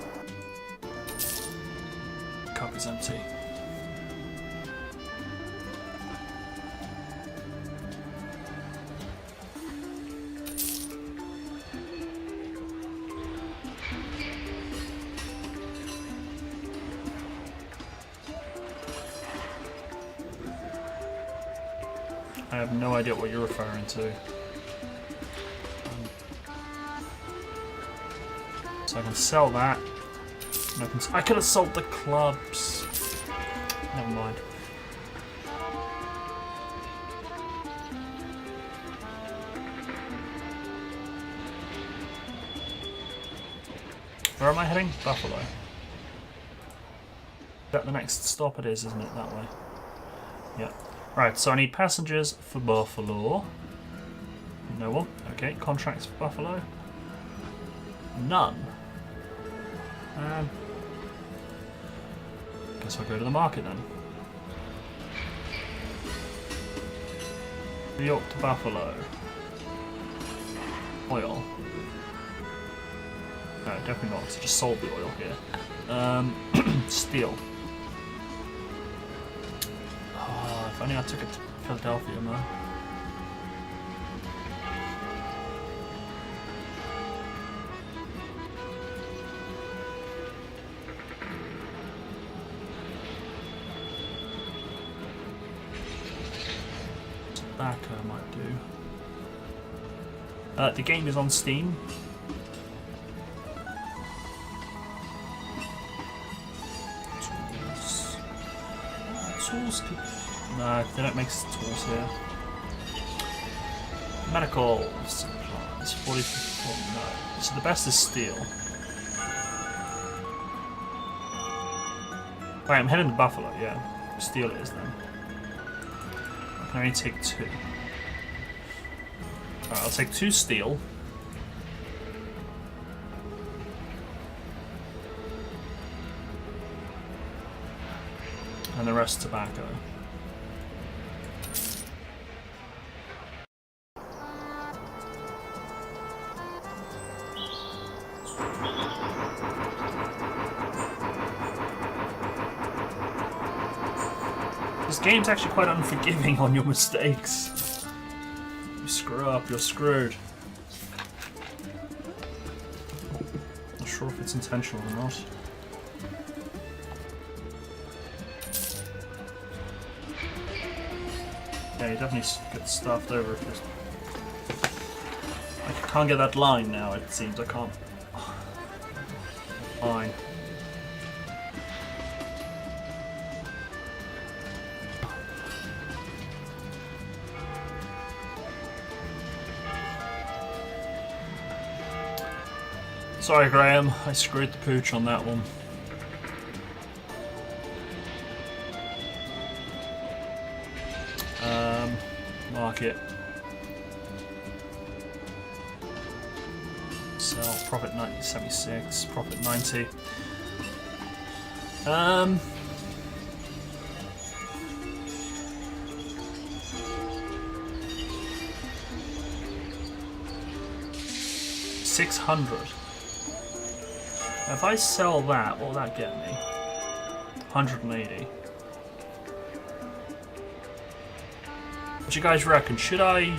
Cup is empty. I have no idea what you're referring to. So I can sell that. And I could have sold the clubs. Never mind. Where am I heading? Buffalo. Is that the next stop? It is, isn't it? That way. Yeah. Right, so I need passengers for Buffalo. No one. Okay, contracts for Buffalo. None. Guess I'll go to the market then. New York to Buffalo. Oil. No, definitely not. So just sold the oil here. Steel. If only I took it to Philadelphia, man. Tobacco might do. The game is on Steam. Tools. No, they don't make tools here. Medical supplies, 44. No. So the best is steel. Right, I'm heading to Buffalo, yeah. Steel it is then. I can only take 2. Alright, I'll take 2 steel. And the rest tobacco. This game's actually quite unforgiving on your mistakes. You screw up, you're screwed. Not sure if it's intentional or not. Okay, definitely gets stuffed over. I can't get that line now, it seems. I can't. Fine. Sorry, Graham. I screwed the pooch on that one. Market. Sell. Profit 76. Profit 90. $600. If I sell that, what will that get me? 180. What do you guys reckon? Should I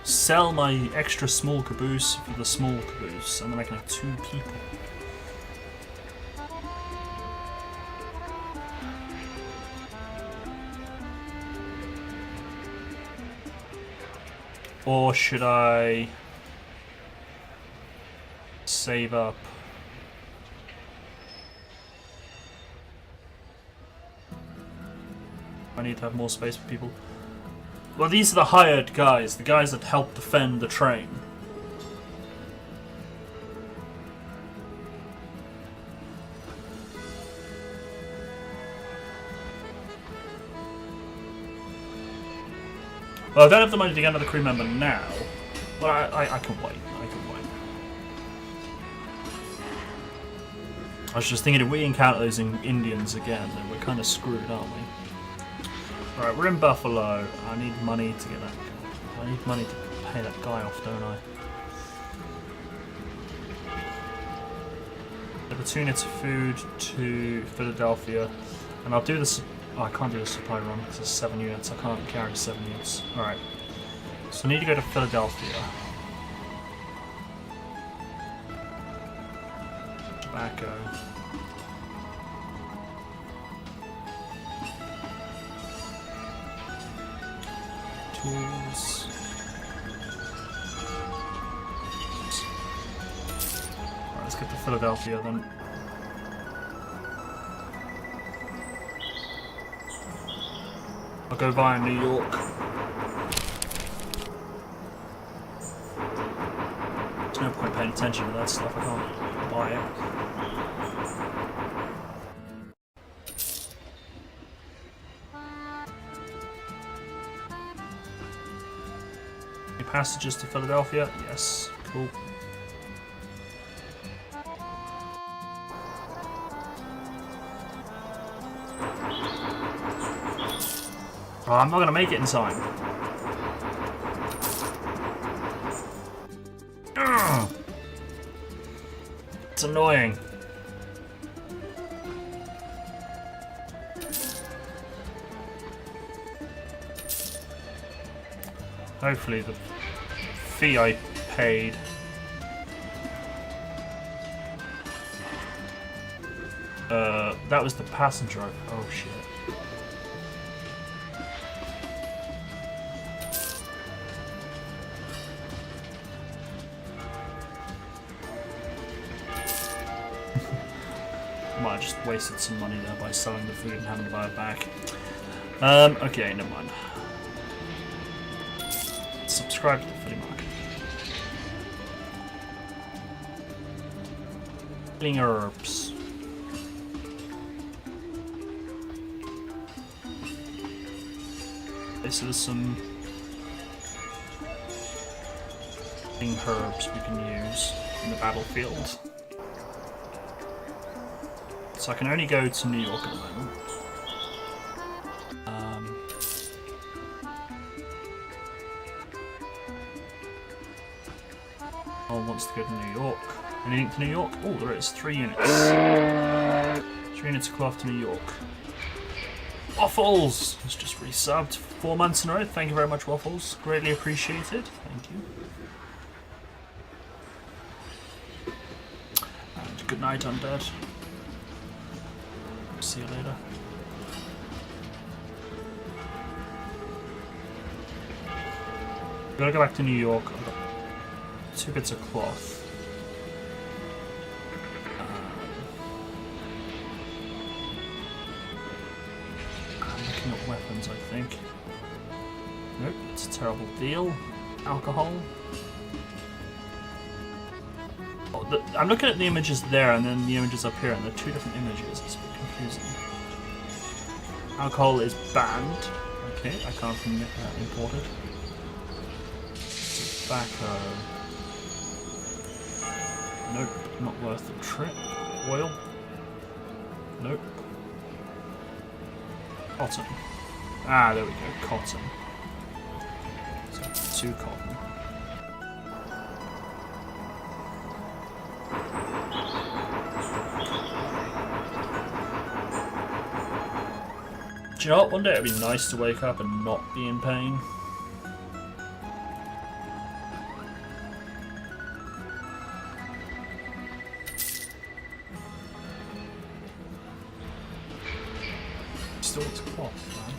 sell my extra small caboose for the small caboose and then I can have 2 people? Or should I save up? I need to have more space for people. Well, these are the hired guys, the guys that help defend the train. Well, I don't have the money to get another crew member now, but I can wait. I can wait. I was just thinking, if we encounter those Indians again, then we're kind of screwed, aren't we? Alright, we're in Buffalo. I need money to get that. I need money to pay that guy off, don't I? Give a 2 units of food to Philadelphia. And I'll do this. Oh, I can't do the supply run because it's 7 units. I can't carry 7 units. Alright. So I need to go to Philadelphia. Tobacco. Tools. Alright, let's get to Philadelphia then. I'll go via New York. There's no point paying attention to that stuff, I can't buy it. Any passages to Philadelphia? Yes, cool. Oh, I'm not going to make it in time. Ugh. It's annoying. Hopefully the fee I paid that was the passenger. Oh shit. Might have just wasted some money there by selling the food and having to buy it back. Okay, never mind. Subscribe to the flea market. Healing herbs. Okay, so there's some healing herbs we can use in the battlefield. So I can only go to New York at the moment. Wants to go to New York. Anything to New York? Oh, there is 3 units. 3 units of cloth to New York. Waffles has just resubbed 4 months in a row. Thank you very much, Waffles. Greatly appreciated. Thank you. And good night, Undead. See you later. Gotta go back to New York. I've got 2 bits of cloth. I'm looking at weapons, I think. Nope, it's a terrible deal. Alcohol. Oh, I'm looking at the images there and then the images up here, and they're 2 different images. It's a bit confusing. Alcohol is banned. Okay, I can't get that imported. Tobacco. Nope, not worth the trip. Oil. Nope. Cotton. Ah, there we go, cotton. So, 2 cotton. Do you know what? One day it'd be nice to wake up and not be in pain. Still looks cloth, man.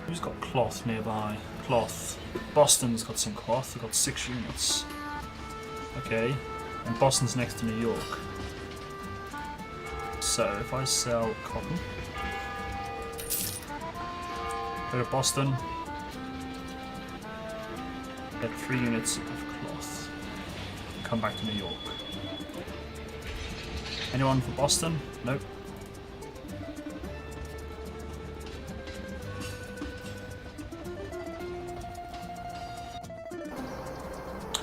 Who's got cloth nearby? Cloth. Boston's got some cloth. They've got 6 units. Okay. And Boston's next to New York. So if I sell cotton, go to Boston, get 3 units of cloth, come back to New York. Anyone for Boston? Nope.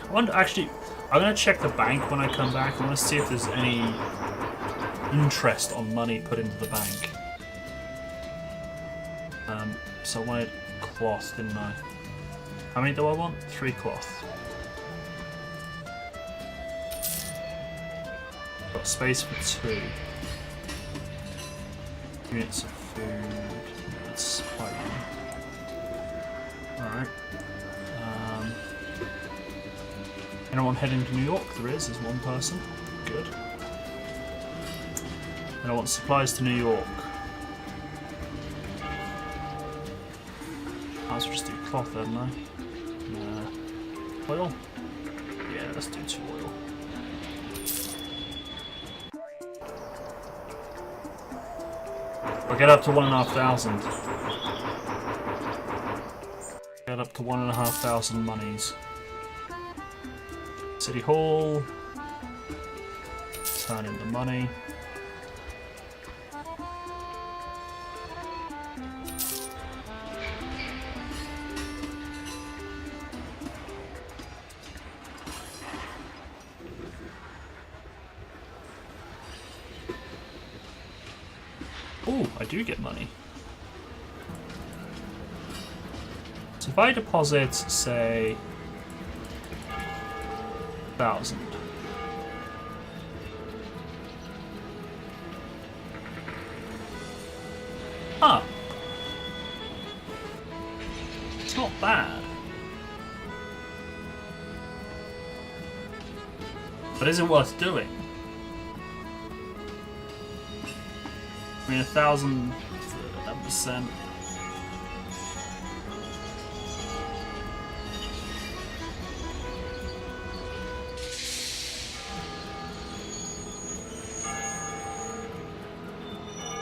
I wonder, actually, I'm going to check the bank when I come back. I want to see if there's any interest on money put into the bank. So I wanted cloth, didn't I? How many do I want? 3 cloth. Got space for 2 units of food. That's quite alright. Anyone heading to New York? There's 1 person. Good. And I want supplies to New York. I was just do cloth, hadn't I? Oil? Yeah, let's do 2 oil. I'll get up to 1,500. Get up to 1,500 monies. City Hall. Turn in the money. Oh, I do get money. So if I deposit, say, 1,000. Huh. It's not bad. But is it worth doing? I mean, 1,000 for 11%.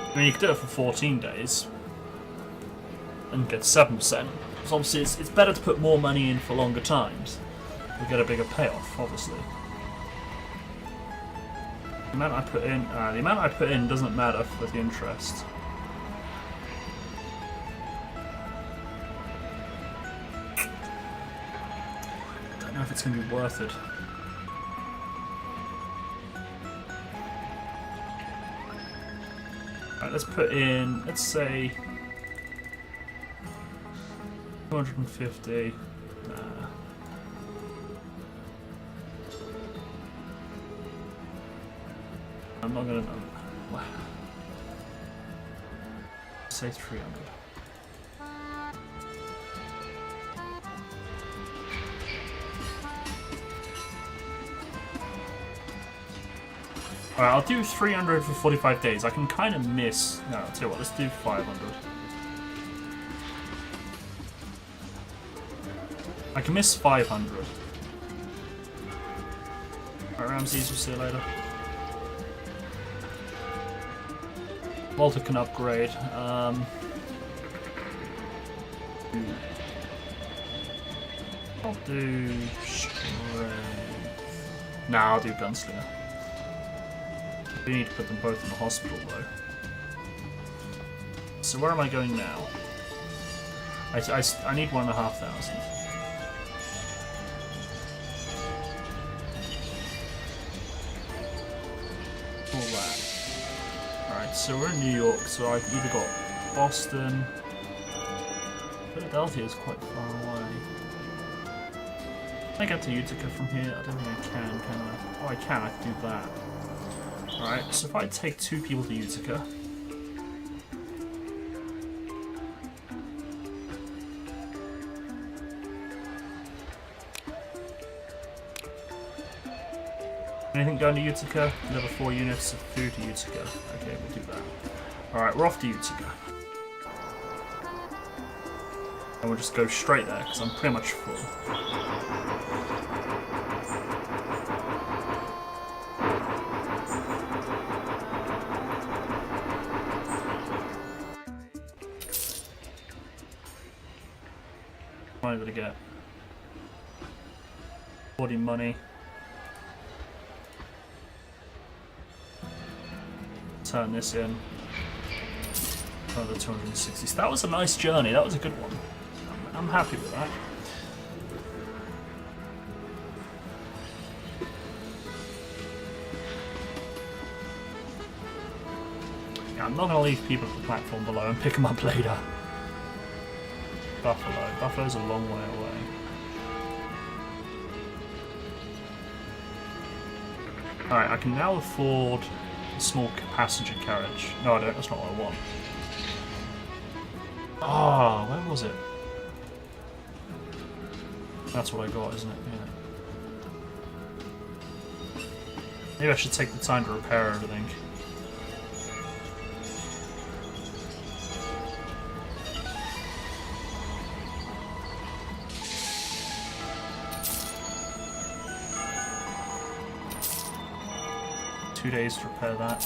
I mean, you could do it for 14 days and get 7%. So obviously, it's better to put more money in for longer times. You get a bigger payoff, obviously. The amount I put in doesn't matter for the interest. Don't know if it's going to be worth it. Right, let's put in, let's say, 250. I'm not gonna know. Say 300. Alright, I'll do 300 for 45 days. I can kind of miss. No, I'll tell you what, let's do 500. I can miss 500. Alright, Ramses, we'll see you later. Walter can upgrade. I'll do strength. Nah, I'll do gunslinger. We need to put them both in the hospital though. So where am I going now? I need 1,500. All that. Alright, so we're in New York, so I've either got Boston. Philadelphia is quite far away. Can I get to Utica from here? I don't think I can I? Oh, I can do that. Alright, so if I take 2 people to Utica. Anything going to Utica? Level 4 units of food to Utica. Okay, we'll do that. Alright, we're off to Utica. And we'll just go straight there, because I'm pretty much full. What am I going to get? 40 money. Turn this in. Another 260. So that was a nice journey. That was a good one. I'm happy with that. Yeah, I'm not going to leave people at the platform below and pick them up later. Buffalo. Buffalo's a long way away. Alright, I can now afford a small passenger carriage. No, I don't. That's not what I want. Ah, where was it? That's what I got, isn't it? Yeah. Maybe I should take the time to repair everything. Two days to repair that.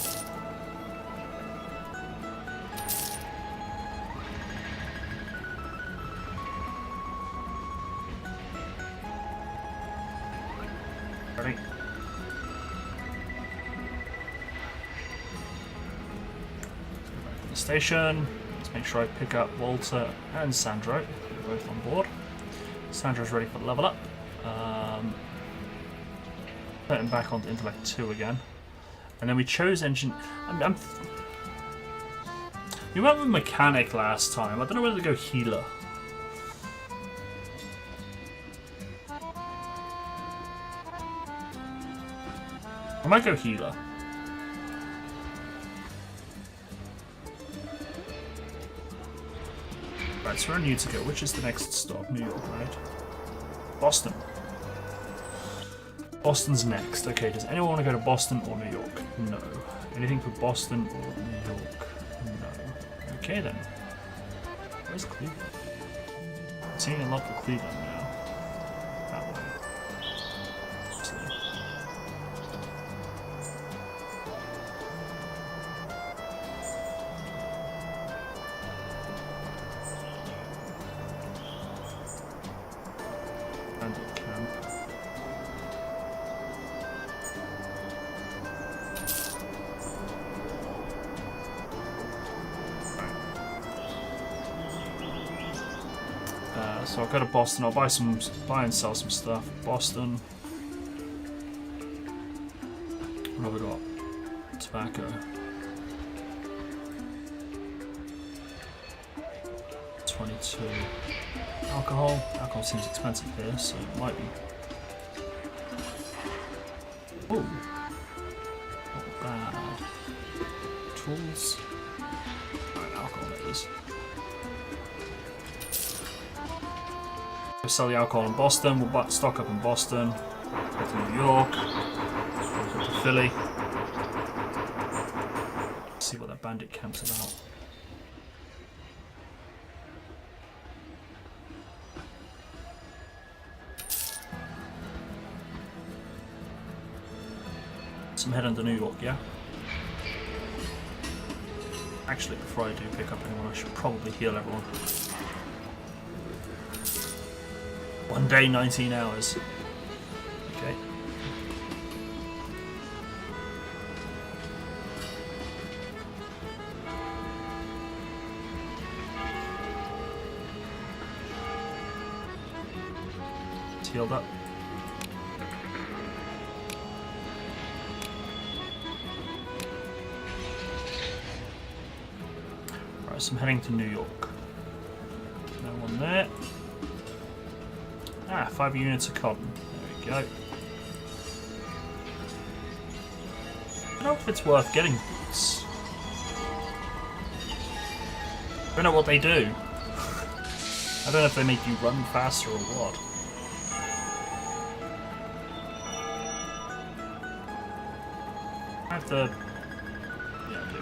Ready? The station. Let's make sure I pick up Walter and Sandro. They're both on board. Sandro's ready for the level up. Put him back onto Intellect 2 again. And then we chose engine. You went with mechanic last time. I don't know whether to go healer. I might go healer. Right, so we're in Utica. Which is the next stop? New York, right? Boston. Boston's next. Okay, does anyone want to go to Boston or New York? No. Anything for Boston or New York? No. Okay then. Where's Cleveland? I'm seeing a lot for Cleveland now. That way. Bandit camp. So I'll go to Boston. I'll buy and sell some stuff. Boston. What have we got? Tobacco. 22. Alcohol. Alcohol seems expensive here, so it might be. Ooh. Not bad. Tools. Right, alcohol that is. We'll sell the alcohol in Boston. We'll stock up in Boston. Go to New York. Go to Philly. See what that bandit camp's about. so I'm heading to New York, yeah? Actually, before I do pick up anyone, I should probably heal everyone. 1 day, 19 hours. Okay. It's healed up. Right, so I'm heading to New York. No one there. Ah, 5 units of cotton. There we go. I don't know if it's worth getting boots. I don't know what they do. I don't know if they make you run faster or what. I have to... Yeah, I do.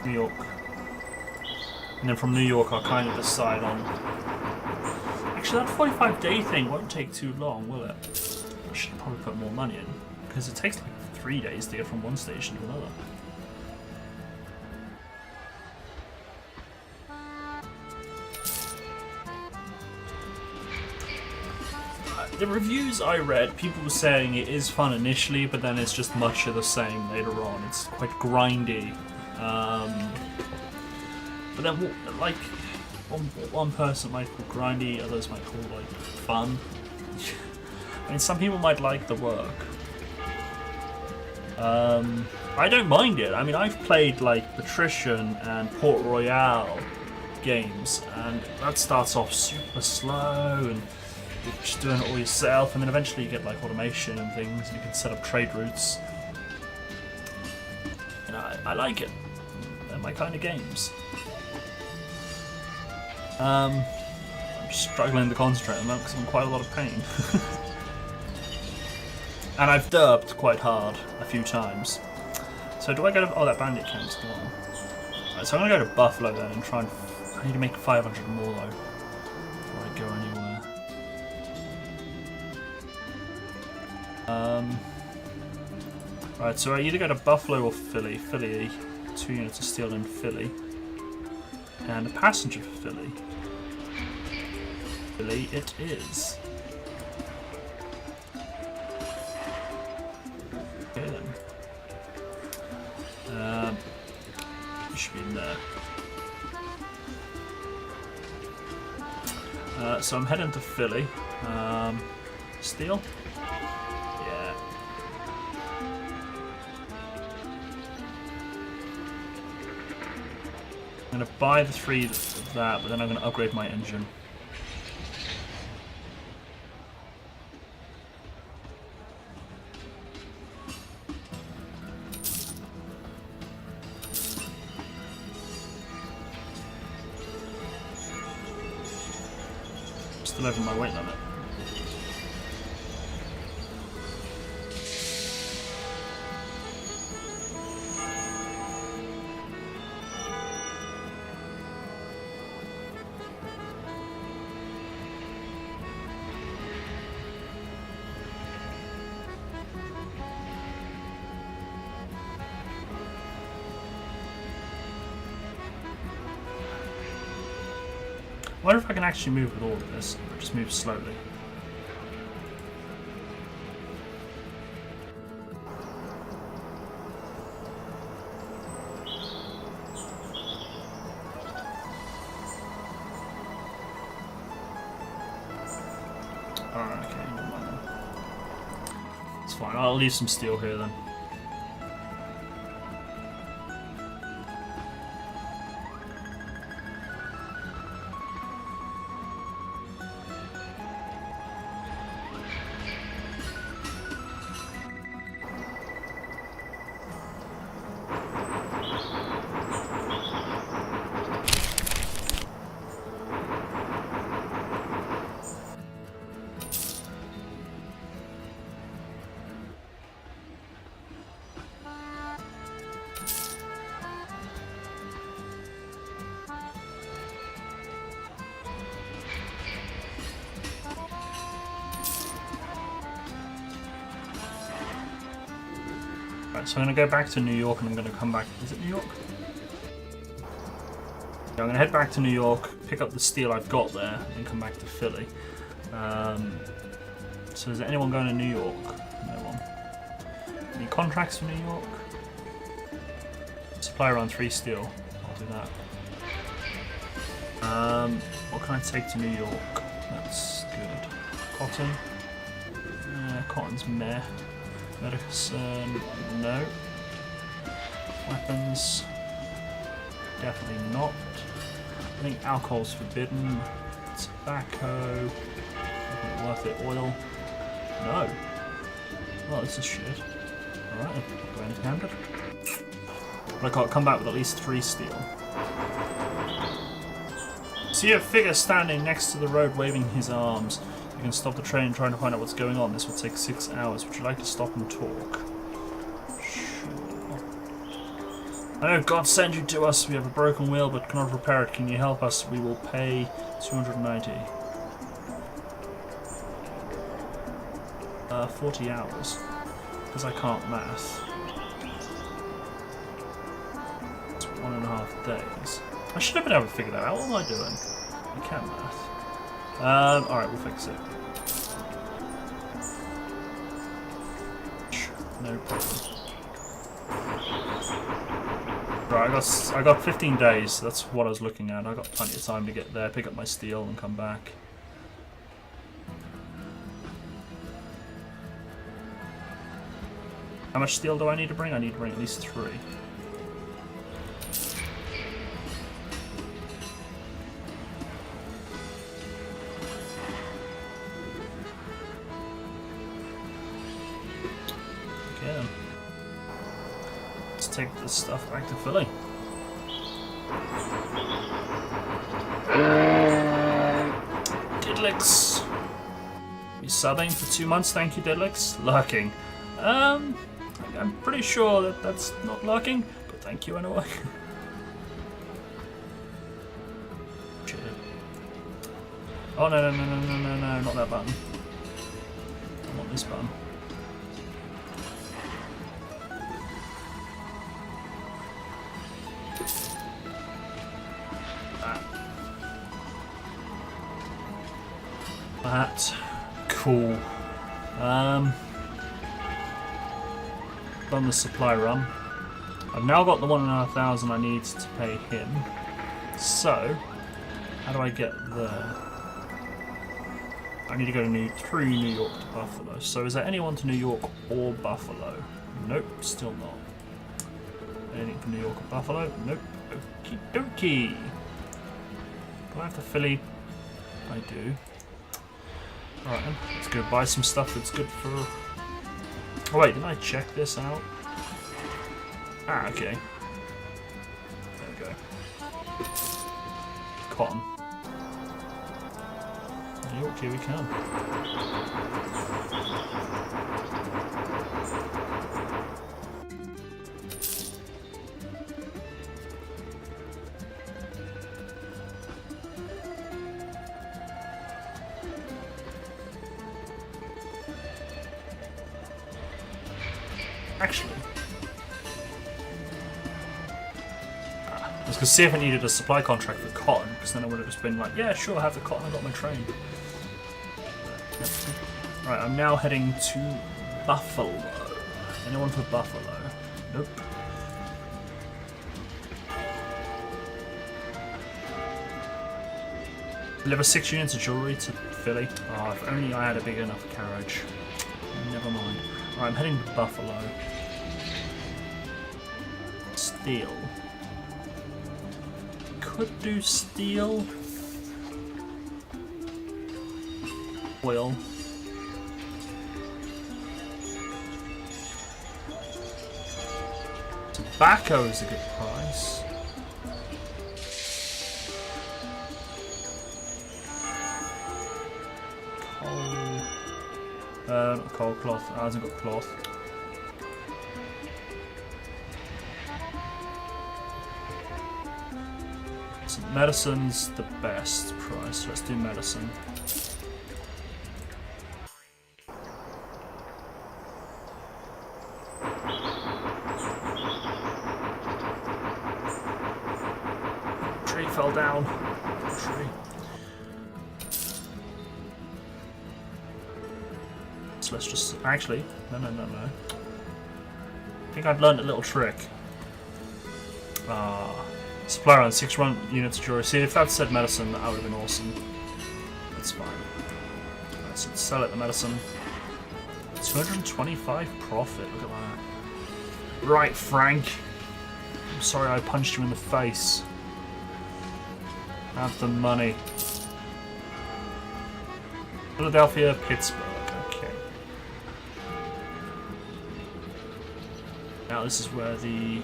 New York. And then from New York I'll kind of decide on... Actually, that 45-day thing won't take too long, will it? I should probably put more money in, because it takes like 3 days to get from one station to another. The reviews I read, people were saying it is fun initially, but then it's just much of the same later on. It's quite grindy. But then, like, one person might call grindy, others might call, like, fun. I mean, some people might like the work. I don't mind it. I mean, I've played, like, Patrician and Port Royale games, and that starts off super slow, and you're just doing it all yourself, and then eventually you get, like, automation and things, and you can set up trade routes. And I like it. They're my kind of games. I'm struggling to concentrate on that because I'm in quite a lot of pain. And I've derped quite hard a few times. So do I go to... Oh, that bandit camp's gone. Right, so I'm going to go to Buffalo then and try and... I need to make 500 more though before I go anywhere. Right, so I either go to Buffalo or Philly. Philly, 2 units of steel in Philly. And a passenger for Philly. Philly it is. Okay then. You should be in there. So I'm heading to Philly. Steel? Yeah. I'm going to buy the 3 of that, but then I'm going to upgrade my engine. Still over my weight limit. I wonder if I can actually move with all of this, or just move slowly. Alright, okay, never mind then. It's fine, I'll leave some steel here then. Right, so I'm going to go back to New York and I'm going to come back. Is it New York? Yeah, I'm going to head back to New York, pick up the steel I've got there, and come back to Philly. So is there anyone going to New York? No one. Any contracts for New York? Supply around 3 steel. I'll do that. What can I take to New York? That's good. Cotton. Cotton's meh. Medicine, no. Weapons, definitely not. I think alcohol's forbidden. Tobacco, not worth it. Oil, no. Well, this is shit. Alright, I'll go empty-handed. But I can't come back with at least 3 steel. See a figure standing next to the road waving his arms. You can stop the train trying to find out what's going on. This will take 6 hours. Would you like to stop and talk? Sure. I know God sent you to us. We have a broken wheel but cannot repair it. Can you help us? We will pay 290. 40 hours. Because I can't math. It's 1.5 days. I should have been able to figure that out. What am I doing? I can't math. Alright, we'll fix it. No problem. Right, I got 15 days. That's what I was looking at. I got plenty of time to get there, pick up my steel, and come back. How much steel do I need to bring? I need to bring at least 3. Take this stuff back to Philly. Diddlix. You subbing for 2 months, thank you, Diddlix. Lurking. I'm pretty sure that that's not lurking, but thank you anyway. Shit. Oh no, not that button. I want this button. That. Cool. Done the supply run. I've now got the 1,500 I need to pay him. So, how do I get there? I need to go through New York to Buffalo. So is there anyone to New York or Buffalo? Nope, still not. Anything from New York or Buffalo? Nope. Okie dokie. Do I have to Philly? I do. Alright then, let's go buy some stuff that's good for... Oh wait, didn't I check this out? Ah, okay. There we go. Cotton. New York, here we come. Actually, I was going to see if I needed a supply contract for cotton, because then I would have just been like, yeah, sure, I have the cotton, I got my train. Right, I'm now heading to Buffalo. Anyone for Buffalo? Nope. Deliver 6 units of jewellery to Philly. Oh, if only I had a big enough carriage. Never mind. Right, I'm heading to Buffalo. Steel. Could do steel. Oil. Tobacco is a good price. Not coal, cloth. I hasn't got cloth. So medicine's the best price. Let's do medicine. tree fell down. Tree. So let's just... Actually, no. I think I've learned a little trick. Supply around 6 units of jewelry. See, if that said medicine, that would have been awesome. That's fine. Right, so let's sell it, the medicine. 225 profit, look at that. Right, Frank. I'm sorry I punched you in the face. Have the money. Philadelphia, Pittsburgh. Okay. Now this is where the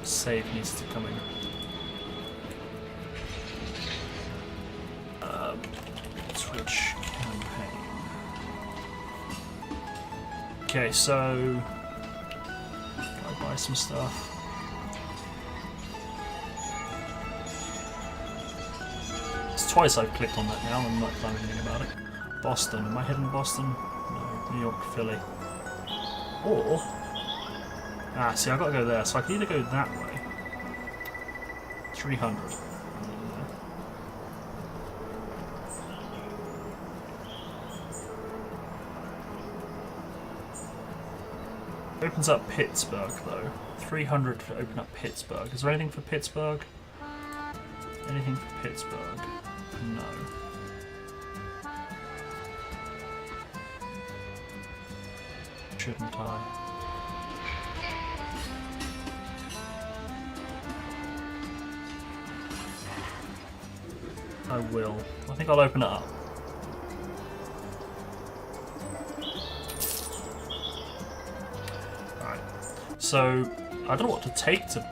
save needs to come in. Switch campaign. Okay, so I buy some stuff. It's twice I've clicked on that now and not done anything about it. Boston. Am I heading to Boston? No. New York, Philly. Or... see, I've got to go there, so I can either go that way. 300. Opens up Pittsburgh, though. 300 to open up Pittsburgh. Is there anything for Pittsburgh? Anything for Pittsburgh? No. Shouldn't I? I will. I think I'll open it up. Alright. So, I don't know what to take to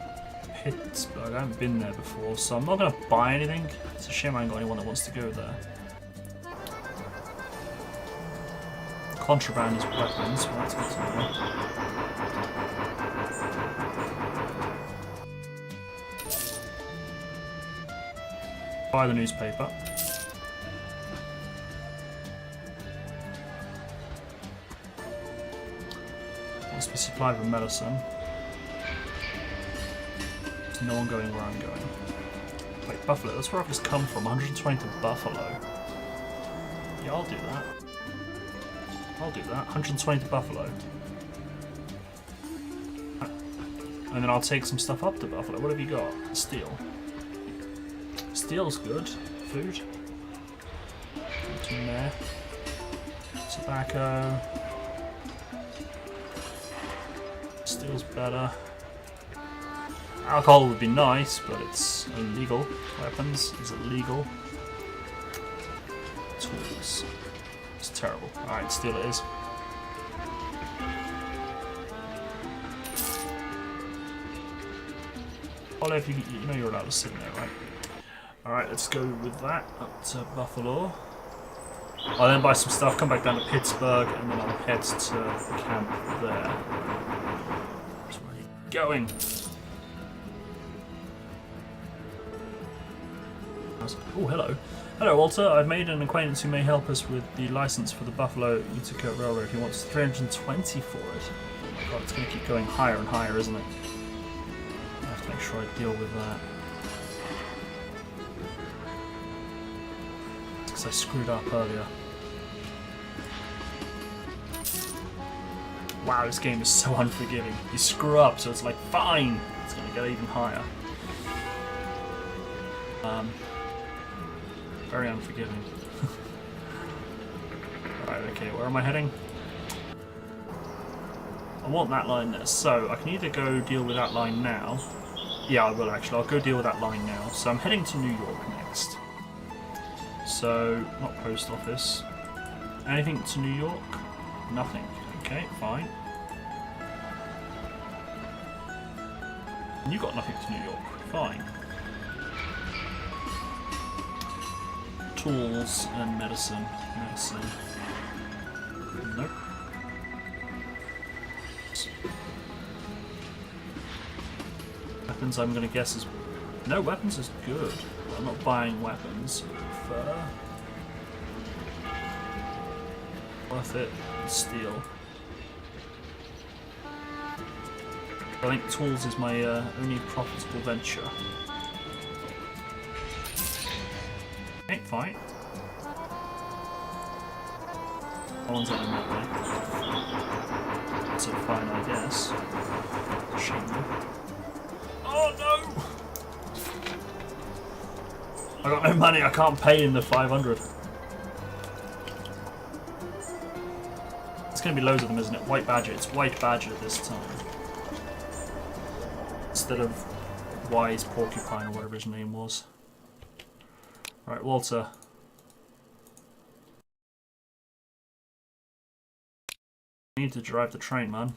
Pittsburgh. I haven't been there before, so I'm not going to buy anything. It's a shame I ain't got anyone that wants to go there. Contraband is weapons, well, that's good to know. Buy the newspaper. Must be supplied with medicine. There's no one going where I'm going. Wait, Buffalo, that's where I've just come from. 120 to Buffalo. Yeah, I'll do that. I'll do that. 120 to Buffalo. And then I'll take some stuff up to Buffalo. What have you got? Steel. Steel's good. Food. Nothing there. Tobacco. Steel's better. Alcohol would be nice, but it's illegal. Weapons is illegal. Tools. It's terrible. Alright, steel it is. Well, if you know you're allowed to sit there, right? Alright, let's go with that up to Buffalo. I'll then buy some stuff, come back down to Pittsburgh, and then I'll head to the camp there. That's where are you going? Oh, hello. Hello, Walter. I've made an acquaintance who may help us with the license for the Buffalo Utica Railroad. He wants 320 for it. Oh my god, it's going to keep going higher and higher, isn't it? I have to make sure I deal with that. Because I screwed up earlier. Wow, this game is so unforgiving. You screw up, so it's like, fine! It's going to get even higher. Very unforgiving. Right, okay, where am I heading? I want that line there, so I can either go deal with that line now. Yeah, I will actually. I'll go deal with that line now. So I'm heading to New York next. So, not post office. Anything to New York? Nothing. Okay, fine. And you got nothing to New York. Fine. Tools and medicine. Medicine. Nope. Weapons, I'm going to guess is... No, weapons is good. I'm not buying weapons. Fur. Worth it. Steel. I think tools is my only profitable venture. fight. That one's on the way. So fine, I guess. Shame. Oh no! I got no money, I can't pay in the 500. It's gonna be loads of them, isn't it? White Badger, it's White Badger this time. Instead of Wise Porcupine or whatever his name was. Right, Walter. You need to drive the train, man.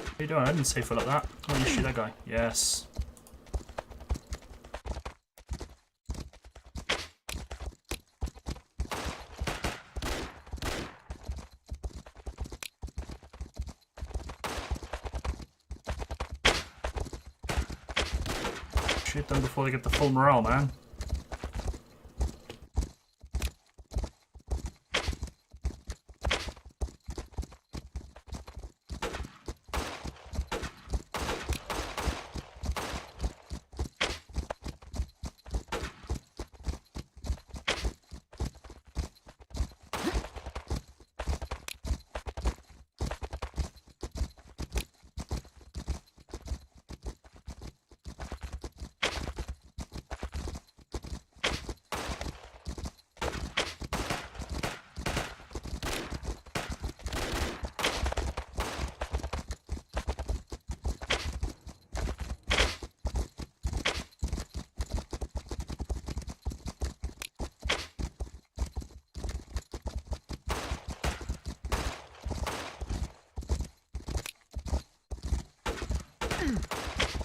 What are you doing? I didn't say for like that. Oh, you shoot that guy. Yes. Shoot them before they get the full morale, man.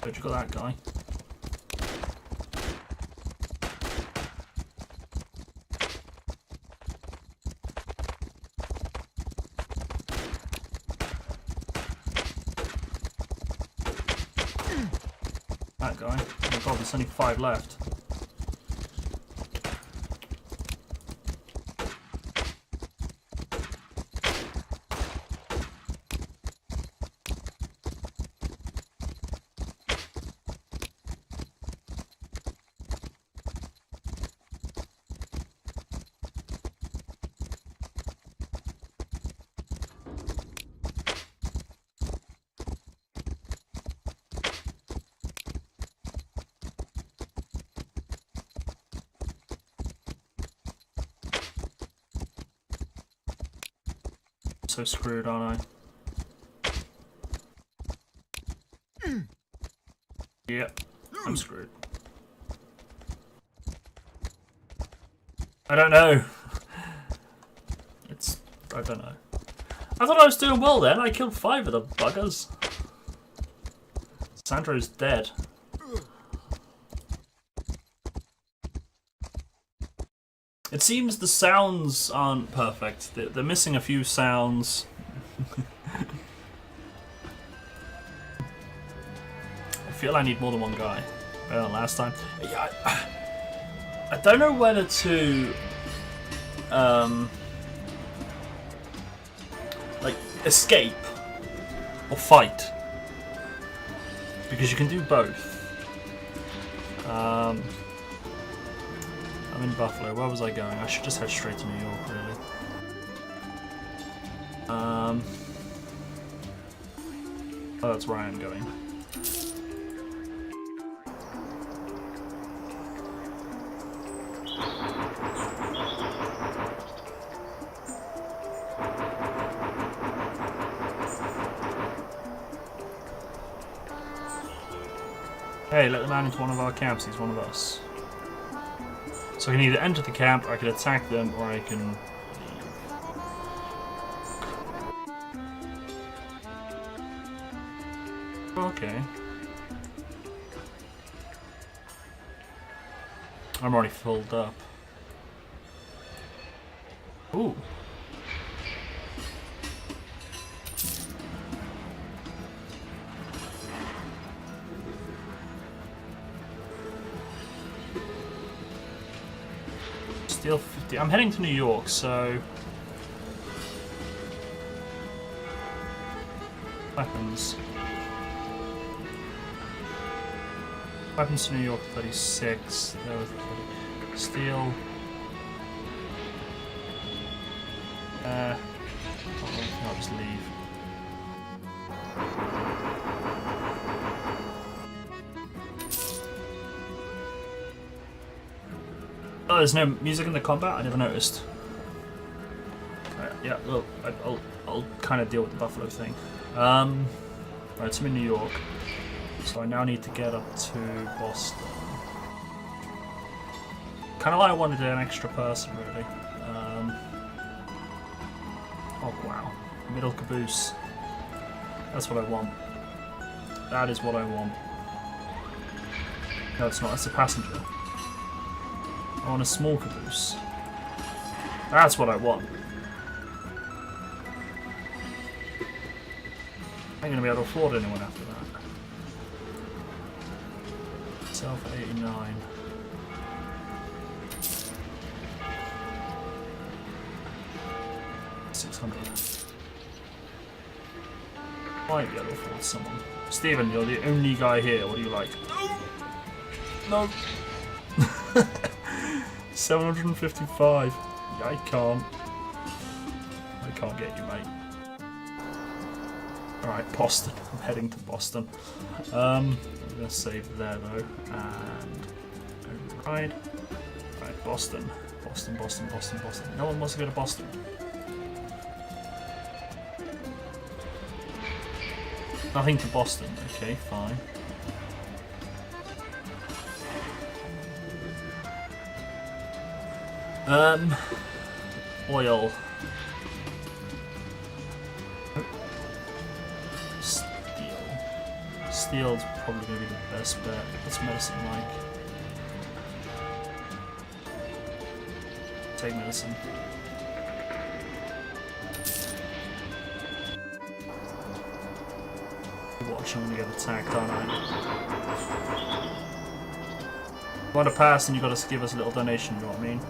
Where'd you got that guy? That guy. Oh my god, there's only 5 left. So screwed, aren't I? Yep, I'm screwed. I don't know. I don't know. I thought I was doing well then. I killed 5 of the buggers. Sandro's dead. It seems the sounds aren't perfect. They're missing a few sounds. I feel I need more than one guy. Better than last time. Yeah, I don't know whether to like escape or fight, because you can do both. I'm in Buffalo. Where was I going? I should just head straight to New York, really. Oh, that's where I am going. Hey, let the man into one of our camps. He's one of us. So I can either enter the camp, or I can attack them, or I can leave. Okay. I'm already filled up. Ooh. Steal 50. I'm heading to New York, so... Weapons. Weapons to New York, 36. There was steel. I'll just leave. Oh, there's no music in the combat? I never noticed. Yeah, well, I'll kind of deal with the buffalo thing. Right, so I'm in New York. So I now need to get up to Boston. Kind of like I wanted an extra person, really. Oh, wow. Middle caboose. That's what I want. That is what I want. No, it's not. It's a passenger. I want a small caboose. That's what I want. I ain't going to be able to afford anyone after that. Sell for 89. Might be able to afford someone. Stephen, you're the only guy here. What do you like? No. No. 755. Yeah, I can't get you, mate. Alright, Boston. I'm heading to Boston. I'm going to save there, though. And override. Right, Boston. Boston. No one wants to go to Boston. Nothing to Boston. Okay, fine. Oil. Steel's probably going to be the best bet. What's medicine like? Take medicine. Watch, I'm going to get attacked, aren't I? If you want to pass, then you've got to give us a little donation, you know what I mean?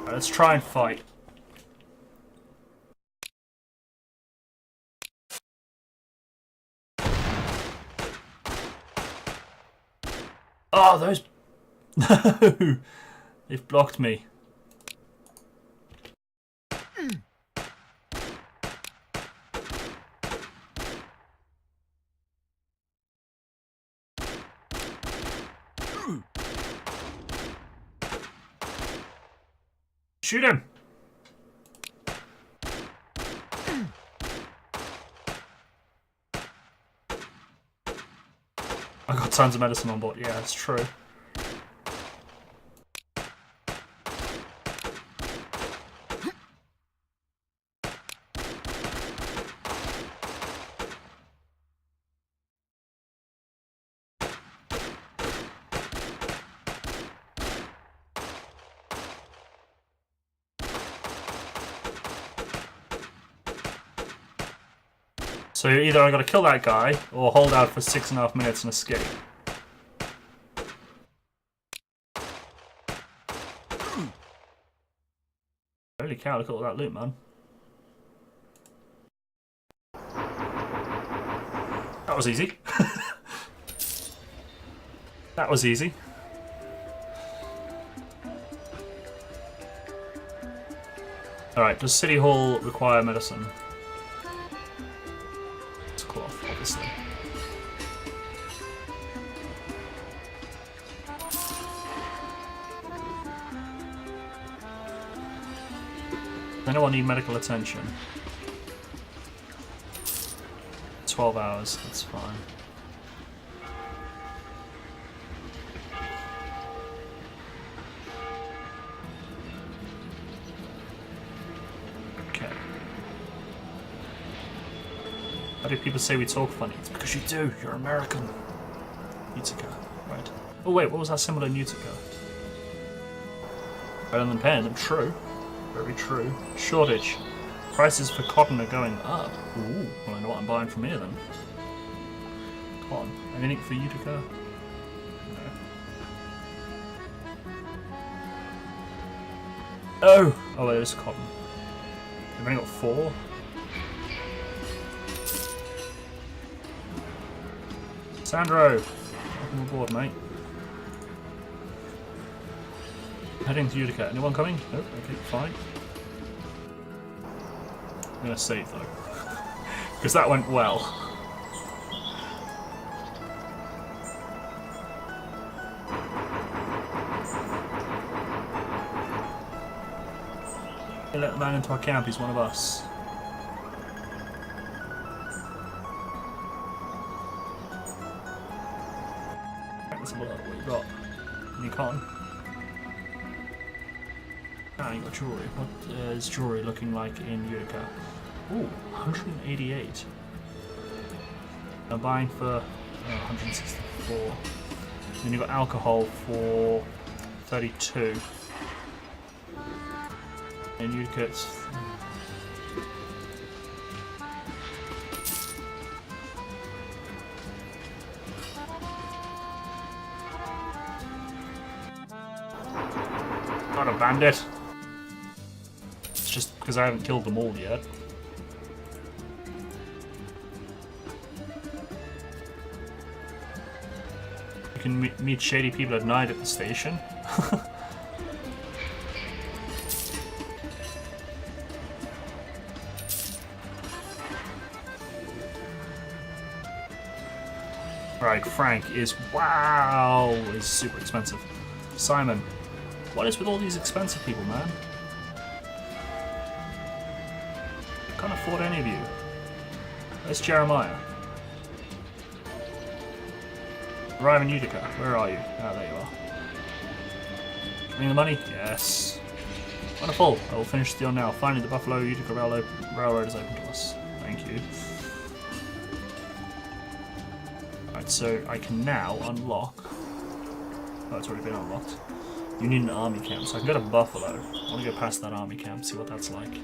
Right, let's try and fight. Oh, those... No! They've blocked me. Shoot him! I got tons of medicine on board. Yeah, it's true. So either I got to kill that guy or hold out for 6.5 minutes and escape. Holy cow, look at all that loot, man. That was easy. That was easy. Alright, does City Hall require medicine? It's cloth, obviously. Does anyone need medical attention? 12 hours, that's fine. Why do people say we talk funny? It's because you do. You're American. Utica. Right. Oh wait, what was that symbol in Utica? Better than pen. True. Very true. Shortage. Prices for cotton are going up. Ooh. Well, I know what I'm buying from here then. Cotton. Anything for Utica? No. Oh! Oh, there's cotton. We've only got 4. Sandro! Welcome aboard, mate. Heading to Utica. Anyone coming? Nope. Okay, fine. I'm gonna save though. Because that went well. Hey, let the man into our camp, he's one of us. Let's have a look what you got. Any cotton? Ah, you got jewellery. What is jewellery looking like in Utica? Ooh, 188. I'm buying for 164. Then you've got alcohol for 32. And Utica, it's... Not a bandit. It's just because I haven't killed them all yet. You can meet shady people at night at the station. Right, Frank is, wow, is super expensive. Simon, what is with all these expensive people, man? I can't afford any of you. Where's Jeremiah? Arrive in Utica. Where are you? Ah, there you are. Bring the money? Yes. Wonderful. I will finish the deal now. Finally, the Buffalo Utica Railroad is open to us. Thank you. Right, so I can now unlock... Oh, it's already been unlocked. You need an army camp, so I can go to Buffalo. I want to go past that army camp, see what that's like.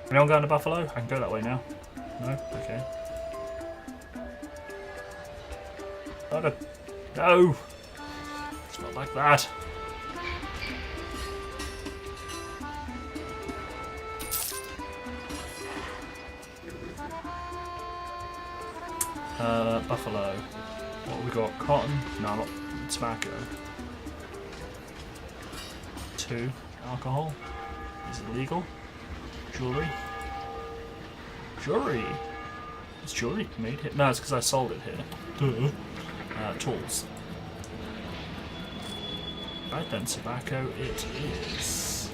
Anyone going to Buffalo? I can go that way now. No? Okay. Oh, no! It's not like that. Buffalo. What have we got? Cotton? No, not tobacco. 2. Alcohol. Is it legal? Jewelry. Jewelry! Is jewelry made here? No, it's because I sold it here. Duh. Tools. Right then, tobacco it is.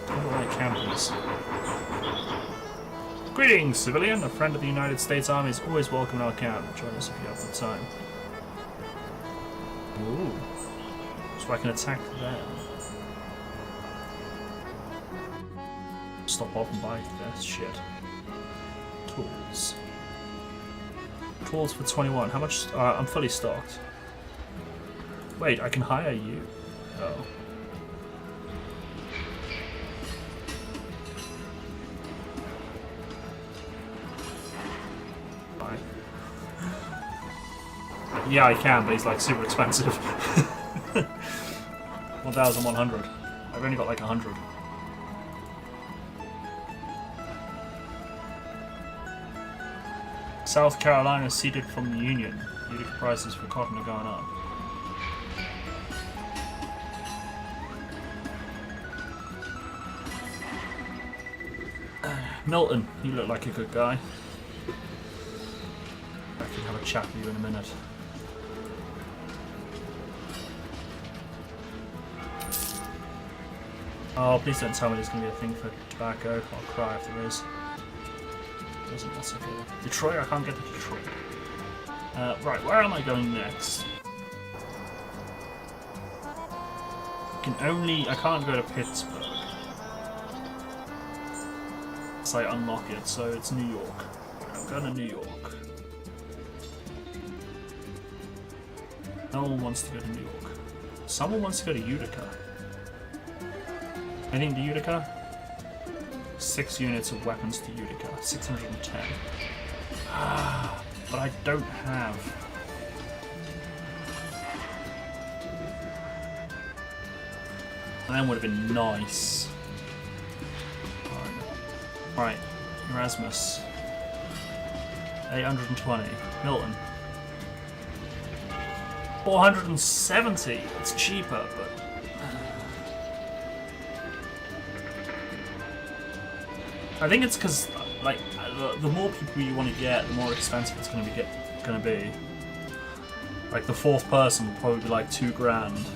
Alright, campers. Greetings, civilian! A friend of the United States Army is always welcome in our camp. Join us if you have the time. Ooh. So I can attack them. Stop off and buy that shit. Tools. Tools for 21. How much? I'm fully stocked. Wait, I can hire you? Oh. Bye. Yeah, I can, but he's like super expensive. 1,100. I've only got like 100. South Carolina ceded from the Union. Utica prices for cotton are going up. Milton, you look like a good guy. I can have a chat with you in a minute. Oh, please don't tell me there's going to be a thing for tobacco. I'll cry if there is. Doesn't matter. Detroit? I can't get to Detroit. Right, where am I going next? I can't go to Pittsburgh. So I unlock it, so it's New York. I'm going to New York. No one wants to go to New York. Someone wants to go to Utica. Anything to Utica? 6 units of weapons to Utica. 610. Ah, but I don't have. That would have been nice. Alright, Erasmus. 820. Milton. 470. It's cheaper, but I think it's because like the more people you want to get, the more expensive it's going to be. Like the 4th person will probably be like $2,000.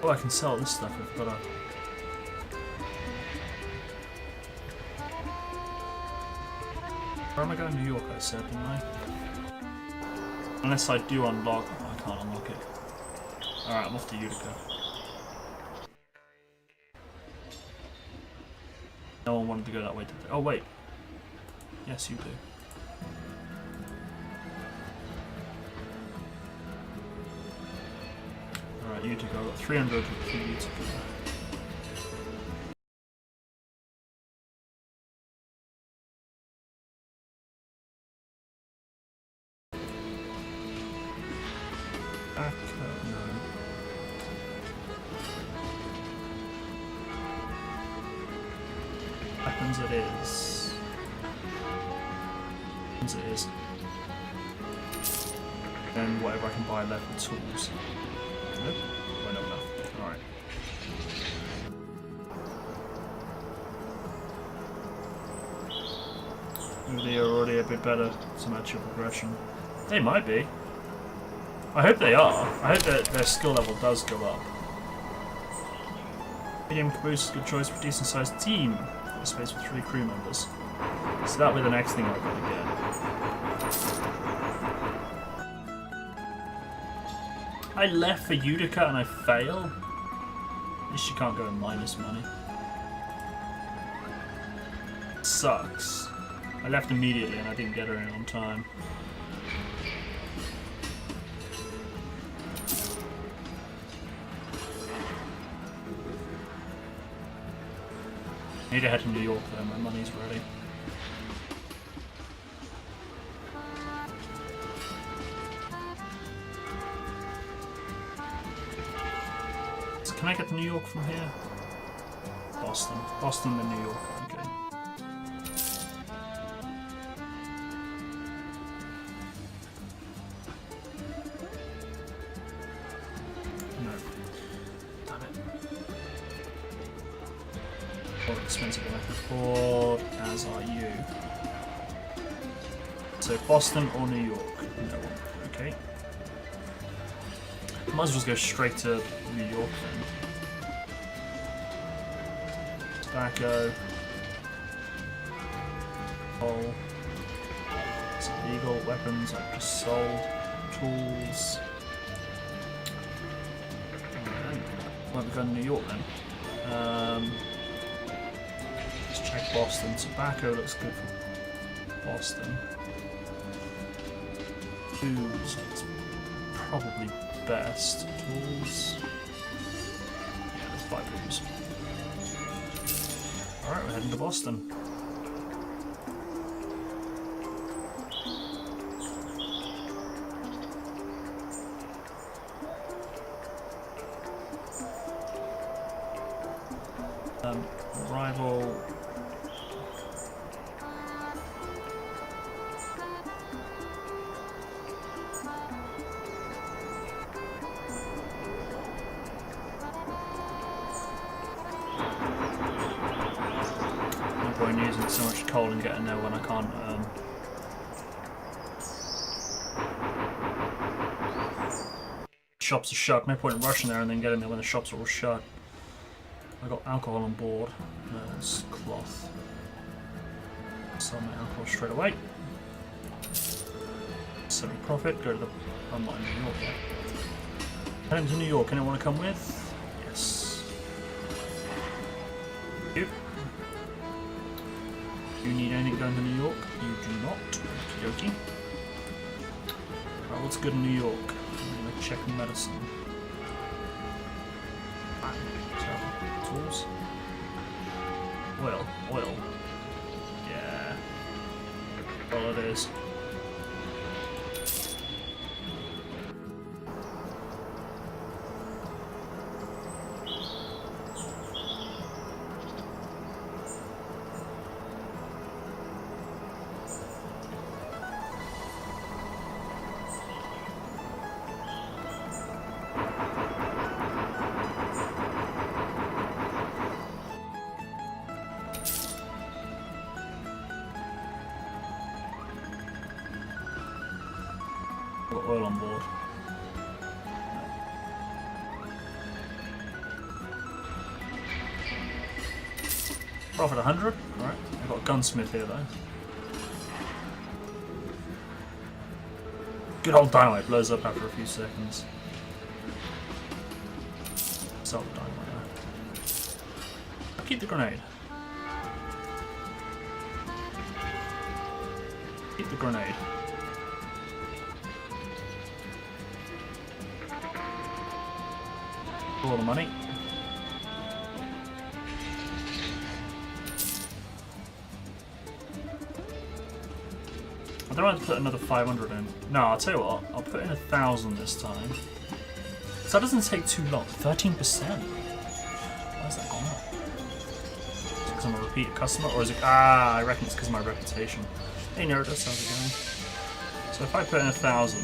Oh, I can sell this stuff. I've got a. Where am I going? New York, I said, didn't I? Unless I do unlock. Oh, I can't unlock it. Alright, I'm off to Utica. No one wanted to go that way, did they? Oh, wait. Yes, you do. Alright, Utica. I've got 300 for Utica. Weapons it is. Weapons it is. And whatever I can buy left with tools. Nope. Well, not enough. Alright. Maybe they are already a bit better to match your progression. They might be. I hope they are. I hope that their skill level does go up. Medium caboose is a good choice for a decent sized team. There's space for 3 crew members. So that'll be the next thing I've got to get. I left for Utica and I fail? At least you can't go in minus money. Sucks. I left immediately and I didn't get her in on time. I need to head to New York though, my money's ready. So can I get to New York from here? Boston. Boston then New York, okay. No. Damn it. More expensive than I can afford, as are you. So Boston or New York? No one. Okay. Might as well just go straight to New York then. Tobacco. Coal. It's illegal. Weapons I've just sold. Tools. Might be going to New York then. Let's check Boston. Tobacco looks good for Boston. Tools. It's probably best. Tools. Yeah, let's buy tools. Alright, we're heading to Boston. Arrival. No point using so much coal and getting there when I can't shops are shut. No point in rushing there and then getting there when the shops are all shut. I got alcohol on board. No, it's cloth. Sell my alcohol straight away. Semi-profit. Go to the... I'm not in New York yet. Heading to New York. Anyone want to come with? Yes. You. You need anything going to New York? You do not. Okie dokie. Right, what's good in New York? I'm going to check medicine. Tools. Oil. Yeah. Well, it is. Got oil on board. Profit 100. Alright, I've got a gunsmith here though. Good old dynamite blows up after a few seconds. Sell the dynamite now. I'll keep the grenade. Keep the grenade. All the money. I don't want to put another 500 in. No, I'll tell you what, I'll put in 1,000 this time. So that doesn't take too long. 13%. Why is that gone up? Is it because I'm a repeat customer, or is it? Ah, I reckon it's because of my reputation. Hey, Nerdus, how's it going? So if I put in 1,000.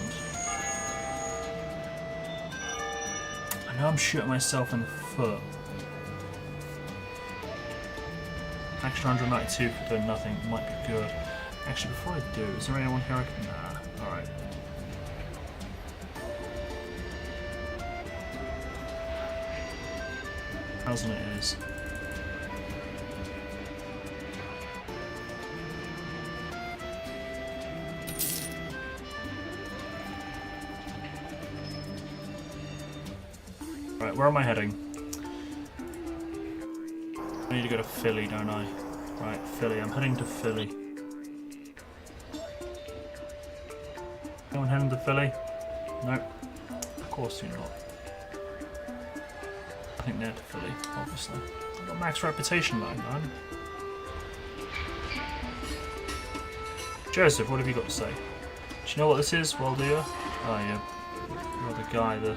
Now I'm shooting myself in the foot. Extra 192 for doing nothing might be good. Actually, before I do, is there anyone here I can... Nah. Alright. Thousand it is. Right, where am I heading? I need to go to Philly, don't I? Right, Philly. I'm heading to Philly. Anyone heading to Philly? Nope. Of course you're not. I think they're to Philly, obviously. I've got max reputation though, man. Joseph, what have you got to say? Do you know what this is, well, do you? Oh, yeah. You're the guy that...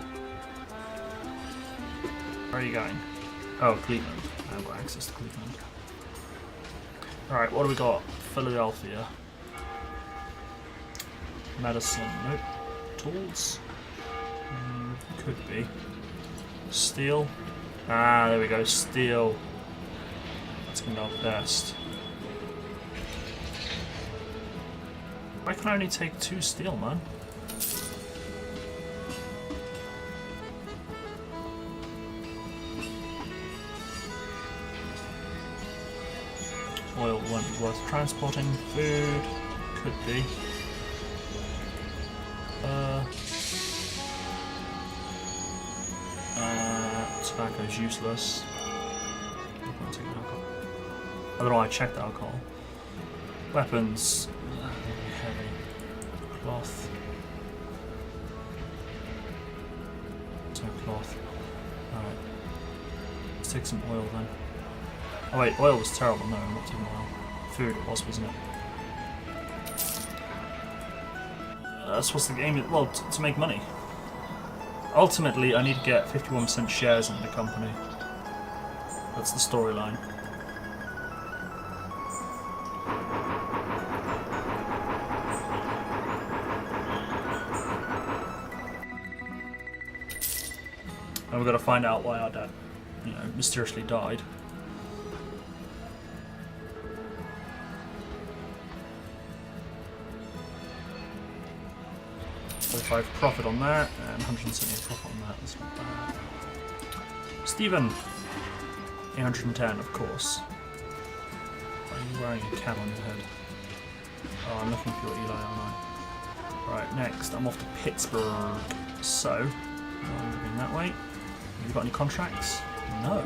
Where are you going? Oh, Cleveland. I haven't got access to Cleveland. Alright, what do we got? Philadelphia. Medicine. Nope. Tools? Could be. Steel. Ah, there we go. Steel. That's going to be our best. I can only take 2 steel, man. Oil won't be worth transporting. Food could be. Tobacco's useless. I don't know why I checked the alcohol. Weapons. Heavy. Cloth. There's no cloth. Alright. Let's take some oil then. Oh wait, oil was terrible. No, I'm not taking oil. Food it was, wasn't it? That's what's the game. Well, to make money. Ultimately, I need to get 51% shares in the company. That's the storyline. And we've got to find out why our dad, mysteriously died. 45 profit on that, and 170 profit on that. That's not bad. Stephen, 810, of course. Why are you wearing a cap on your head? Oh, I'm looking for your Eli, aren't I? Right, next, I'm off to Pittsburgh. So, I'm moving that way. Have you got any contracts? No.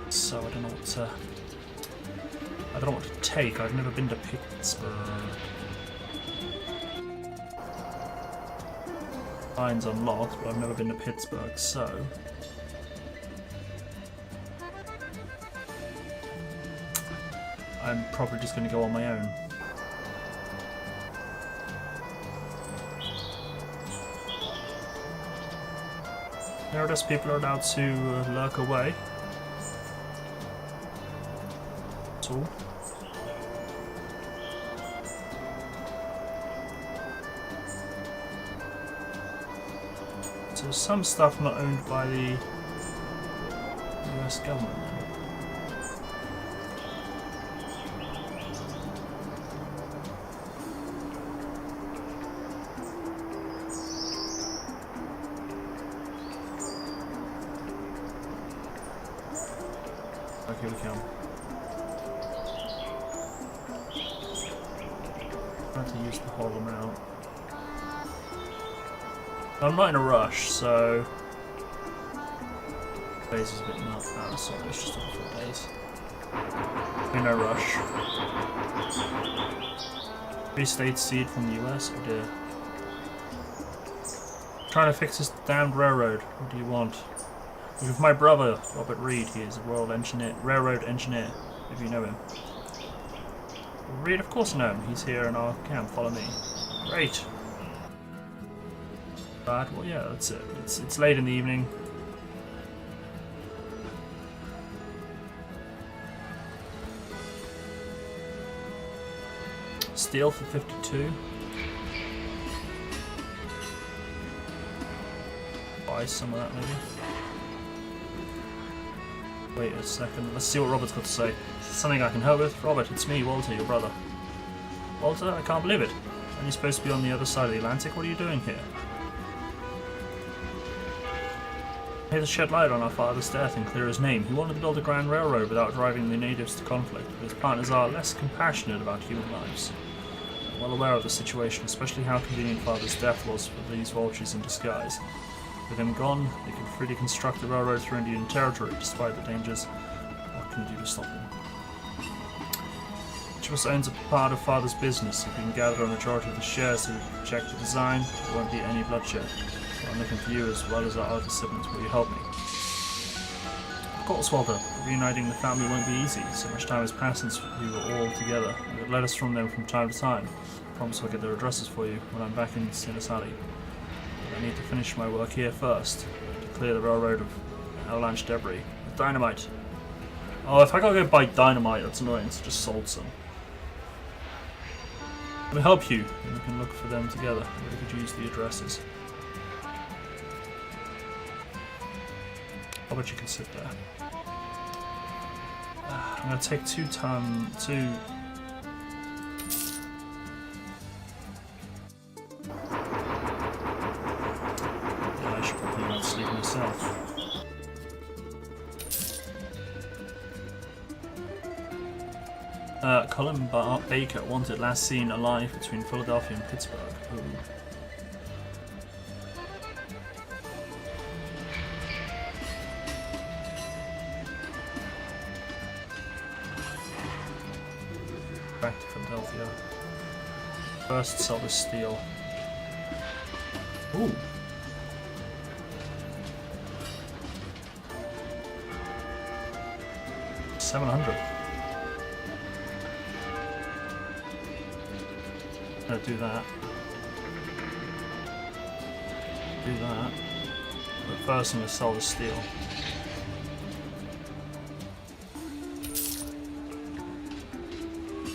So I don't know what to. I don't know what to take. I've never been to Pittsburgh. Line's unlocked, but I've never been to Pittsburgh, so. I'm probably just going to go on my own. Notice people are allowed to lurk away. That's all. So some stuff not owned by the US government. Okay, we can. I have to use the whole amount. I'm not in a rush, so days is a bit nuts. Oh, sorry, it's just over 4 days. In no rush. Free state seed from the US. Oh dear. Trying to fix this damned railroad. What do you want? With my brother, Robert Reed. He is a railroad engineer, if you know him. Reed, of course I know him. He's here in our camp. Follow me. Great. Bad. Well, yeah, that's it. It's late in the evening. Steel for 52. Buy some of that, maybe. Wait a second. Let's see what Robert's got to say. Something I can help with? Robert, it's me, Walter, your brother. Walter, I can't believe it. And you're supposed to be on the other side of the Atlantic. What are you doing here? Here to shed light on our father's death and clear his name. He wanted to build a grand railroad without driving the natives to conflict, but his partners are less compassionate about human lives. I'm well aware of the situation, especially how convenient father's death was for these vultures in disguise. With him gone, they can freely construct the railroad through Indian territory, despite the dangers. What can you do to stop them? Each of us owns a part of father's business. If we can gather a majority of the shares to reject the design, there won't be any bloodshed. I'm looking for you as well as our other siblings. Will you help me? Of course, Walter. Reuniting the family won't be easy. So much time has passed since we were all together. You get letters from them from time to time. I promise I'll get their addresses for you when I'm back in Cincinnati. But I need to finish my work here first to clear the railroad of avalanche debris with dynamite. Oh, if I gotta go buy dynamite, that's annoying. So just sold some. Let me help you, and we can look for them together. We could use the addresses. I bet you can sit there. I'm gonna take 2 tons. Yeah, I should probably not sleep myself. Colin Baker wanted last seen alive between Philadelphia and Pittsburgh. Ooh. Back to Philadelphia. First sell the steel. Ooh. $700. Gonna do that. Do that. But first I'm gonna sell the steel.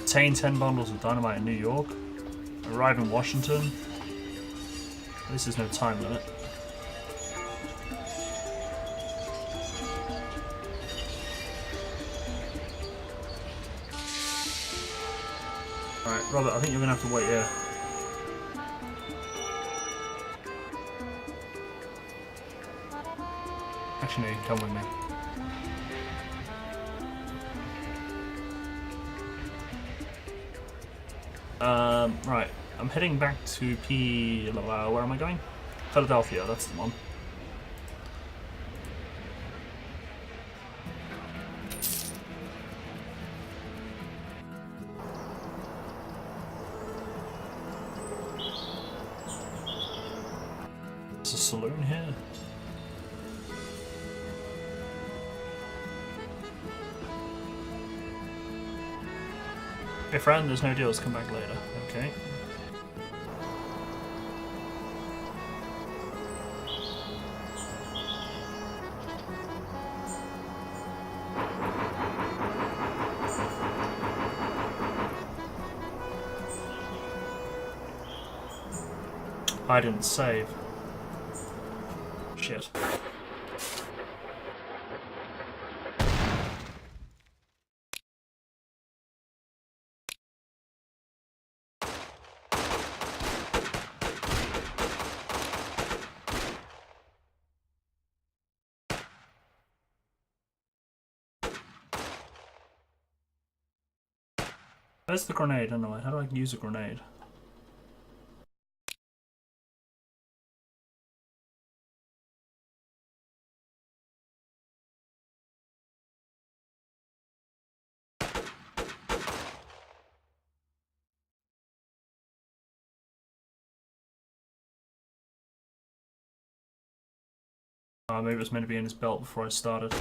Obtain 10 bundles of dynamite in New York. Arrive in Washington. At least there's no time limit. Alright, Robert, I think you're gonna have to wait here. Actually, no, you can come with me. Right. I'm heading back to where am I going? Philadelphia, that's the one. There's a saloon here. Hey friend, there's no deals, come back later. Okay. I didn't save. Shit. Where's the grenade anyway? How do I use a grenade? Maybe it was meant to be in his belt before I started.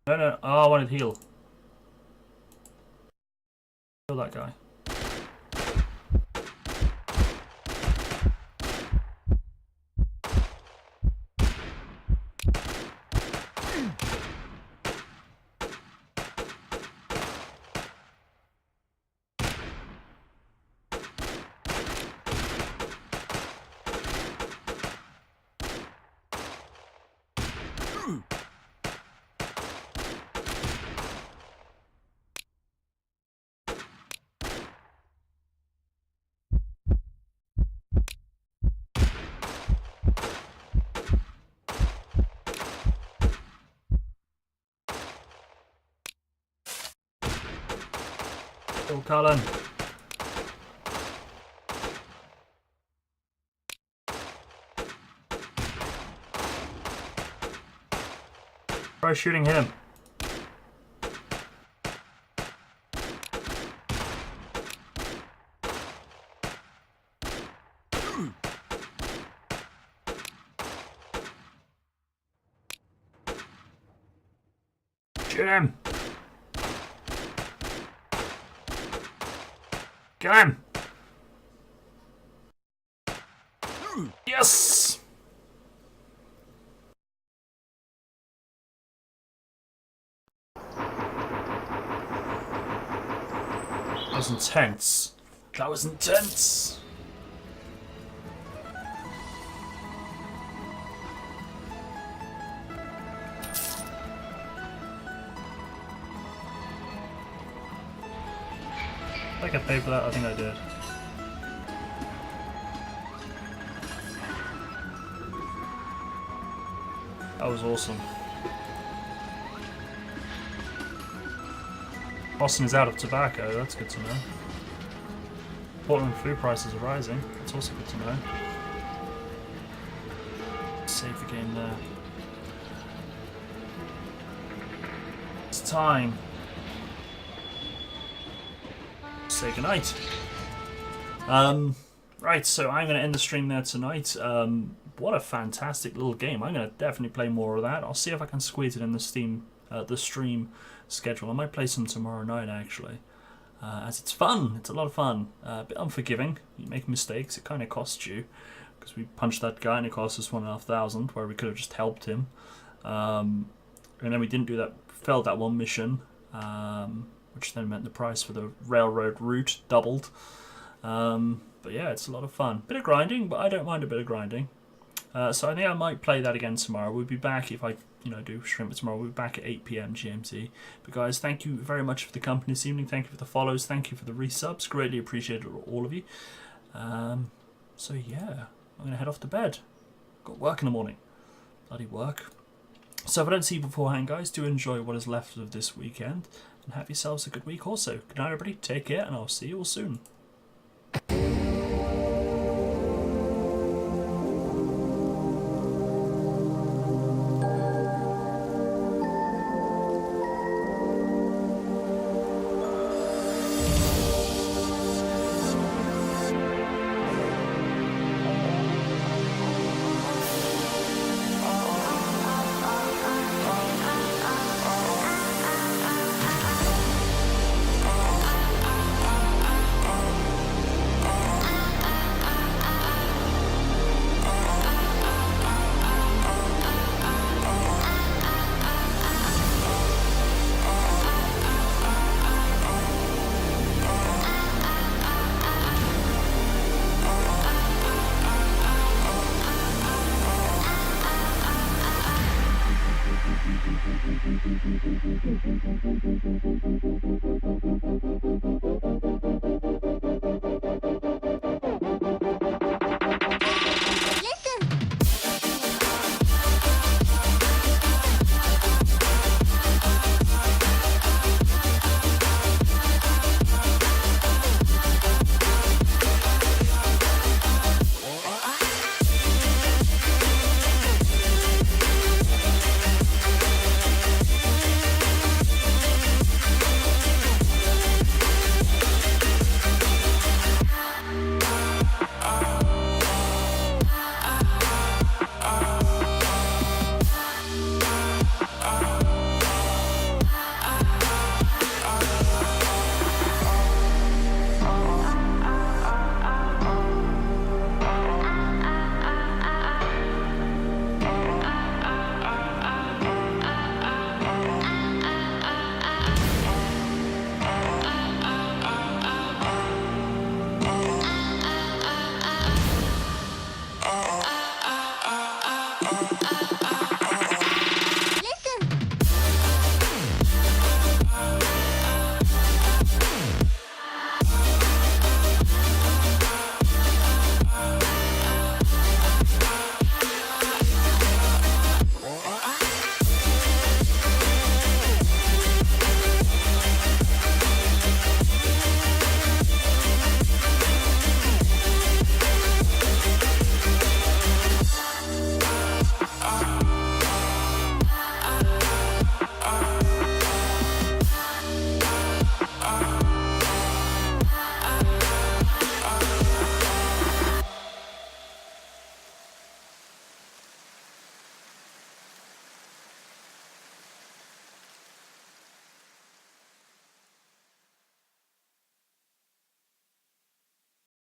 No, no. Oh, I wanted heal. Kill that guy. Kill Cullen. Try shooting him. Shoot him. Kill him. Yes. That was intense. That was intense. I think I paid for that. I think I did. That was awesome. Boston is out of tobacco. That's good to know. Portland food prices are rising. That's also good to know. Save the game there. It's time. Say goodnight. Right, so I'm going to end the stream there tonight. what a fantastic little game. I'm going to definitely play more of that. I'll see if I can squeeze it in the the stream schedule. I might play some tomorrow night, actually. As it's fun. It's a lot of fun. A bit unforgiving. You make mistakes. It kind of costs you. Because we punched that guy and it cost us 1,500, where we could have just helped him. And then we didn't do that, failed that one mission, which then meant the price for the railroad route doubled. But yeah, it's a lot of fun. Bit of grinding, but I don't mind a bit of grinding. So I think I might play that again tomorrow. We'll be back if I, do stream it tomorrow. We'll be back at 8 PM GMT. But guys, thank you very much for the company this evening. Thank you for the follows. Thank you for the resubs. Greatly appreciated all of you. So yeah, I'm gonna head off to bed. Got work in the morning. Bloody work. So if I don't see you beforehand, guys, do enjoy what is left of this weekend and have yourselves a good week also. Good night, everybody. Take care, and I'll see you all soon.